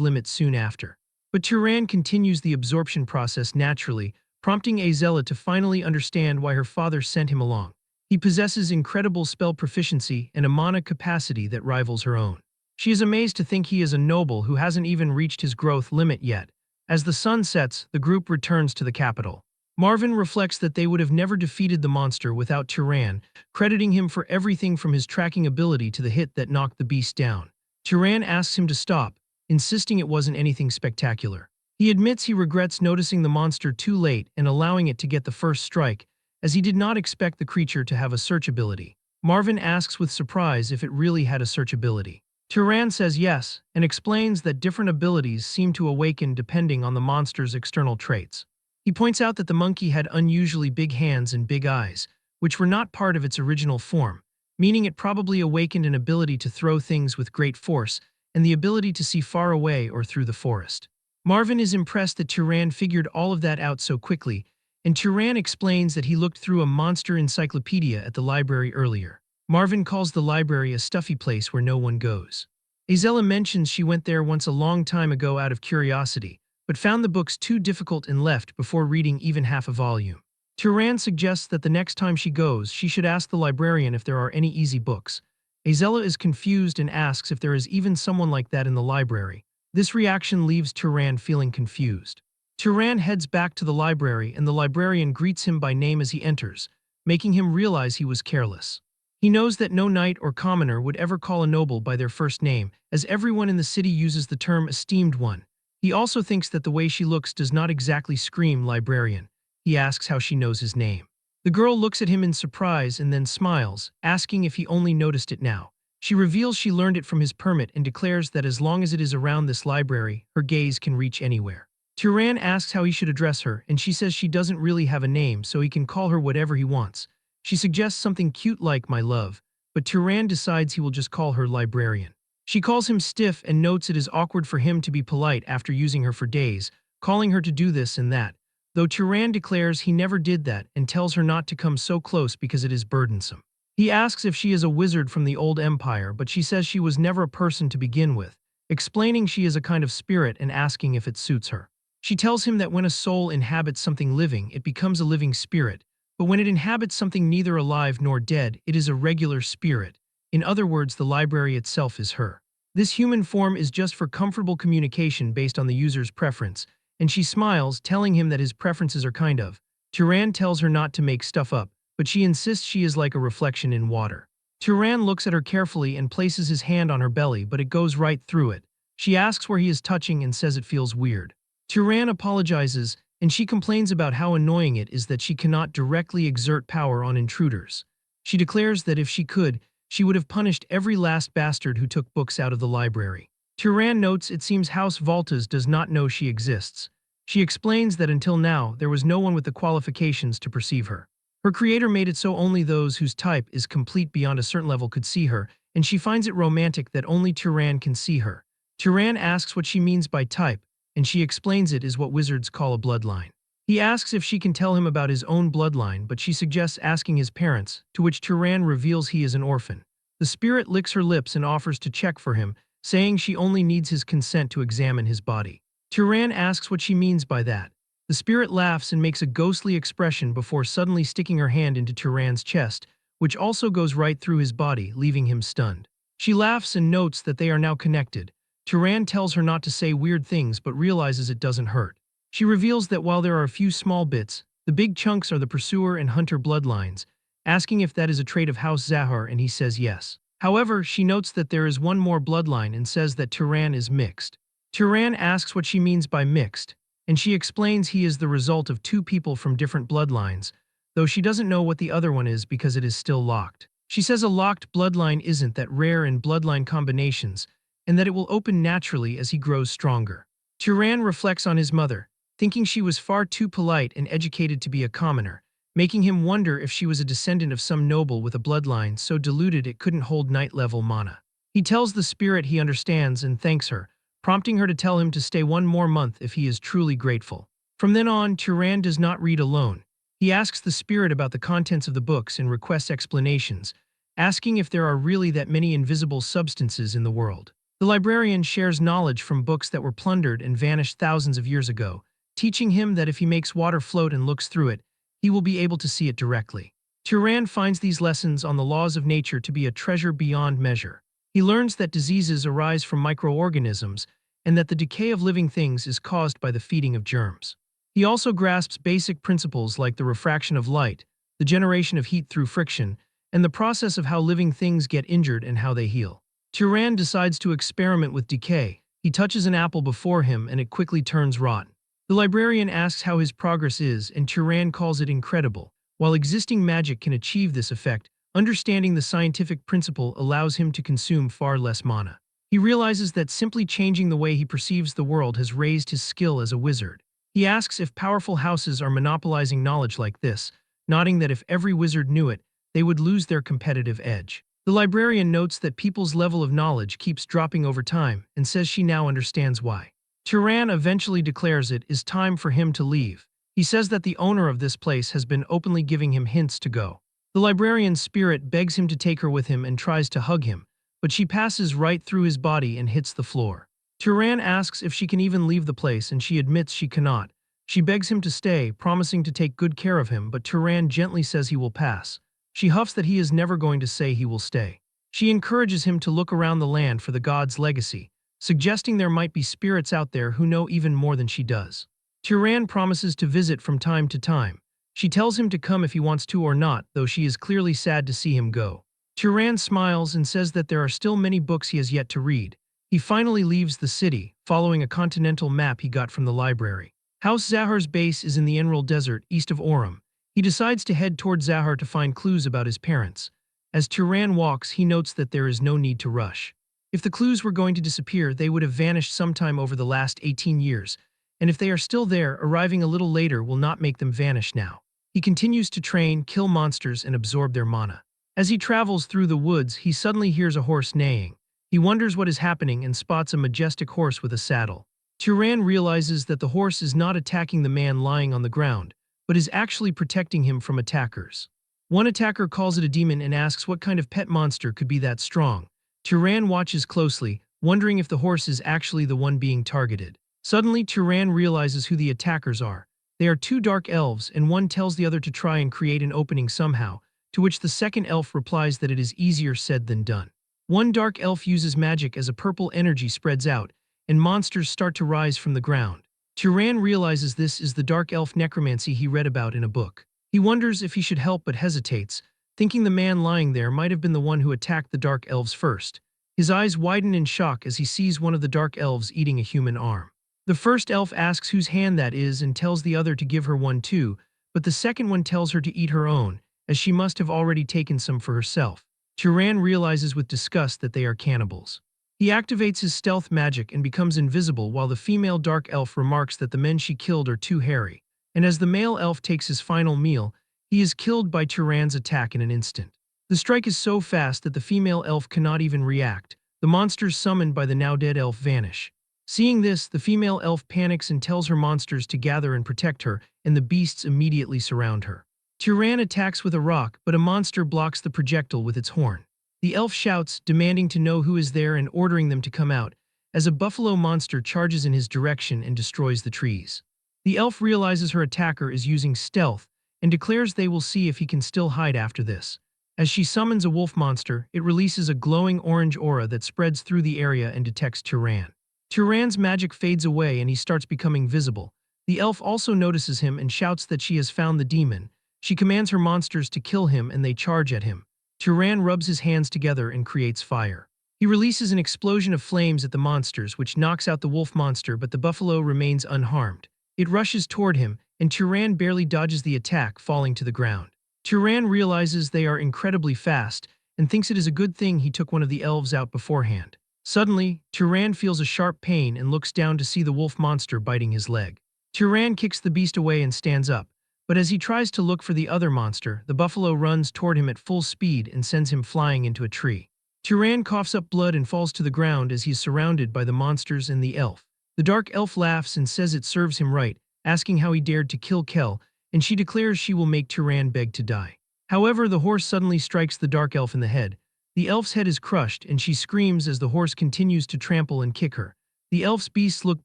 [SPEAKER 1] limit soon after. But Turan continues the absorption process naturally, prompting Azella to finally understand why her father sent him along. He possesses incredible spell proficiency and a mana capacity that rivals her own. She is amazed to think he is a noble who hasn't even reached his growth limit yet. As the sun sets, the group returns to the capital. Marvin reflects that they would have never defeated the monster without Turan, crediting him for everything from his tracking ability to the hit that knocked the beast down. Turan asks him to stop, insisting it wasn't anything spectacular. He admits he regrets noticing the monster too late and allowing it to get the first strike, as he did not expect the creature to have a search ability. Marvin asks with surprise if it really had a search ability. Turan says yes, and explains that different abilities seem to awaken depending on the monster's external traits. He points out that the monkey had unusually big hands and big eyes, which were not part of its original form, meaning it probably awakened an ability to throw things with great force and the ability to see far away or through the forest. Marvin is impressed that Turan figured all of that out so quickly, and Turan explains that he looked through a monster encyclopedia at the library earlier. Marvin calls the library a stuffy place where no one goes. Azella mentions she went there once a long time ago out of curiosity, but found the books too difficult and left before reading even half a volume. Turan suggests that the next time she goes, she should ask the librarian if there are any easy books. Azella is confused and asks if there is even someone like that in the library. This reaction leaves Turan feeling confused. Turan heads back to the library and the librarian greets him by name as he enters, making him realize he was careless. He knows that no knight or commoner would ever call a noble by their first name, as everyone in the city uses the term esteemed one. He also thinks that the way she looks does not exactly scream librarian. He asks how she knows his name. The girl looks at him in surprise and then smiles, asking if he only noticed it now. She reveals she learned it from his permit and declares that as long as it is around this library, her gaze can reach anywhere. Turan asks how he should address her, and she says she doesn't really have a name, so he can call her whatever he wants. She suggests something cute like my love, but Turan decides he will just call her librarian. She calls him stiff and notes it is awkward for him to be polite after using her for days, calling her to do this and that, though Turan declares he never did that and tells her not to come so close because it is burdensome. He asks if she is a wizard from the old empire, but she says she was never a person to begin with, explaining she is a kind of spirit and asking if it suits her. She tells him that when a soul inhabits something living, it becomes a living spirit, but when it inhabits something neither alive nor dead, it is a regular spirit. In other words, the library itself is her. This human form is just for comfortable communication based on the user's preference, and she smiles, telling him that his preferences are kind of. Turan tells her not to make stuff up, but she insists she is like a reflection in water. Turan looks at her carefully and places his hand on her belly, but it goes right through it. She asks where he is touching and says it feels weird. Turan apologizes, and she complains about how annoying it is that she cannot directly exert power on intruders. She declares that if she could, she would have punished every last bastard who took books out of the library. Turan notes it seems House Voltas does not know she exists. She explains that until now, there was no one with the qualifications to perceive her. Her creator made it so only those whose type is complete beyond a certain level could see her, and she finds it romantic that only Turan can see her. Turan asks what she means by type, and she explains it is what wizards call a bloodline. He asks if she can tell him about his own bloodline, but she suggests asking his parents, to which Turan reveals he is an orphan. The spirit licks her lips and offers to check for him, saying she only needs his consent to examine his body. Turan asks what she means by that. The spirit laughs and makes a ghostly expression before suddenly sticking her hand into Turan's chest, which also goes right through his body, leaving him stunned. She laughs and notes that they are now connected. Turan tells her not to say weird things but realizes it doesn't hurt. She reveals that while there are a few small bits, the big chunks are the pursuer and hunter bloodlines, asking if that is a trait of House Zahar, and he says yes. However, she notes that there is one more bloodline and says that Turan is mixed. Turan asks what she means by mixed, and she explains he is the result of two people from different bloodlines, though she doesn't know what the other one is because it is still locked. She says a locked bloodline isn't that rare in bloodline combinations, and that it will open naturally as he grows stronger. Turan reflects on his mother, thinking she was far too polite and educated to be a commoner, making him wonder if she was a descendant of some noble with a bloodline so diluted it couldn't hold night-level mana. He tells the spirit he understands and thanks her, prompting her to tell him to stay one more month if he is truly grateful. From then on, Turan does not read alone. He asks the spirit about the contents of the books and requests explanations, asking if there are really that many invisible substances in the world. The librarian shares knowledge from books that were plundered and vanished thousands of years ago, teaching him that if he makes water float and looks through it, he will be able to see it directly. Turan finds these lessons on the laws of nature to be a treasure beyond measure. He learns that diseases arise from microorganisms and that the decay of living things is caused by the feeding of germs. He also grasps basic principles like the refraction of light, the generation of heat through friction, and the process of how living things get injured and how they heal. Turan decides to experiment with decay. He touches an apple before him and it quickly turns rotten. The librarian asks how his progress is, and Turan calls it incredible. While existing magic can achieve this effect, understanding the scientific principle allows him to consume far less mana. He realizes that simply changing the way he perceives the world has raised his skill as a wizard. He asks if powerful houses are monopolizing knowledge like this, nodding that if every wizard knew it, they would lose their competitive edge. The librarian notes that people's level of knowledge keeps dropping over time and says she now understands why. Turan eventually declares it is time for him to leave. He says that the owner of this place has been openly giving him hints to go. The librarian's spirit begs him to take her with him and tries to hug him, but she passes right through his body and hits the floor. Turan asks if she can even leave the place and she admits she cannot. She begs him to stay, promising to take good care of him, but Turan gently says he will pass. She huffs that he is never going to say he will stay. She encourages him to look around the land for the god's legacy, suggesting there might be spirits out there who know even more than she does. Turan promises to visit from time to time. She tells him to come if he wants to or not, though she is clearly sad to see him go. Turan smiles and says that there are still many books he has yet to read. He finally leaves the city, following a continental map he got from the library. House Zahar's base is in the Emerald Desert, east of Orem. He decides to head toward Zahar to find clues about his parents. As Turan walks, he notes that there is no need to rush. If the clues were going to disappear, they would have vanished sometime over the last 18 years, and if they are still there, arriving a little later will not make them vanish now. He continues to train, kill monsters, and absorb their mana. As he travels through the woods, he suddenly hears a horse neighing. He wonders what is happening and spots a majestic horse with a saddle. Turan realizes that the horse is not attacking the man lying on the ground, but is actually protecting him from attackers. One attacker calls it a demon and asks what kind of pet monster could be that strong. Turan watches closely, wondering if the horse is actually the one being targeted. Suddenly, Turan realizes who the attackers are. They are two dark elves, and one tells the other to try and create an opening somehow, to which the second elf replies that it is easier said than done. One dark elf uses magic as a purple energy spreads out, and monsters start to rise from the ground. Turan realizes this is the dark elf necromancy he read about in a book. He wonders if he should help but hesitates, thinking the man lying there might have been the one who attacked the dark elves first. His eyes widen in shock as he sees one of the dark elves eating a human arm. The first elf asks whose hand that is and tells the other to give her one too, but the second one tells her to eat her own, as she must have already taken some for herself. Turan realizes with disgust that they are cannibals. He activates his stealth magic and becomes invisible while the female dark elf remarks that the men she killed are too hairy. And as the male elf takes his final meal, he is killed by Turan's attack in an instant. The strike is so fast that the female elf cannot even react. The monsters summoned by the now dead elf vanish. Seeing this, the female elf panics and tells her monsters to gather and protect her, and the beasts immediately surround her. Turan attacks with a rock, but a monster blocks the projectile with its horn. The elf shouts, demanding to know who is there and ordering them to come out, as a buffalo monster charges in his direction and destroys the trees. The elf realizes her attacker is using stealth and declares they will see if he can still hide after this. As she summons a wolf monster, it releases a glowing orange aura that spreads through the area and detects Turan. Turan's magic fades away and he starts becoming visible. The elf also notices him and shouts that she has found the demon. She commands her monsters to kill him and they charge at him. Turan rubs his hands together and creates fire. He releases an explosion of flames at the monsters, which knocks out the wolf monster, but the buffalo remains unharmed. It rushes toward him, and Turan barely dodges the attack, falling to the ground. Turan realizes they are incredibly fast and thinks it is a good thing he took one of the elves out beforehand. Suddenly, Turan feels a sharp pain and looks down to see the wolf monster biting his leg. Turan kicks the beast away and stands up, but as he tries to look for the other monster, the buffalo runs toward him at full speed and sends him flying into a tree. Turan coughs up blood and falls to the ground as he is surrounded by the monsters and the elf. The dark elf laughs and says it serves him right, asking how he dared to kill Kel, and she declares she will make Turan beg to die. However, the horse suddenly strikes the dark elf in the head. The elf's head is crushed, and she screams as the horse continues to trample and kick her. The elf's beasts look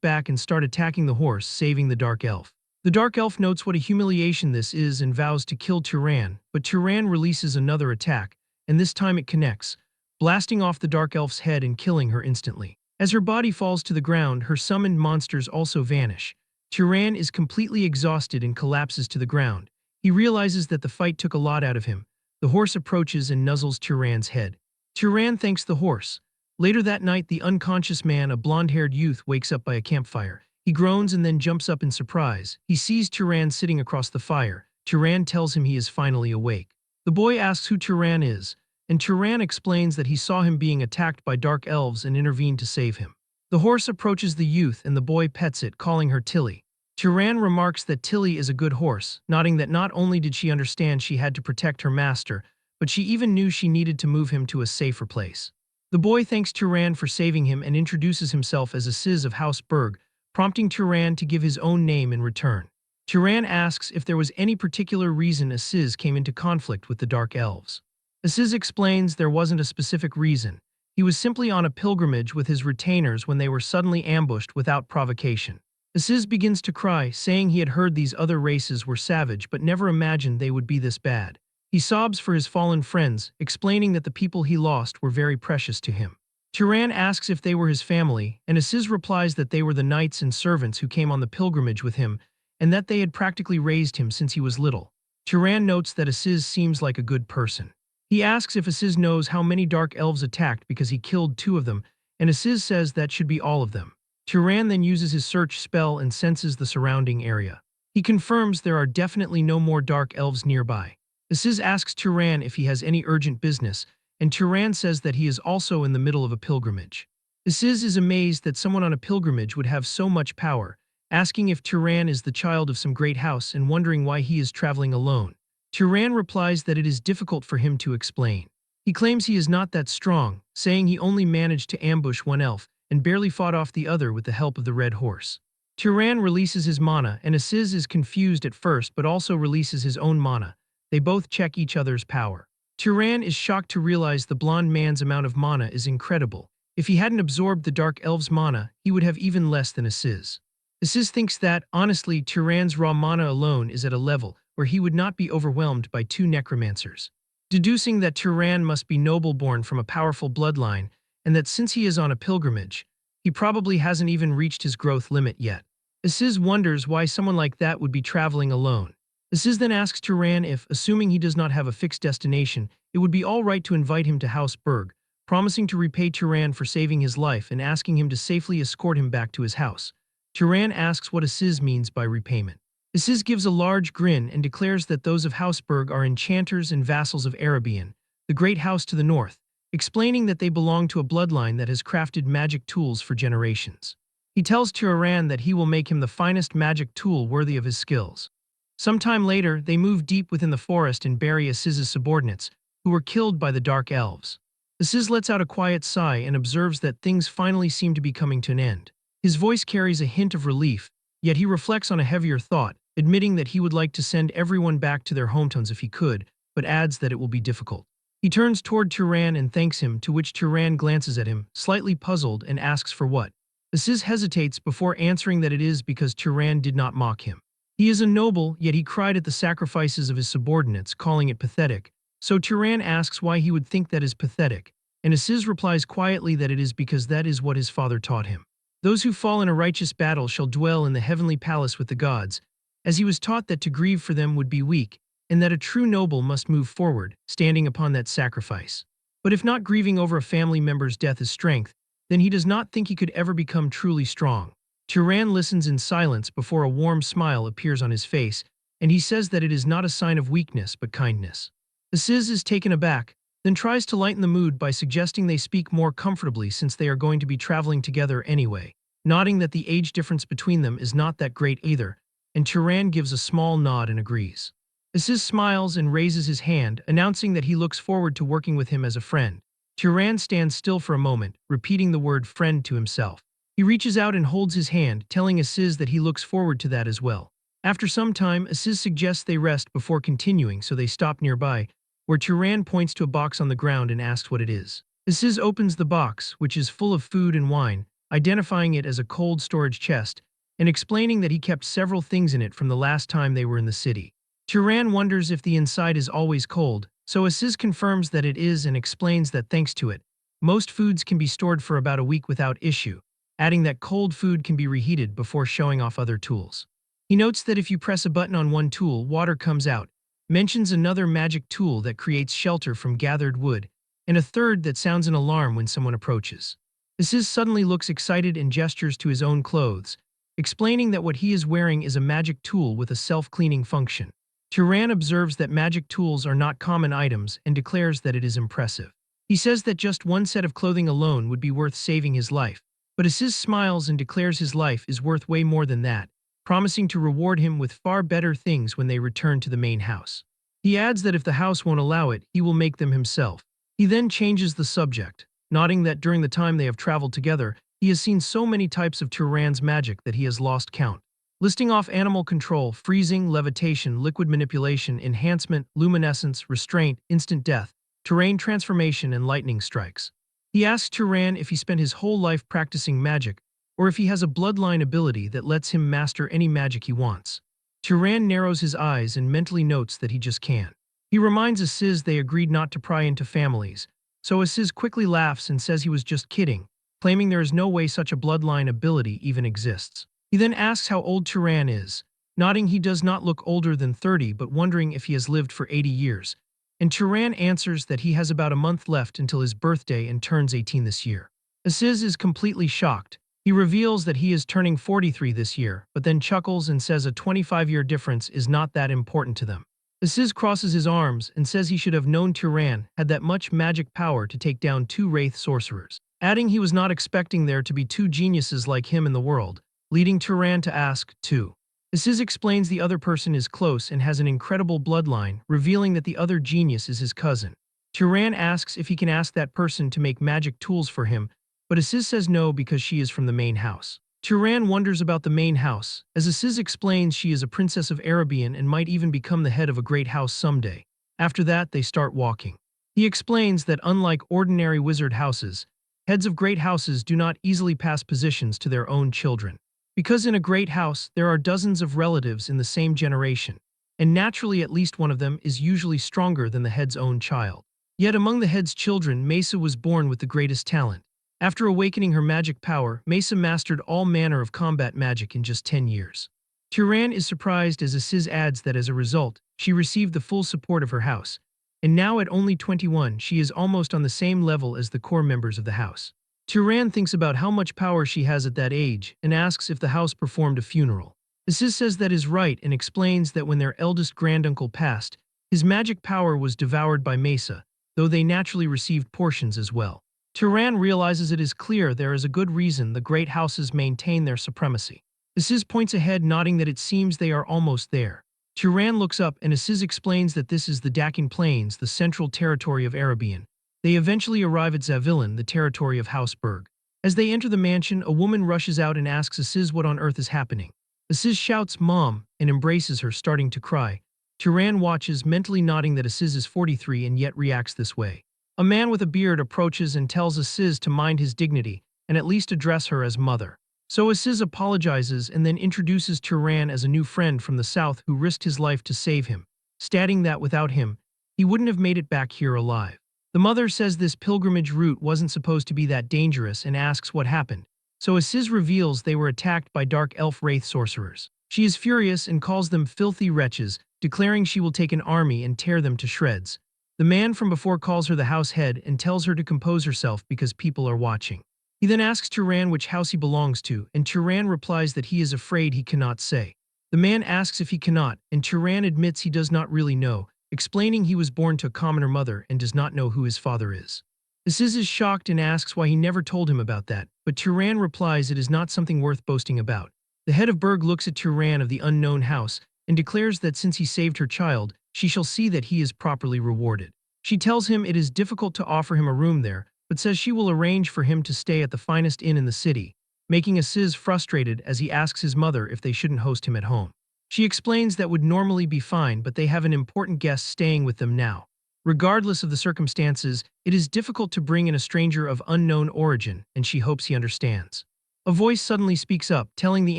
[SPEAKER 1] back and start attacking the horse, saving the dark elf. The dark elf notes what a humiliation this is and vows to kill Turan, but Turan releases another attack, and this time it connects, blasting off the dark elf's head and killing her instantly. As her body falls to the ground, her summoned monsters also vanish. Turan is completely exhausted and collapses to the ground. He realizes that the fight took a lot out of him. The horse approaches and nuzzles Turan's head. Turan thanks the horse. Later that night, the unconscious man, a blonde-haired youth, wakes up by a campfire. He groans and then jumps up in surprise. He sees Turan sitting across the fire. Turan tells him he is finally awake. The boy asks who Turan is, and Turan explains that he saw him being attacked by dark elves and intervened to save him. The horse approaches the youth and the boy pets it, calling her Tilly. Turan remarks that Tilly is a good horse, nodding that not only did she understand she had to protect her master, but she even knew she needed to move him to a safer place. The boy thanks Turan for saving him and introduces himself as Aziz of House Berg, prompting Turan to give his own name in return. Turan asks if there was any particular reason Aziz came into conflict with the Dark Elves. Aziz explains there wasn't a specific reason. He was simply on a pilgrimage with his retainers when they were suddenly ambushed without provocation. Aziz begins to cry, saying he had heard these other races were savage but never imagined they would be this bad. He sobs for his fallen friends, explaining that the people he lost were very precious to him. Turan asks if they were his family, and Aziz replies that they were the knights and servants who came on the pilgrimage with him, and that they had practically raised him since he was little. Turan notes that Aziz seems like a good person. He asks if Aziz knows how many dark elves attacked because he killed 2 of them, and Aziz says that should be all of them. Turan then uses his search spell and senses the surrounding area. He confirms there are definitely no more dark elves nearby. Aziz asks Turan if he has any urgent business, and Turan says that he is also in the middle of a pilgrimage. Aziz is amazed that someone on a pilgrimage would have so much power, asking if Turan is the child of some great house and wondering why he is traveling alone. Turan replies that it is difficult for him to explain. He claims he is not that strong, saying he only managed to ambush 1 elf and barely fought off the other with the help of the red horse. Turan releases his mana, and Aziz is confused at first but also releases his own mana. They both check each other's power. Turan is shocked to realize the blonde man's amount of mana is incredible. If he hadn't absorbed the dark elf's mana, he would have even less than Aziz. Aziz thinks that, honestly, Turan's raw mana alone is at a level where he would not be overwhelmed by 2 necromancers. Deducing that Turan must be noble-born from a powerful bloodline, and that since he is on a pilgrimage, he probably hasn't even reached his growth limit yet. Aziz wonders why someone like that would be traveling alone. Aziz then asks Turan if, assuming he does not have a fixed destination, it would be all right to invite him to House Berg, promising to repay Turan for saving his life and asking him to safely escort him back to his house. Turan asks what Aziz means by repayment. Aziz gives a large grin and declares that those of Houseberg are enchanters and vassals of Arabian, the great house to the north, explaining that they belong to a bloodline that has crafted magic tools for generations. He tells Turan that he will make him the finest magic tool worthy of his skills. Sometime later, they move deep within the forest and bury Aziz's subordinates, who were killed by the Dark Elves. Aziz lets out a quiet sigh and observes that things finally seem to be coming to an end. His voice carries a hint of relief, yet he reflects on a heavier thought, admitting that he would like to send everyone back to their hometowns if he could, but adds that it will be difficult. He turns toward Turan and thanks him, to which Turan glances at him, slightly puzzled, and asks for what. Aziz hesitates before answering that it is because Turan did not mock him. He is a noble, yet he cried at the sacrifices of his subordinates, calling it pathetic. So Turan asks why he would think that is pathetic, and Aziz replies quietly that it is because that is what his father taught him. Those who fall in a righteous battle shall dwell in the heavenly palace with the gods, as he was taught that to grieve for them would be weak, and that a true noble must move forward, standing upon that sacrifice. But if not grieving over a family member's death is strength, then he does not think he could ever become truly strong. Turan listens in silence before a warm smile appears on his face, and he says that it is not a sign of weakness but kindness. Aziz is taken aback, then tries to lighten the mood by suggesting they speak more comfortably since they are going to be traveling together anyway, nodding that the age difference between them is not that great either, and Turan gives a small nod and agrees. Aziz smiles and raises his hand, announcing that he looks forward to working with him as a friend. Turan stands still for a moment, repeating the word friend to himself. He reaches out and holds his hand, telling Aziz that he looks forward to that as well. After some time, Aziz suggests they rest before continuing, so they stop nearby, where Turan points to a box on the ground and asks what it is. Aziz opens the box, which is full of food and wine, identifying it as a cold storage chest, and explaining that he kept several things in it from the last time they were in the city. Turan wonders if the inside is always cold, so Aziz confirms that it is and explains that thanks to it, most foods can be stored for about a week without issue, adding that cold food can be reheated before showing off other tools. He notes that if you press a button on one tool, water comes out, mentions another magic tool that creates shelter from gathered wood, and a third that sounds an alarm when someone approaches. Aziz suddenly looks excited and gestures to his own clothes, explaining that what he is wearing is a magic tool with a self-cleaning function. Turan observes that magic tools are not common items and declares that it is impressive. He says that just one set of clothing alone would be worth saving his life, but Aziz smiles and declares his life is worth way more than that, promising to reward him with far better things when they return to the main house. He adds that if the house won't allow it, he will make them himself. He then changes the subject, nodding that during the time they have traveled together, he has seen so many types of Turan's magic that he has lost count. Listing off animal control, freezing, levitation, liquid manipulation, enhancement, luminescence, restraint, instant death, terrain transformation, and lightning strikes. He asks Turan if he spent his whole life practicing magic, or if he has a bloodline ability that lets him master any magic he wants. Turan narrows his eyes and mentally notes that he just can. He reminds Aziz they agreed not to pry into families, so Aziz quickly laughs and says he was just kidding, claiming there is no way such a bloodline ability even exists. He then asks how old Turan is, nodding he does not look older than 30 but wondering if he has lived for 80 years, and Turan answers that he has about a month left until his birthday and turns 18 this year. Aziz is completely shocked. He reveals that he is turning 43 this year, but then chuckles and says a 25-year difference is not that important to them. Aziz crosses his arms and says he should have known Turan had that much magic power to take down 2 wraith sorcerers, adding he was not expecting there to be 2 geniuses like him in the world, leading Turan to ask, too. Aziz explains the other person is close and has an incredible bloodline, revealing that the other genius is his cousin. Turan asks if he can ask that person to make magic tools for him, but Aziz says no because she is from the main house. Turan wonders about the main house, as Aziz explains she is a princess of Arabian and might even become the head of a great house someday. After that, they start walking. He explains that unlike ordinary wizard houses, heads of great houses do not easily pass positions to their own children. Because in a great house, there are dozens of relatives in the same generation, and naturally at least one of them is usually stronger than the head's own child. Yet among the head's children, Mesa was born with the greatest talent. After awakening her magic power, Mesa mastered all manner of combat magic in just 10 years. Turan is surprised as Aziz adds that as a result, she received the full support of her house, and now at only 21 she is almost on the same level as the core members of the house. Turan thinks about how much power she has at that age and asks if the house performed a funeral. Aziz says that is right and explains that when their eldest granduncle passed, his magic power was devoured by Mesa, though they naturally received portions as well. Turan realizes it is clear there is a good reason the great houses maintain their supremacy. Aziz points ahead, nodding that it seems they are almost there. Turan looks up and Aziz explains that this is the Dakin Plains, the central territory of Arabian. They eventually arrive at Zavillan, the territory of House Berg. As they enter the mansion, a woman rushes out and asks Aziz what on earth is happening. Aziz shouts, "Mom," and embraces her, starting to cry. Turan watches, mentally nodding that Aziz is 43 and yet reacts this way. A man with a beard approaches and tells Aziz to mind his dignity and at least address her as mother. So Aziz apologizes and then introduces Turan as a new friend from the south who risked his life to save him, stating that without him, he wouldn't have made it back here alive. The mother says this pilgrimage route wasn't supposed to be that dangerous and asks what happened. So Aziz reveals they were attacked by dark elf wraith sorcerers. She is furious and calls them filthy wretches, declaring she will take an army and tear them to shreds. The man from before calls her the house head and tells her to compose herself because people are watching. He then asks Turan which house he belongs to, and Turan replies that he is afraid he cannot say. The man asks if he cannot, and Turan admits he does not really know, explaining he was born to a commoner mother and does not know who his father is. Aziz is shocked and asks why he never told him about that, but Turan replies it is not something worth boasting about. The head of Berg looks at Turan of the unknown house and declares that since he saved her child, she shall see that he is properly rewarded. She tells him it is difficult to offer him a room there, but says she will arrange for him to stay at the finest inn in the city, making Aziz frustrated as he asks his mother if they shouldn't host him at home. She explains that would normally be fine, but they have an important guest staying with them now. Regardless of the circumstances, it is difficult to bring in a stranger of unknown origin, and she hopes he understands. A voice suddenly speaks up, telling the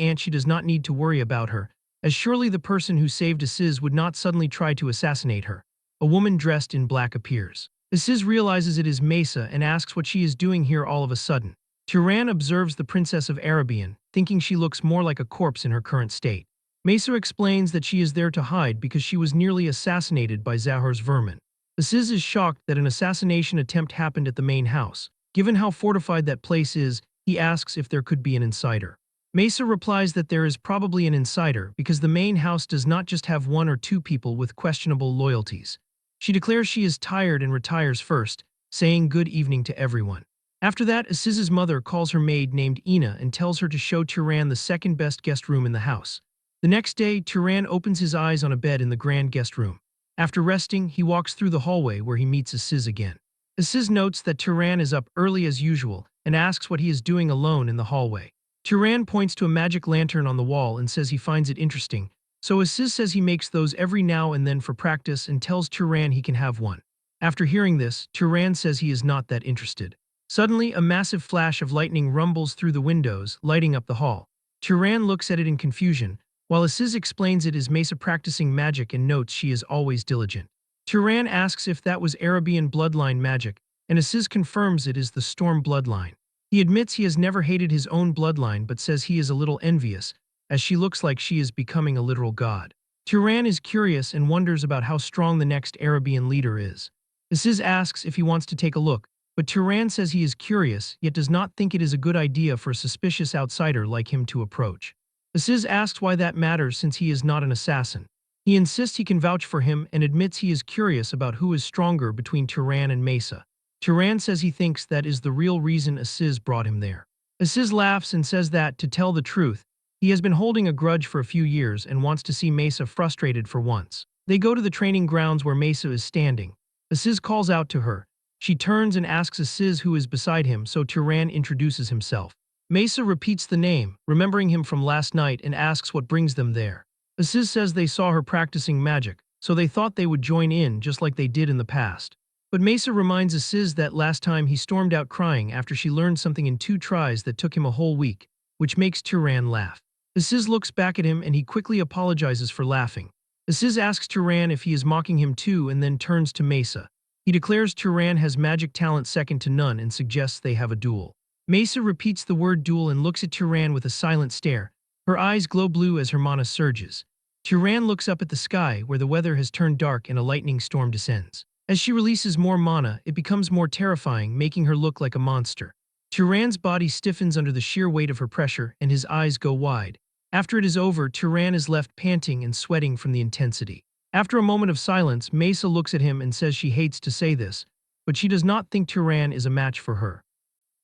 [SPEAKER 1] aunt she does not need to worry about her, as surely the person who saved Aziz would not suddenly try to assassinate her. A woman dressed in black appears. Aziz realizes it is Mesa and asks what she is doing here all of a sudden. Turan observes the Princess of Arabian, thinking she looks more like a corpse in her current state. Mesa explains that she is there to hide because she was nearly assassinated by Zahor's vermin. Aziz is shocked that an assassination attempt happened at the main house. Given how fortified that place is, he asks if there could be an insider. Mesa replies that there is probably an insider because the main house does not just have one or two people with questionable loyalties. She declares she is tired and retires first, saying good evening to everyone. After that, Aziz's mother calls her maid named Ina and tells her to show Turan the second best guest room in the house. The next day, Turan opens his eyes on a bed in the grand guest room. After resting, he walks through the hallway where he meets Aziz again. Aziz notes that Turan is up early as usual and asks what he is doing alone in the hallway. Turan points to a magic lantern on the wall and says he finds it interesting, so Aziz says he makes those every now and then for practice and tells Turan he can have one. After hearing this, Turan says he is not that interested. Suddenly, a massive flash of lightning rumbles through the windows, lighting up the hall. Turan looks at it in confusion, while Aziz explains it is Mesa practicing magic and notes she is always diligent. Turan asks if that was Arabian bloodline magic, and Aziz confirms it is the Storm bloodline. He admits he has never hated his own bloodline but says he is a little envious, as she looks like she is becoming a literal god. Turan is curious and wonders about how strong the next Arabian leader is. Aziz asks if he wants to take a look, but Turan says he is curious yet does not think it is a good idea for a suspicious outsider like him to approach. Aziz asks why that matters since he is not an assassin. He insists he can vouch for him and admits he is curious about who is stronger between Turan and Mesa. Turan says he thinks that is the real reason Aziz brought him there. Aziz laughs and says that, to tell the truth, he has been holding a grudge for a few years and wants to see Mesa frustrated for once. They go to the training grounds where Mesa is standing. Aziz calls out to her. She turns and asks Aziz who is beside him, so Turan introduces himself. Mesa repeats the name, remembering him from last night, and asks what brings them there. Aziz says they saw her practicing magic, so they thought they would join in just like they did in the past. But Mesa reminds Aziz that last time he stormed out crying after she learned something in 2 tries that took him a whole week, which makes Turan laugh. Aziz looks back at him and he quickly apologizes for laughing. Aziz asks Turan if he is mocking him too and then turns to Mesa. He declares Turan has magic talent second to none and suggests they have a duel. Mesa repeats the word duel and looks at Turan with a silent stare. Her eyes glow blue as her mana surges. Turan looks up at the sky where the weather has turned dark and a lightning storm descends. As she releases more mana, it becomes more terrifying, making her look like a monster. Turan's body stiffens under the sheer weight of her pressure, and his eyes go wide. After it is over, Turan is left panting and sweating from the intensity. After a moment of silence, Mesa looks at him and says she hates to say this, but she does not think Turan is a match for her.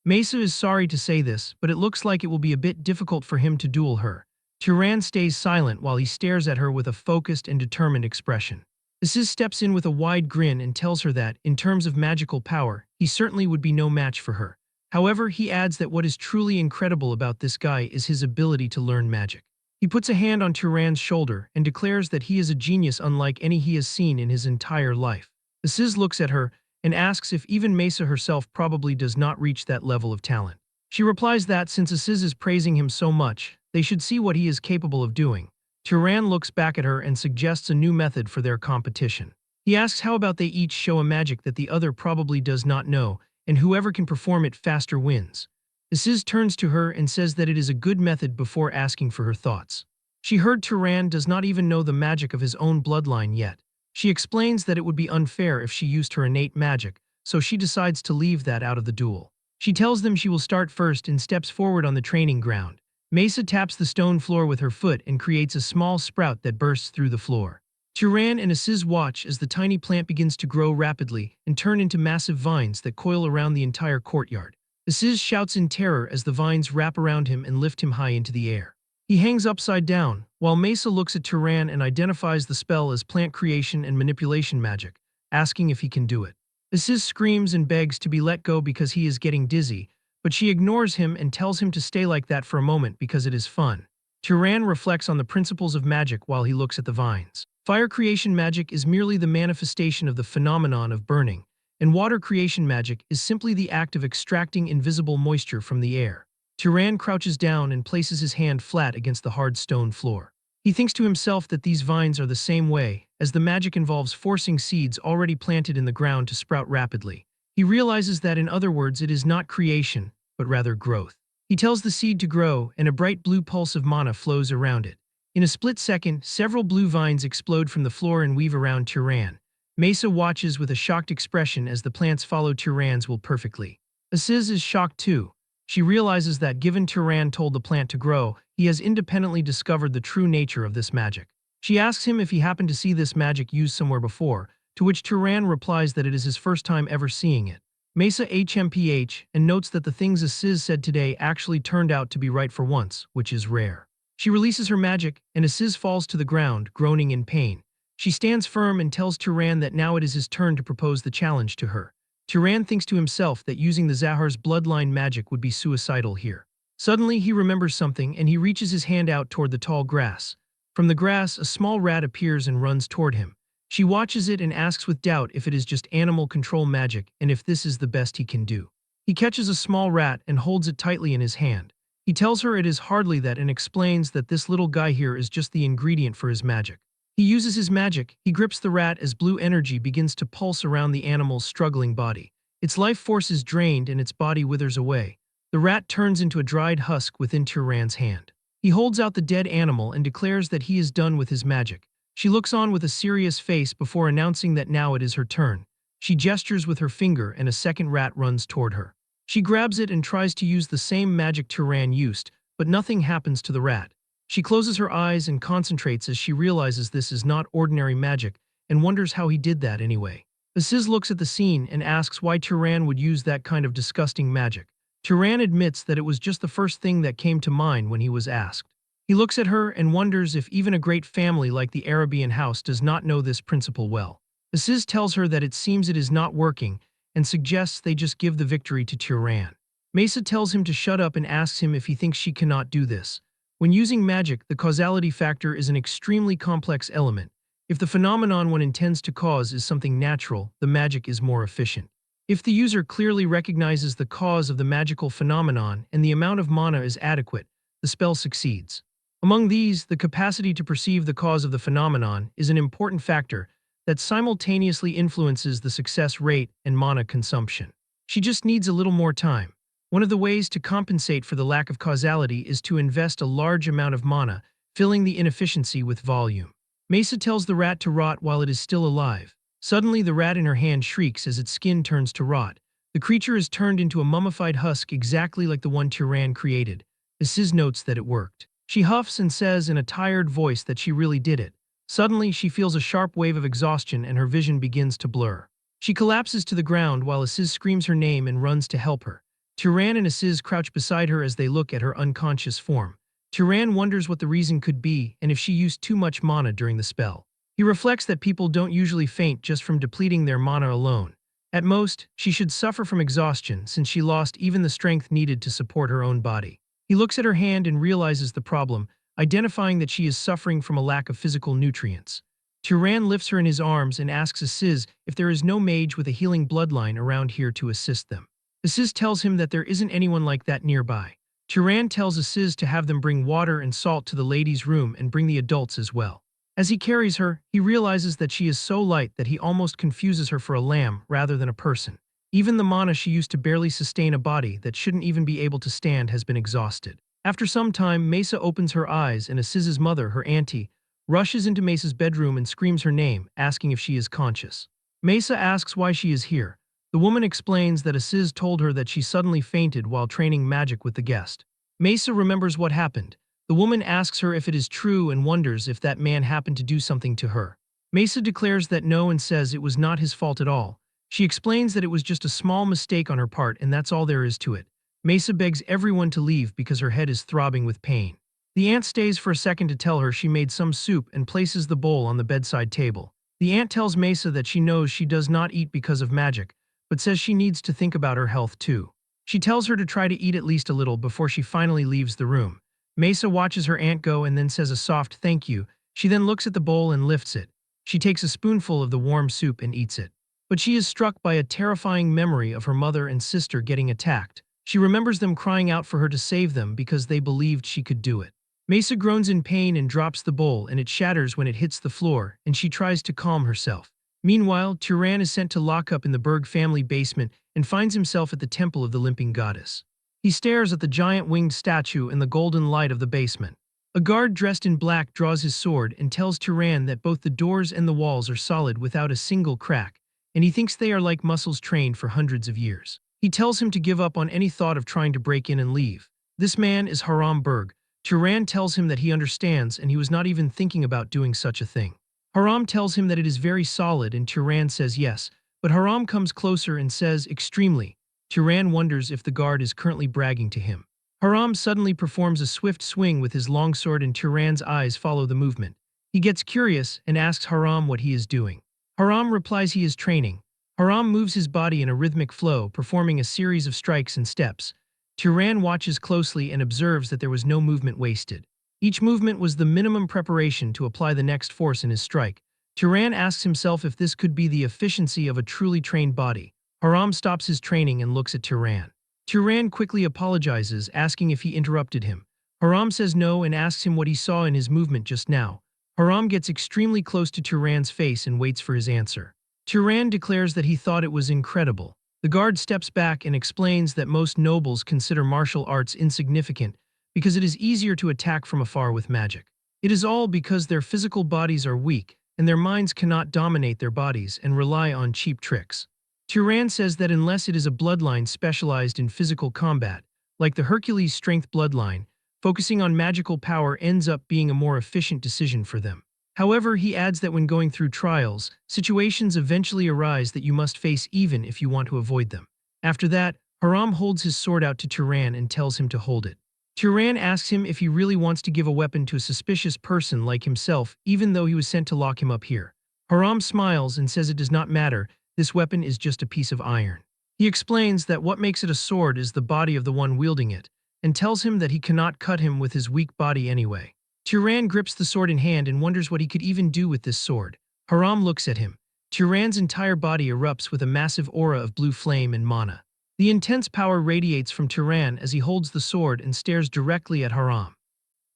[SPEAKER 1] Mesa is sorry to say this, but it looks like it will be a bit difficult for him to duel her. Turan stays silent while he stares at her with a focused and determined expression. Aziz steps in with a wide grin and tells her that, in terms of magical power, he certainly would be no match for her. However, he adds that what is truly incredible about this guy is his ability to learn magic. He puts a hand on Turan's shoulder and declares that he is a genius unlike any he has seen in his entire life. Aziz looks at her and asks if even Mesa herself probably does not reach that level of talent. She replies that since Aziz is praising him so much, they should see what he is capable of doing. Turan looks back at her and suggests a new method for their competition. He asks how about they each show a magic that the other probably does not know, and whoever can perform it faster wins. Aziz turns to her and says that it is a good method before asking for her thoughts. She heard Turan does not even know the magic of his own bloodline yet. She explains that it would be unfair if she used her innate magic, so she decides to leave that out of the duel. She tells them she will start first and steps forward on the training ground. Mesa taps the stone floor with her foot and creates a small sprout that bursts through the floor. Turan and Aziz watch as the tiny plant begins to grow rapidly and turn into massive vines that coil around the entire courtyard. Aziz shouts in terror as the vines wrap around him and lift him high into the air. He hangs upside down, while Mesa looks at Turan and identifies the spell as plant creation and manipulation magic, asking if he can do it. Aziz screams and begs to be let go because he is getting dizzy, but she ignores him and tells him to stay like that for a moment because it is fun. Turan reflects on the principles of magic while he looks at the vines. Fire creation magic is merely the manifestation of the phenomenon of burning, and water creation magic is simply the act of extracting invisible moisture from the air. Turan crouches down and places his hand flat against the hard stone floor. He thinks to himself that these vines are the same way, as the magic involves forcing seeds already planted in the ground to sprout rapidly. He realizes that in other words it is not creation, but rather growth. He tells the seed to grow, and a bright blue pulse of mana flows around it. In a split second, several blue vines explode from the floor and weave around Turan. Mesa watches with a shocked expression as the plants follow Turan's will perfectly. Aziz is shocked too. She realizes that given Turan told the plant to grow, he has independently discovered the true nature of this magic. She asks him if he happened to see this magic used somewhere before, to which Turan replies that it is his first time ever seeing it. Mesa HMPH and notes that the things Aziz said today actually turned out to be right for once, which is rare. She releases her magic, and Aziz falls to the ground, groaning in pain. She stands firm and tells Turan that now it is his turn to propose the challenge to her. Turan thinks to himself that using the Zahar's bloodline magic would be suicidal here. Suddenly, he remembers something and he reaches his hand out toward the tall grass. From the grass, a small rat appears and runs toward him. She watches it and asks with doubt if it is just animal control magic and if this is the best he can do. He catches a small rat and holds it tightly in his hand. He tells her it is hardly that and explains that this little guy here is just the ingredient for his magic. He uses his magic, he grips the rat as blue energy begins to pulse around the animal's struggling body. Its life force is drained and its body withers away. The rat turns into a dried husk within Turan's hand. He holds out the dead animal and declares that he is done with his magic. She looks on with a serious face before announcing that now it is her turn. She gestures with her finger and a second rat runs toward her. She grabs it and tries to use the same magic Turan used, but nothing happens to the rat. She closes her eyes and concentrates as she realizes this is not ordinary magic and wonders how he did that anyway. Aziz looks at the scene and asks why Turan would use that kind of disgusting magic. Turan admits that it was just the first thing that came to mind when he was asked. He looks at her and wonders if even a great family like the Arabian house does not know this principle well. Aziz tells her that it seems it is not working and suggests they just give the victory to Turan. Mesa tells him to shut up and asks him if he thinks she cannot do this. When using magic, the causality factor is an extremely complex element. If the phenomenon one intends to cause is something natural, the magic is more efficient. If the user clearly recognizes the cause of the magical phenomenon and the amount of mana is adequate, the spell succeeds. Among these, the capacity to perceive the cause of the phenomenon is an important factor that simultaneously influences the success rate and mana consumption. She just needs a little more time. One of the ways to compensate for the lack of causality is to invest a large amount of mana, filling the inefficiency with volume. Mesa tells the rat to rot while it is still alive. Suddenly, the rat in her hand shrieks as its skin turns to rot. The creature is turned into a mummified husk exactly like the one Tyran created. Aziz notes that it worked. She huffs and says in a tired voice that she really did it. Suddenly, she feels a sharp wave of exhaustion and her vision begins to blur. She collapses to the ground while Aziz screams her name and runs to help her. Tyran and Aziz crouch beside her as they look at her unconscious form. Tyran wonders what the reason could be and if she used too much mana during the spell. He reflects that people don't usually faint just from depleting their mana alone. At most, she should suffer from exhaustion since she lost even the strength needed to support her own body. He looks at her hand and realizes the problem, identifying that she is suffering from a lack of physical nutrients. Tyran lifts her in his arms and asks Aziz if there is no mage with a healing bloodline around here to assist them. Aziz tells him that there isn't anyone like that nearby. Tyran tells Aziz to have them bring water and salt to the ladies' room and bring the adults as well. As he carries her, he realizes that she is so light that he almost confuses her for a lamb rather than a person. Even the mana she used to barely sustain a body that shouldn't even be able to stand has been exhausted. After some time, Mesa opens her eyes and Aziz's mother, her auntie, rushes into Mesa's bedroom and screams her name, asking if she is conscious. Mesa asks why she is here. The woman explains that Aziz told her that she suddenly fainted while training magic with the guest. Mesa remembers what happened. The woman asks her if it is true and wonders if that man happened to do something to her. Mesa declares that no and says it was not his fault at all. She explains that it was just a small mistake on her part and that's all there is to it. Mesa begs everyone to leave because her head is throbbing with pain. The aunt stays for a second to tell her she made some soup and places the bowl on the bedside table. The aunt tells Mesa that she knows she does not eat because of magic, but says she needs to think about her health too. She tells her to try to eat at least a little before she finally leaves the room. Mesa watches her aunt go and then says a soft thank you. She then looks at the bowl and lifts it. She takes a spoonful of the warm soup and eats it. But she is struck by a terrifying memory of her mother and sister getting attacked. She remembers them crying out for her to save them because they believed she could do it. Mesa groans in pain and drops the bowl and it shatters when it hits the floor and she tries to calm herself. Meanwhile, Tyran is sent to lock up in the Berg family basement and finds himself at the temple of the limping goddess. He stares at the giant winged statue in the golden light of the basement. A guard dressed in black draws his sword and tells Tyran that both the doors and the walls are solid without a single crack, and he thinks they are like muscles trained for hundreds of years. He tells him to give up on any thought of trying to break in and leave. This man is Haram Berg. Tyran tells him that he understands and he was not even thinking about doing such a thing. Haram tells him that it is very solid and Tyran says yes, but Haram comes closer and says extremely. Tyran wonders if the guard is currently bragging to him. Haram suddenly performs a swift swing with his longsword and Tyran's eyes follow the movement. He gets curious and asks Haram what he is doing. Haram replies he is training. Haram moves his body in a rhythmic flow, performing a series of strikes and steps. Tyran watches closely and observes that there was no movement wasted. Each movement was the minimum preparation to apply the next force in his strike. Tyran asks himself if this could be the efficiency of a truly trained body. Haram stops his training and looks at Tyran. Tyran quickly apologizes, asking if he interrupted him. Haram says no and asks him what he saw in his movement just now. Haram gets extremely close to Tyran's face and waits for his answer. Tyran declares that he thought it was incredible. The guard steps back and explains that most nobles consider martial arts insignificant because it is easier to attack from afar with magic. It is all because their physical bodies are weak and their minds cannot dominate their bodies and rely on cheap tricks. Tyran says that unless it is a bloodline specialized in physical combat, like the Hercules strength bloodline, focusing on magical power ends up being a more efficient decision for them. However, he adds that when going through trials, situations eventually arise that you must face even if you want to avoid them. After that, Haram holds his sword out to Tyran and tells him to hold it. Tyran asks him if he really wants to give a weapon to a suspicious person like himself, even though he was sent to lock him up here. Haram smiles and says it does not matter, this weapon is just a piece of iron. He explains that what makes it a sword is the body of the one wielding it, and tells him that he cannot cut him with his weak body anyway. Tyran grips the sword in hand and wonders what he could even do with this sword. Haram looks at him. Tyran's entire body erupts with a massive aura of blue flame and mana. The intense power radiates from Tyran as he holds the sword and stares directly at Haram.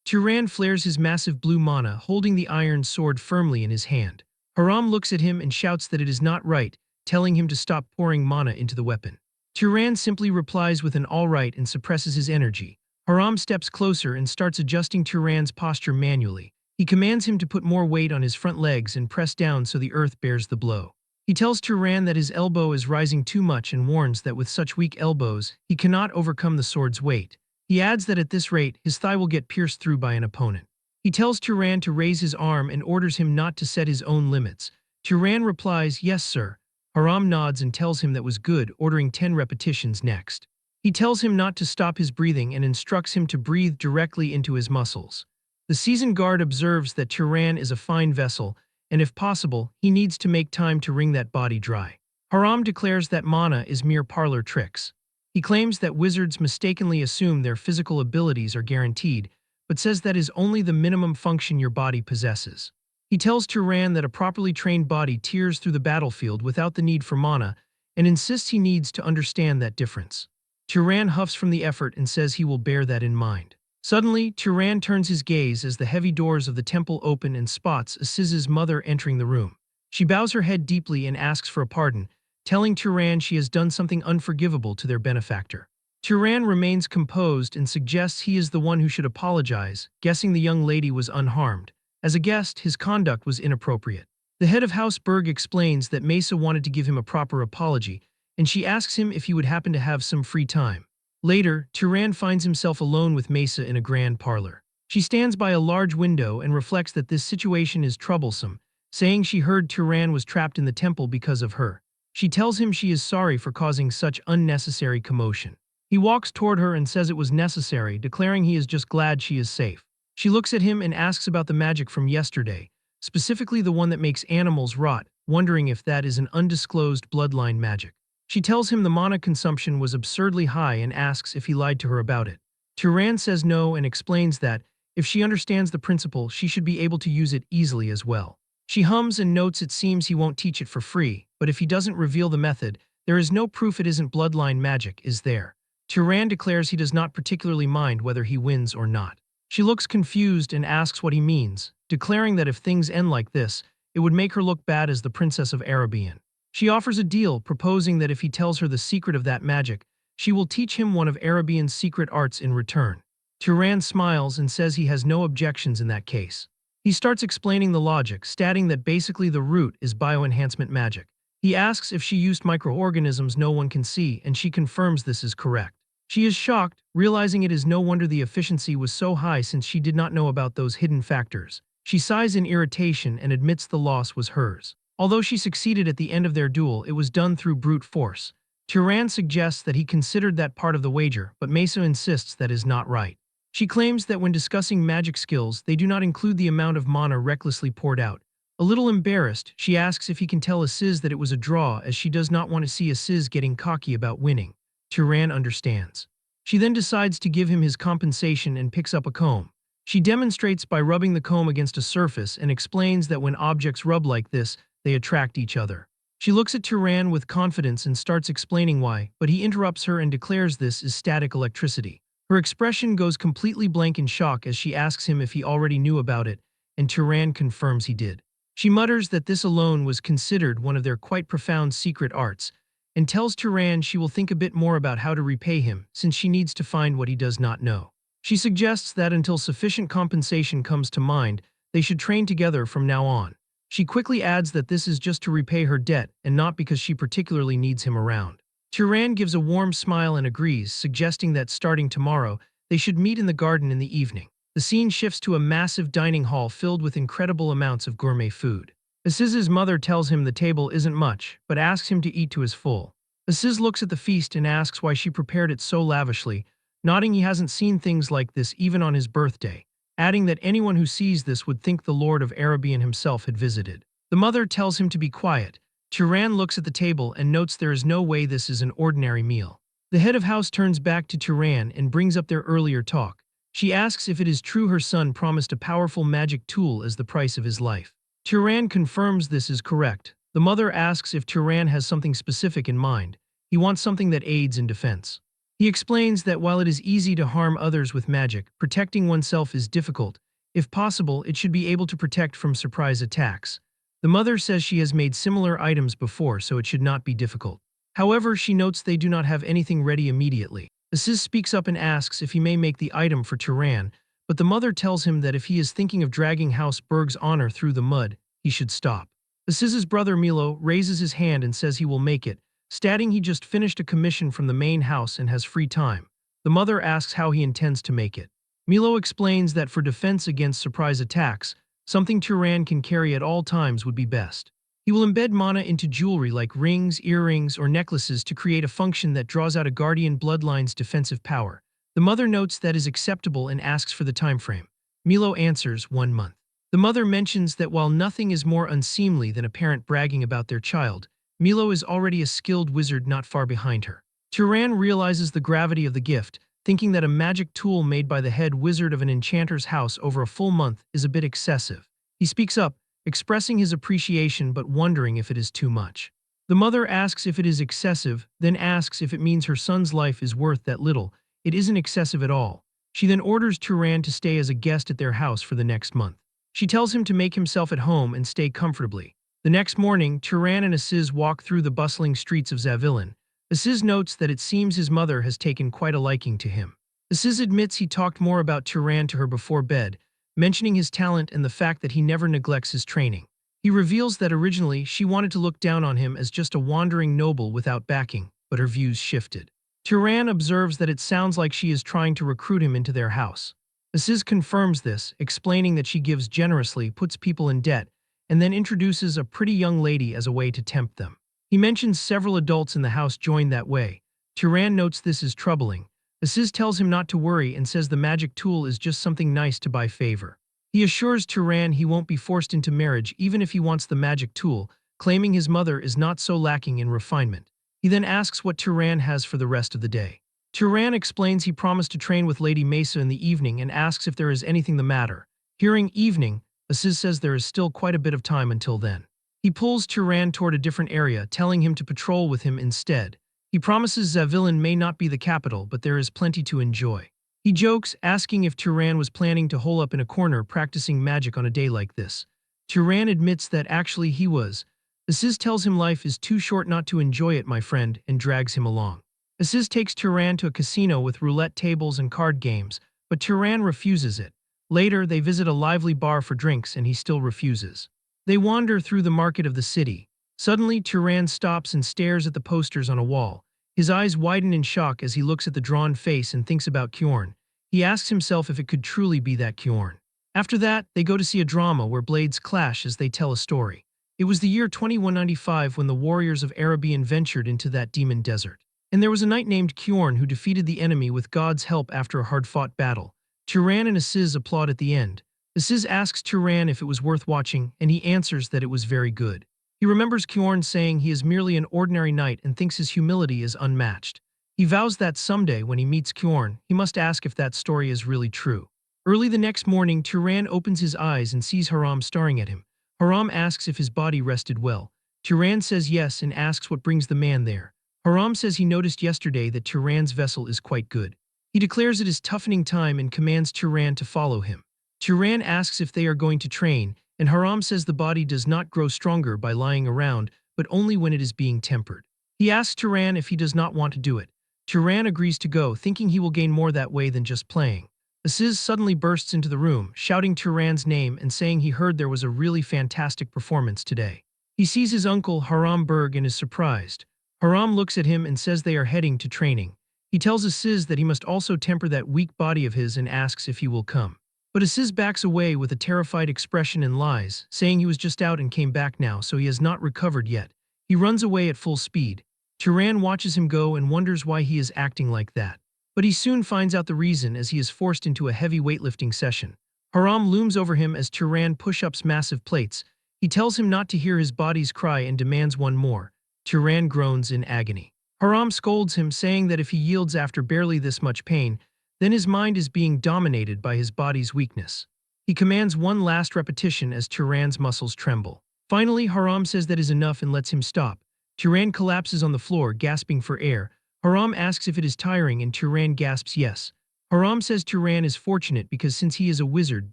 [SPEAKER 1] Tyran flares his massive blue mana, holding the iron sword firmly in his hand. Haram looks at him and shouts that it is not right, telling him to stop pouring mana into the weapon. Turan simply replies with an alright and suppresses his energy. Haram steps closer and starts adjusting Turan's posture manually. He commands him to put more weight on his front legs and press down so the earth bears the blow. He tells Turan that his elbow is rising too much and warns that with such weak elbows, he cannot overcome the sword's weight. He adds that at this rate, his thigh will get pierced through by an opponent. He tells Turan to raise his arm and orders him not to set his own limits. Turan replies, "Yes, sir." Haram nods and tells him that was good, ordering 10 repetitions next. He tells him not to stop his breathing and instructs him to breathe directly into his muscles. The seasoned guard observes that Turan is a fine vessel, and if possible, he needs to make time to wring that body dry. Haram declares that mana is mere parlor tricks. He claims that wizards mistakenly assume their physical abilities are guaranteed, but says that is only the minimum function your body possesses. He tells Turan that a properly trained body tears through the battlefield without the need for mana, and insists he needs to understand that difference. Turan huffs from the effort and says he will bear that in mind. Suddenly, Turan turns his gaze as the heavy doors of the temple open and spots Asiz's mother entering the room. She bows her head deeply and asks for a pardon, telling Turan she has done something unforgivable to their benefactor. Turan remains composed and suggests he is the one who should apologize, guessing the young lady was unharmed. As a guest, his conduct was inappropriate. The head of House Berg explains that Mesa wanted to give him a proper apology, and she asks him if he would happen to have some free time. Later, Turan finds himself alone with Mesa in a grand parlor. She stands by a large window and reflects that this situation is troublesome, saying she heard Turan was trapped in the temple because of her. She tells him she is sorry for causing such unnecessary commotion. He walks toward her and says it was necessary, declaring he is just glad she is safe. She looks at him and asks about the magic from yesterday, specifically the one that makes animals rot, wondering if that is an undisclosed bloodline magic. She tells him the mana consumption was absurdly high and asks if he lied to her about it. Turan says no and explains that, if she understands the principle, she should be able to use it easily as well. She hums and notes it seems he won't teach it for free, but if he doesn't reveal the method, there is no proof it isn't bloodline magic, is there? Turan declares he does not particularly mind whether he wins or not. She looks confused and asks what he means, declaring that if things end like this, it would make her look bad as the Princess of Arabian. She offers a deal, proposing that if he tells her the secret of that magic, she will teach him one of Arabian's secret arts in return. Turan smiles and says he has no objections in that case. He starts explaining the logic, stating that basically the root is bioenhancement magic. He asks if she used microorganisms no one can see, and she confirms this is correct. She is shocked, realizing it is no wonder the efficiency was so high since she did not know about those hidden factors. She sighs in irritation and admits the loss was hers. Although she succeeded at the end of their duel, it was done through brute force. Turan suggests that he considered that part of the wager, but Mesa insists that is not right. She claims that when discussing magic skills, they do not include the amount of mana recklessly poured out. A little embarrassed, she asks if he can tell Asiz that it was a draw, as she does not want to see Asiz getting cocky about winning. Turan understands. She then decides to give him his compensation and picks up a comb. She demonstrates by rubbing the comb against a surface and explains that when objects rub like this, they attract each other. She looks at Turan with confidence and starts explaining why, but he interrupts her and declares this is static electricity. Her expression goes completely blank in shock as she asks him if he already knew about it, and Turan confirms he did. She mutters that this alone was considered one of their quite profound secret arts, and tells Turan she will think a bit more about how to repay him, since she needs to find what he does not know. She suggests that until sufficient compensation comes to mind, they should train together from now on. She quickly adds that this is just to repay her debt, and not because she particularly needs him around. Turan gives a warm smile and agrees, suggesting that starting tomorrow, they should meet in the garden in the evening. The scene shifts to a massive dining hall filled with incredible amounts of gourmet food. Asiz's mother tells him the table isn't much, but asks him to eat to his full. Asiz looks at the feast and asks why she prepared it so lavishly, nodding he hasn't seen things like this even on his birthday, adding that anyone who sees this would think the Lord of Arabian himself had visited. The mother tells him to be quiet. Turan looks at the table and notes there is no way this is an ordinary meal. The head of house turns back to Turan and brings up their earlier talk. She asks if it is true her son promised a powerful magic tool as the price of his life. Turan confirms this is correct. The mother asks if Turan has something specific in mind. He wants something that aids in defense. He explains that while it is easy to harm others with magic, protecting oneself is difficult. If possible, it should be able to protect from surprise attacks. The mother says she has made similar items before, so it should not be difficult. However, she notes they do not have anything ready immediately. Aziz speaks up and asks if he may make the item for Turan, but the mother tells him that if he is thinking of dragging House Berg's honor through the mud, he should stop. Aziz's brother Milo raises his hand and says he will make it, stating he just finished a commission from the main house and has free time. The mother asks how he intends to make it. Milo explains that for defense against surprise attacks, something Turan can carry at all times would be best. He will embed mana into jewelry like rings, earrings, or necklaces to create a function that draws out a guardian bloodline's defensive power. The mother notes that is acceptable and asks for the time frame. Milo answers 1 month. The mother mentions that while nothing is more unseemly than a parent bragging about their child, Milo is already a skilled wizard not far behind her. Turan realizes the gravity of the gift, thinking that a magic tool made by the head wizard of an enchanter's house over a full month is a bit excessive. He speaks up, expressing his appreciation but wondering if it is too much. The mother asks if it is excessive, then asks if it means her son's life is worth that little. It isn't excessive at all. She then orders Turan to stay as a guest at their house for the next month. She tells him to make himself at home and stay comfortably. The next morning, Turan and Aziz walk through the bustling streets of Zavillan. Aziz notes that it seems his mother has taken quite a liking to him. Aziz admits he talked more about Turan to her before bed, mentioning his talent and the fact that he never neglects his training. He reveals that originally she wanted to look down on him as just a wandering noble without backing, but her views shifted. Turan observes that it sounds like she is trying to recruit him into their house. Aziz confirms this, explaining that she gives generously, puts people in debt, and then introduces a pretty young lady as a way to tempt them. He mentions several adults in the house joined that way. Turan notes this is troubling. Aziz tells him not to worry and says the magic tool is just something nice to buy favor. He assures Turan he won't be forced into marriage even if he wants the magic tool, claiming his mother is not so lacking in refinement. He then asks what Turan has for the rest of the day. Turan explains he promised to train with Lady Mesa in the evening and asks if there is anything the matter. Hearing evening, Aziz says there is still quite a bit of time until then. He pulls Turan toward a different area, telling him to patrol with him instead. He promises Zavillan may not be the capital, but there is plenty to enjoy. He jokes, asking if Turan was planning to hole up in a corner practicing magic on a day like this. Turan admits that actually he was. Aziz tells him life is too short not to enjoy it, my friend, and drags him along. Aziz takes Turan to a casino with roulette tables and card games, but Turan refuses it. Later, they visit a lively bar for drinks and he still refuses. They wander through the market of the city. Suddenly, Turan stops and stares at the posters on a wall. His eyes widen in shock as he looks at the drawn face and thinks about Kjorn. He asks himself if it could truly be that Kjorn. After that, they go to see a drama where blades clash as they tell a story. It was the year 2195 when the warriors of Arabian ventured into that demon desert. And there was a knight named Kjorn who defeated the enemy with God's help after a hard-fought battle. Turan and Aziz applaud at the end. Aziz asks Turan if it was worth watching, and he answers that it was very good. He remembers Kjorn saying he is merely an ordinary knight and thinks his humility is unmatched. He vows that someday when he meets Kjorn, he must ask if that story is really true. Early the next morning, Turan opens his eyes and sees Haram staring at him. Haram asks if his body rested well. Turan says yes and asks what brings the man there. Haram says he noticed yesterday that Turan's vessel is quite good. He declares it is toughening time and commands Turan to follow him. Turan asks if they are going to train, and Haram says the body does not grow stronger by lying around, but only when it is being tempered. He asks Turan if he does not want to do it. Turan agrees to go, thinking he will gain more that way than just playing. Aziz suddenly bursts into the room, shouting Turan's name and saying he heard there was a really fantastic performance today. He sees his uncle, Haram Berg, and is surprised. Haram looks at him and says they are heading to training. He tells Aziz that he must also temper that weak body of his and asks if he will come. But Aziz backs away with a terrified expression and lies, saying he was just out and came back now, so he has not recovered yet. He runs away at full speed. Turan watches him go and wonders why he is acting like that. But he soon finds out the reason as he is forced into a heavy weightlifting session. Haram looms over him as Turan push-ups massive plates. He tells him not to hear his body's cry and demands one more. Turan groans in agony. Haram scolds him, saying that if he yields after barely this much pain, then his mind is being dominated by his body's weakness. He commands one last repetition as Turan's muscles tremble. Finally, Haram says that is enough and lets him stop. Turan collapses on the floor, gasping for air. Haram asks if it is tiring and Turan gasps yes. Haram says Turan is fortunate because since he is a wizard,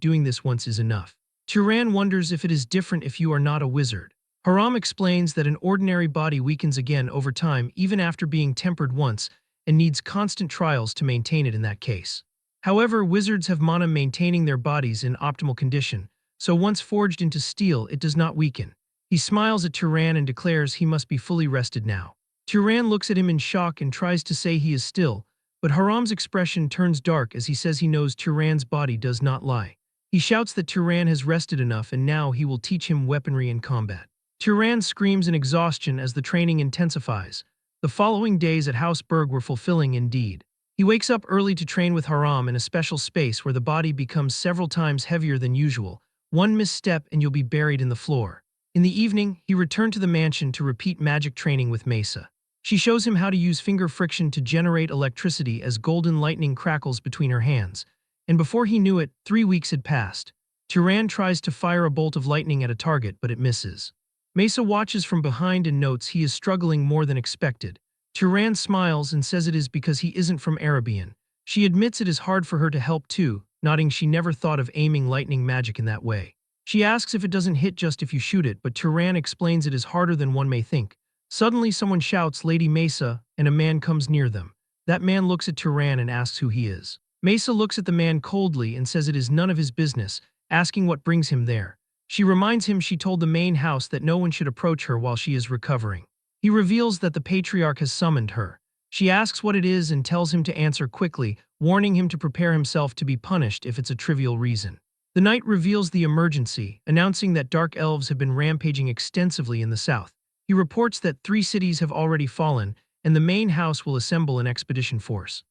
[SPEAKER 1] doing this once is enough. Turan wonders if it is different if you are not a wizard. Haram explains that an ordinary body weakens again over time even after being tempered once and needs constant trials to maintain it in that case. However, wizards have mana maintaining their bodies in optimal condition, so once forged into steel, it does not weaken. He smiles at Turan and declares he must be fully rested now. Turan looks at him in shock and tries to say he is still, but Haram's expression turns dark as he says he knows Turan's body does not lie. He shouts that Turan has rested enough and now he will teach him weaponry and combat. Turan screams in exhaustion as the training intensifies. The following days at House Berg were fulfilling indeed. He wakes up early to train with Haram in a special space where the body becomes several times heavier than usual. One misstep and you'll be buried in the floor. In the evening, he returned to the mansion to repeat magic training with Mesa. She shows him how to use finger friction to generate electricity as golden lightning crackles between her hands. And before he knew it, 3 weeks had passed. Turan tries to fire a bolt of lightning at a target, but it misses. Mesa watches from behind and notes he is struggling more than expected. Turan smiles and says it is because he isn't from Arabian. She admits it is hard for her to help too, nodding she never thought of aiming lightning magic in that way. She asks if it doesn't hit just if you shoot it, but Turan explains it is harder than one may think. Suddenly someone shouts Lady Mesa, and a man comes near them. That man looks at Turan and asks who he is. Mesa looks at the man coldly and says it is none of his business, asking what brings him there. She reminds him she told the main house that no one should approach her while she is recovering. He reveals that the patriarch has summoned her. She asks what it is and tells him to answer quickly, warning him to prepare himself to be punished if it's a trivial reason. The knight reveals the emergency, announcing that dark elves have been rampaging extensively in the south. He reports that 3 cities have already fallen, and the main house will assemble an expedition force.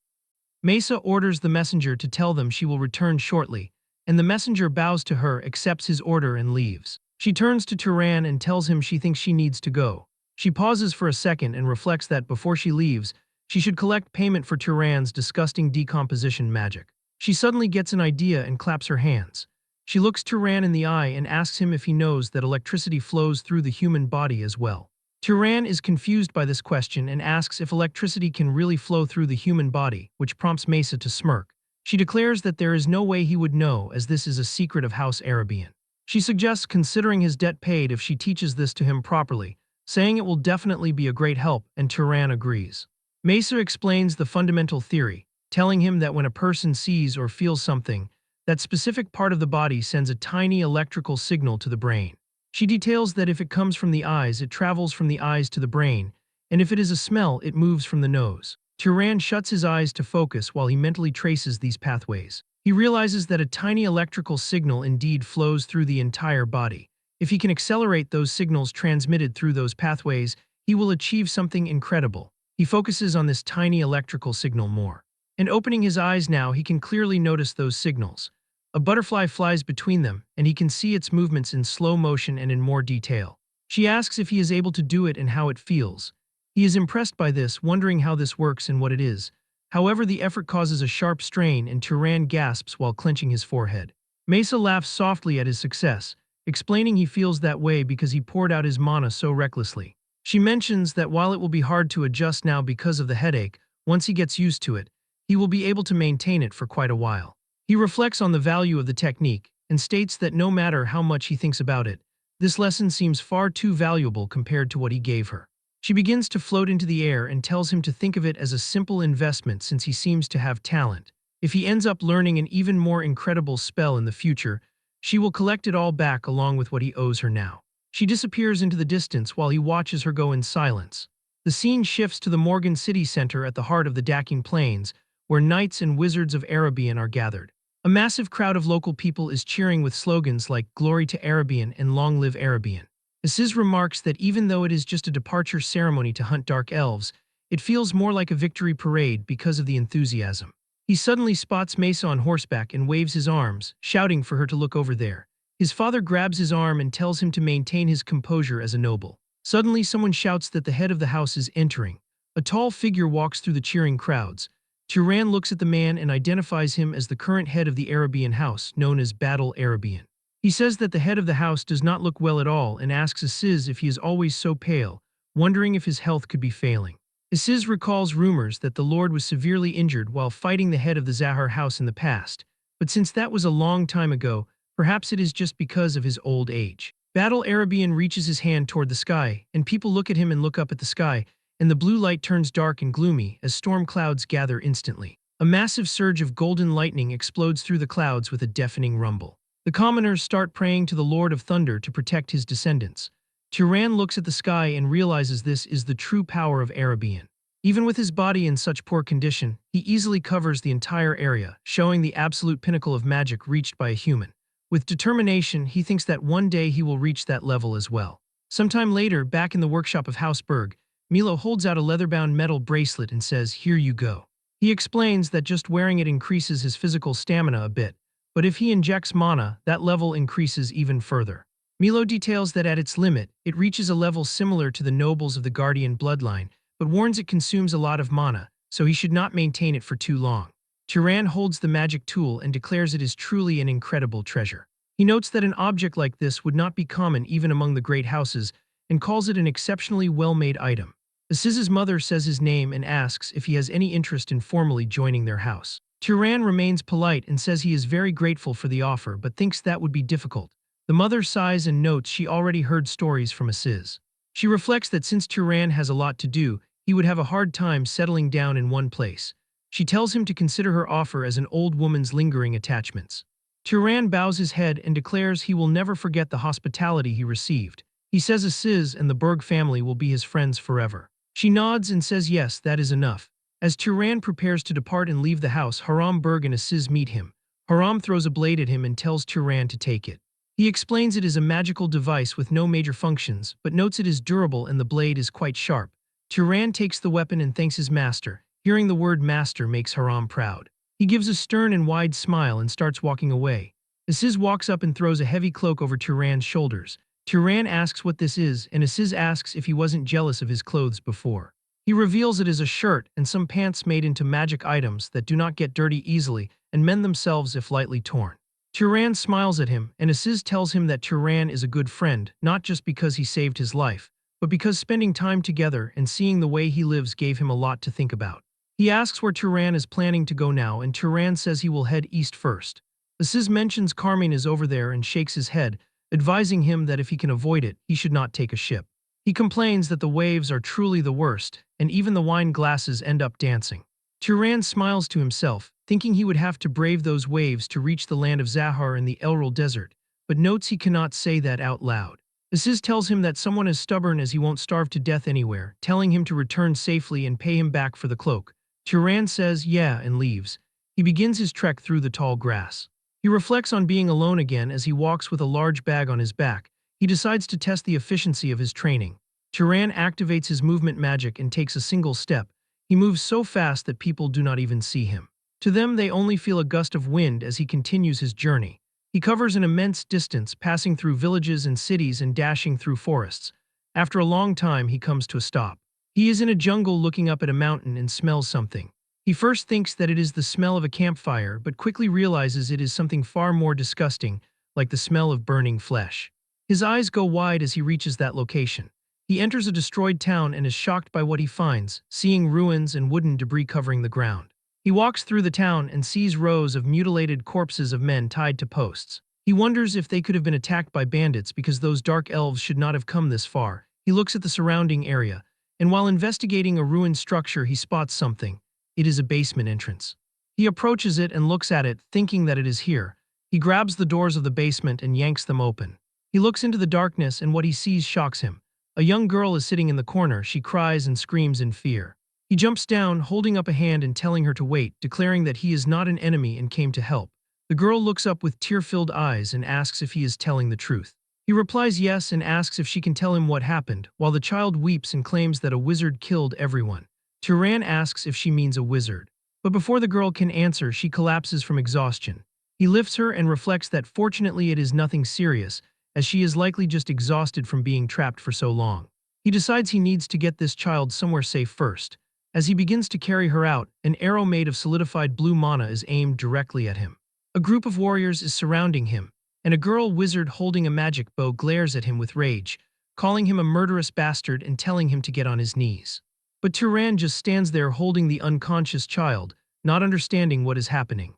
[SPEAKER 1] Mesa orders the messenger to tell them she will return shortly, and the messenger bows to her, accepts his order, and leaves. She turns to Turan and tells him she thinks she needs to go. She pauses for a second and reflects that before she leaves, she should collect payment for Turan's disgusting decomposition magic. She suddenly gets an idea and claps her hands. She looks Turan in the eye and asks him if he knows that electricity flows through the human body as well. Turan is confused by this question and asks if electricity can really flow through the human body, which prompts Mesa to smirk. She declares that there is no way he would know as this is a secret of House Arabian. She suggests considering his debt paid if she teaches this to him properly, saying it will definitely be a great help, and Turan agrees. Mesa explains the fundamental theory, telling him that when a person sees or feels something, that specific part of the body sends a tiny electrical signal to the brain. She details that if it comes from the eyes, it travels from the eyes to the brain, and if it is a smell, it moves from the nose. Turan shuts his eyes to focus while he mentally traces these pathways. He realizes that a tiny electrical signal indeed flows through the entire body. If he can accelerate those signals transmitted through those pathways, he will achieve something incredible. He focuses on this tiny electrical signal more. And opening his eyes now, he can clearly notice those signals. A butterfly flies between them, and he can see its movements in slow motion and in more detail. She asks if he is able to do it and how it feels. He is impressed by this, wondering how this works and what it is. However, the effort causes a sharp strain and Turan gasps while clenching his forehead. Mesa laughs softly at his success, explaining he feels that way because he poured out his mana so recklessly. She mentions that while it will be hard to adjust now because of the headache, once he gets used to it, he will be able to maintain it for quite a while. He reflects on the value of the technique and states that no matter how much he thinks about it, this lesson seems far too valuable compared to what he gave her. She begins to float into the air and tells him to think of it as a simple investment since he seems to have talent. If he ends up learning an even more incredible spell in the future, she will collect it all back along with what he owes her now. She disappears into the distance while he watches her go in silence. The scene shifts to the Morgan City Center at the heart of the Dakin Plains, where knights and wizards of Arabian are gathered. A massive crowd of local people is cheering with slogans like "Glory to Arabian" and "Long live Arabian." Aziz remarks that even though it is just a departure ceremony to hunt dark elves, it feels more like a victory parade because of the enthusiasm. He suddenly spots Mesa on horseback and waves his arms, shouting for her to look over there. His father grabs his arm and tells him to maintain his composure as a noble. Suddenly someone shouts that the head of the house is entering. A tall figure walks through the cheering crowds. Turan looks at the man and identifies him as the current head of the Arabian house, known as Battle Arabian. He says that the head of the house does not look well at all and asks Aziz if he is always so pale, wondering if his health could be failing. Aziz recalls rumors that the Lord was severely injured while fighting the head of the Zahar house in the past, but since that was a long time ago, perhaps it is just because of his old age. Battle Arabian reaches his hand toward the sky, and people look at him and look up at the sky, and the blue light turns dark and gloomy as storm clouds gather instantly. A massive surge of golden lightning explodes through the clouds with a deafening rumble. The commoners start praying to the Lord of Thunder to protect his descendants. Turan looks at the sky and realizes this is the true power of Arabian. Even with his body in such poor condition, he easily covers the entire area, showing the absolute pinnacle of magic reached by a human. With determination, he thinks that one day he will reach that level as well. Sometime later, back in the workshop of House Berg, Milo holds out a leather-bound metal bracelet and says, "Here you go." He explains that just wearing it increases his physical stamina a bit, but if he injects mana, that level increases even further. Milo details that at its limit, it reaches a level similar to the nobles of the Guardian bloodline, but warns it consumes a lot of mana, so he should not maintain it for too long. Turan holds the magic tool and declares it is truly an incredible treasure. He notes that an object like this would not be common even among the great houses, and calls it an exceptionally well-made item. Aziz's mother says his name and asks if he has any interest in formally joining their house. Turan remains polite and says he is very grateful for the offer but thinks that would be difficult. The mother sighs and notes she already heard stories from Aziz. She reflects that since Turan has a lot to do, he would have a hard time settling down in one place. She tells him to consider her offer as an old woman's lingering attachments. Turan bows his head and declares he will never forget the hospitality he received. He says Aziz and the Berg family will be his friends forever. She nods and says yes, that is enough. As Turan prepares to depart and leave the house, Haram Berg and Aziz meet him. Haram throws a blade at him and tells Turan to take it. He explains it is a magical device with no major functions, but notes it is durable and the blade is quite sharp. Turan takes the weapon and thanks his master. Hearing the word master makes Haram proud. He gives a stern and wide smile and starts walking away. Aziz walks up and throws a heavy cloak over Turan's shoulders. Turan asks what this is, and Aziz asks if he wasn't jealous of his clothes before. He reveals it is a shirt and some pants made into magic items that do not get dirty easily and mend themselves if lightly torn. Turan smiles at him, and Aziz tells him that Turan is a good friend, not just because he saved his life, but because spending time together and seeing the way he lives gave him a lot to think about. He asks where Turan is planning to go now, and Turan says he will head east first. Aziz mentions Carmine is over there and shakes his head, advising him that if he can avoid it, he should not take a ship. He complains that the waves are truly the worst, and even the wine glasses end up dancing. Turan smiles to himself, thinking he would have to brave those waves to reach the land of Zahar in the Elril Desert, but notes he cannot say that out loud. Aziz tells him that someone as stubborn as he won't starve to death anywhere, telling him to return safely and pay him back for the cloak. Turan says yeah and leaves. He begins his trek through the tall grass. He reflects on being alone again as he walks with a large bag on his back. He decides to test the efficiency of his training. Turan activates his movement magic and takes a single step. He moves so fast that people do not even see him. To them, they only feel a gust of wind as he continues his journey. He covers an immense distance, passing through villages and cities and dashing through forests. After a long time, he comes to a stop. He is in a jungle looking up at a mountain and smells something. He first thinks that it is the smell of a campfire, but quickly realizes it is something far more disgusting, like the smell of burning flesh. His eyes go wide as he reaches that location. He enters a destroyed town and is shocked by what he finds, seeing ruins and wooden debris covering the ground. He walks through the town and sees rows of mutilated corpses of men tied to posts. He wonders if they could have been attacked by bandits because those dark elves should not have come this far. He looks at the surrounding area, and while investigating a ruined structure, he spots something. It is a basement entrance. He approaches it and looks at it, thinking that it is here. He grabs the doors of the basement and yanks them open. He looks into the darkness and what he sees shocks him. A young girl is sitting in the corner. She cries and screams in fear. He jumps down, holding up a hand and telling her to wait, declaring that he is not an enemy and came to help. The girl looks up with tear-filled eyes and asks if he is telling the truth. He replies yes and asks if she can tell him what happened, while the child weeps and claims that a wizard killed everyone. Turan asks if she means a wizard. But before the girl can answer, she collapses from exhaustion. He lifts her and reflects that fortunately it is nothing serious, as she is likely just exhausted from being trapped for so long. He decides he needs to get this child somewhere safe first. As he begins to carry her out, an arrow made of solidified blue mana is aimed directly at him. A group of warriors is surrounding him, and a girl wizard holding a magic bow glares at him with rage, calling him a murderous bastard and telling him to get on his knees. But Turan just stands there holding the unconscious child, not understanding what is happening.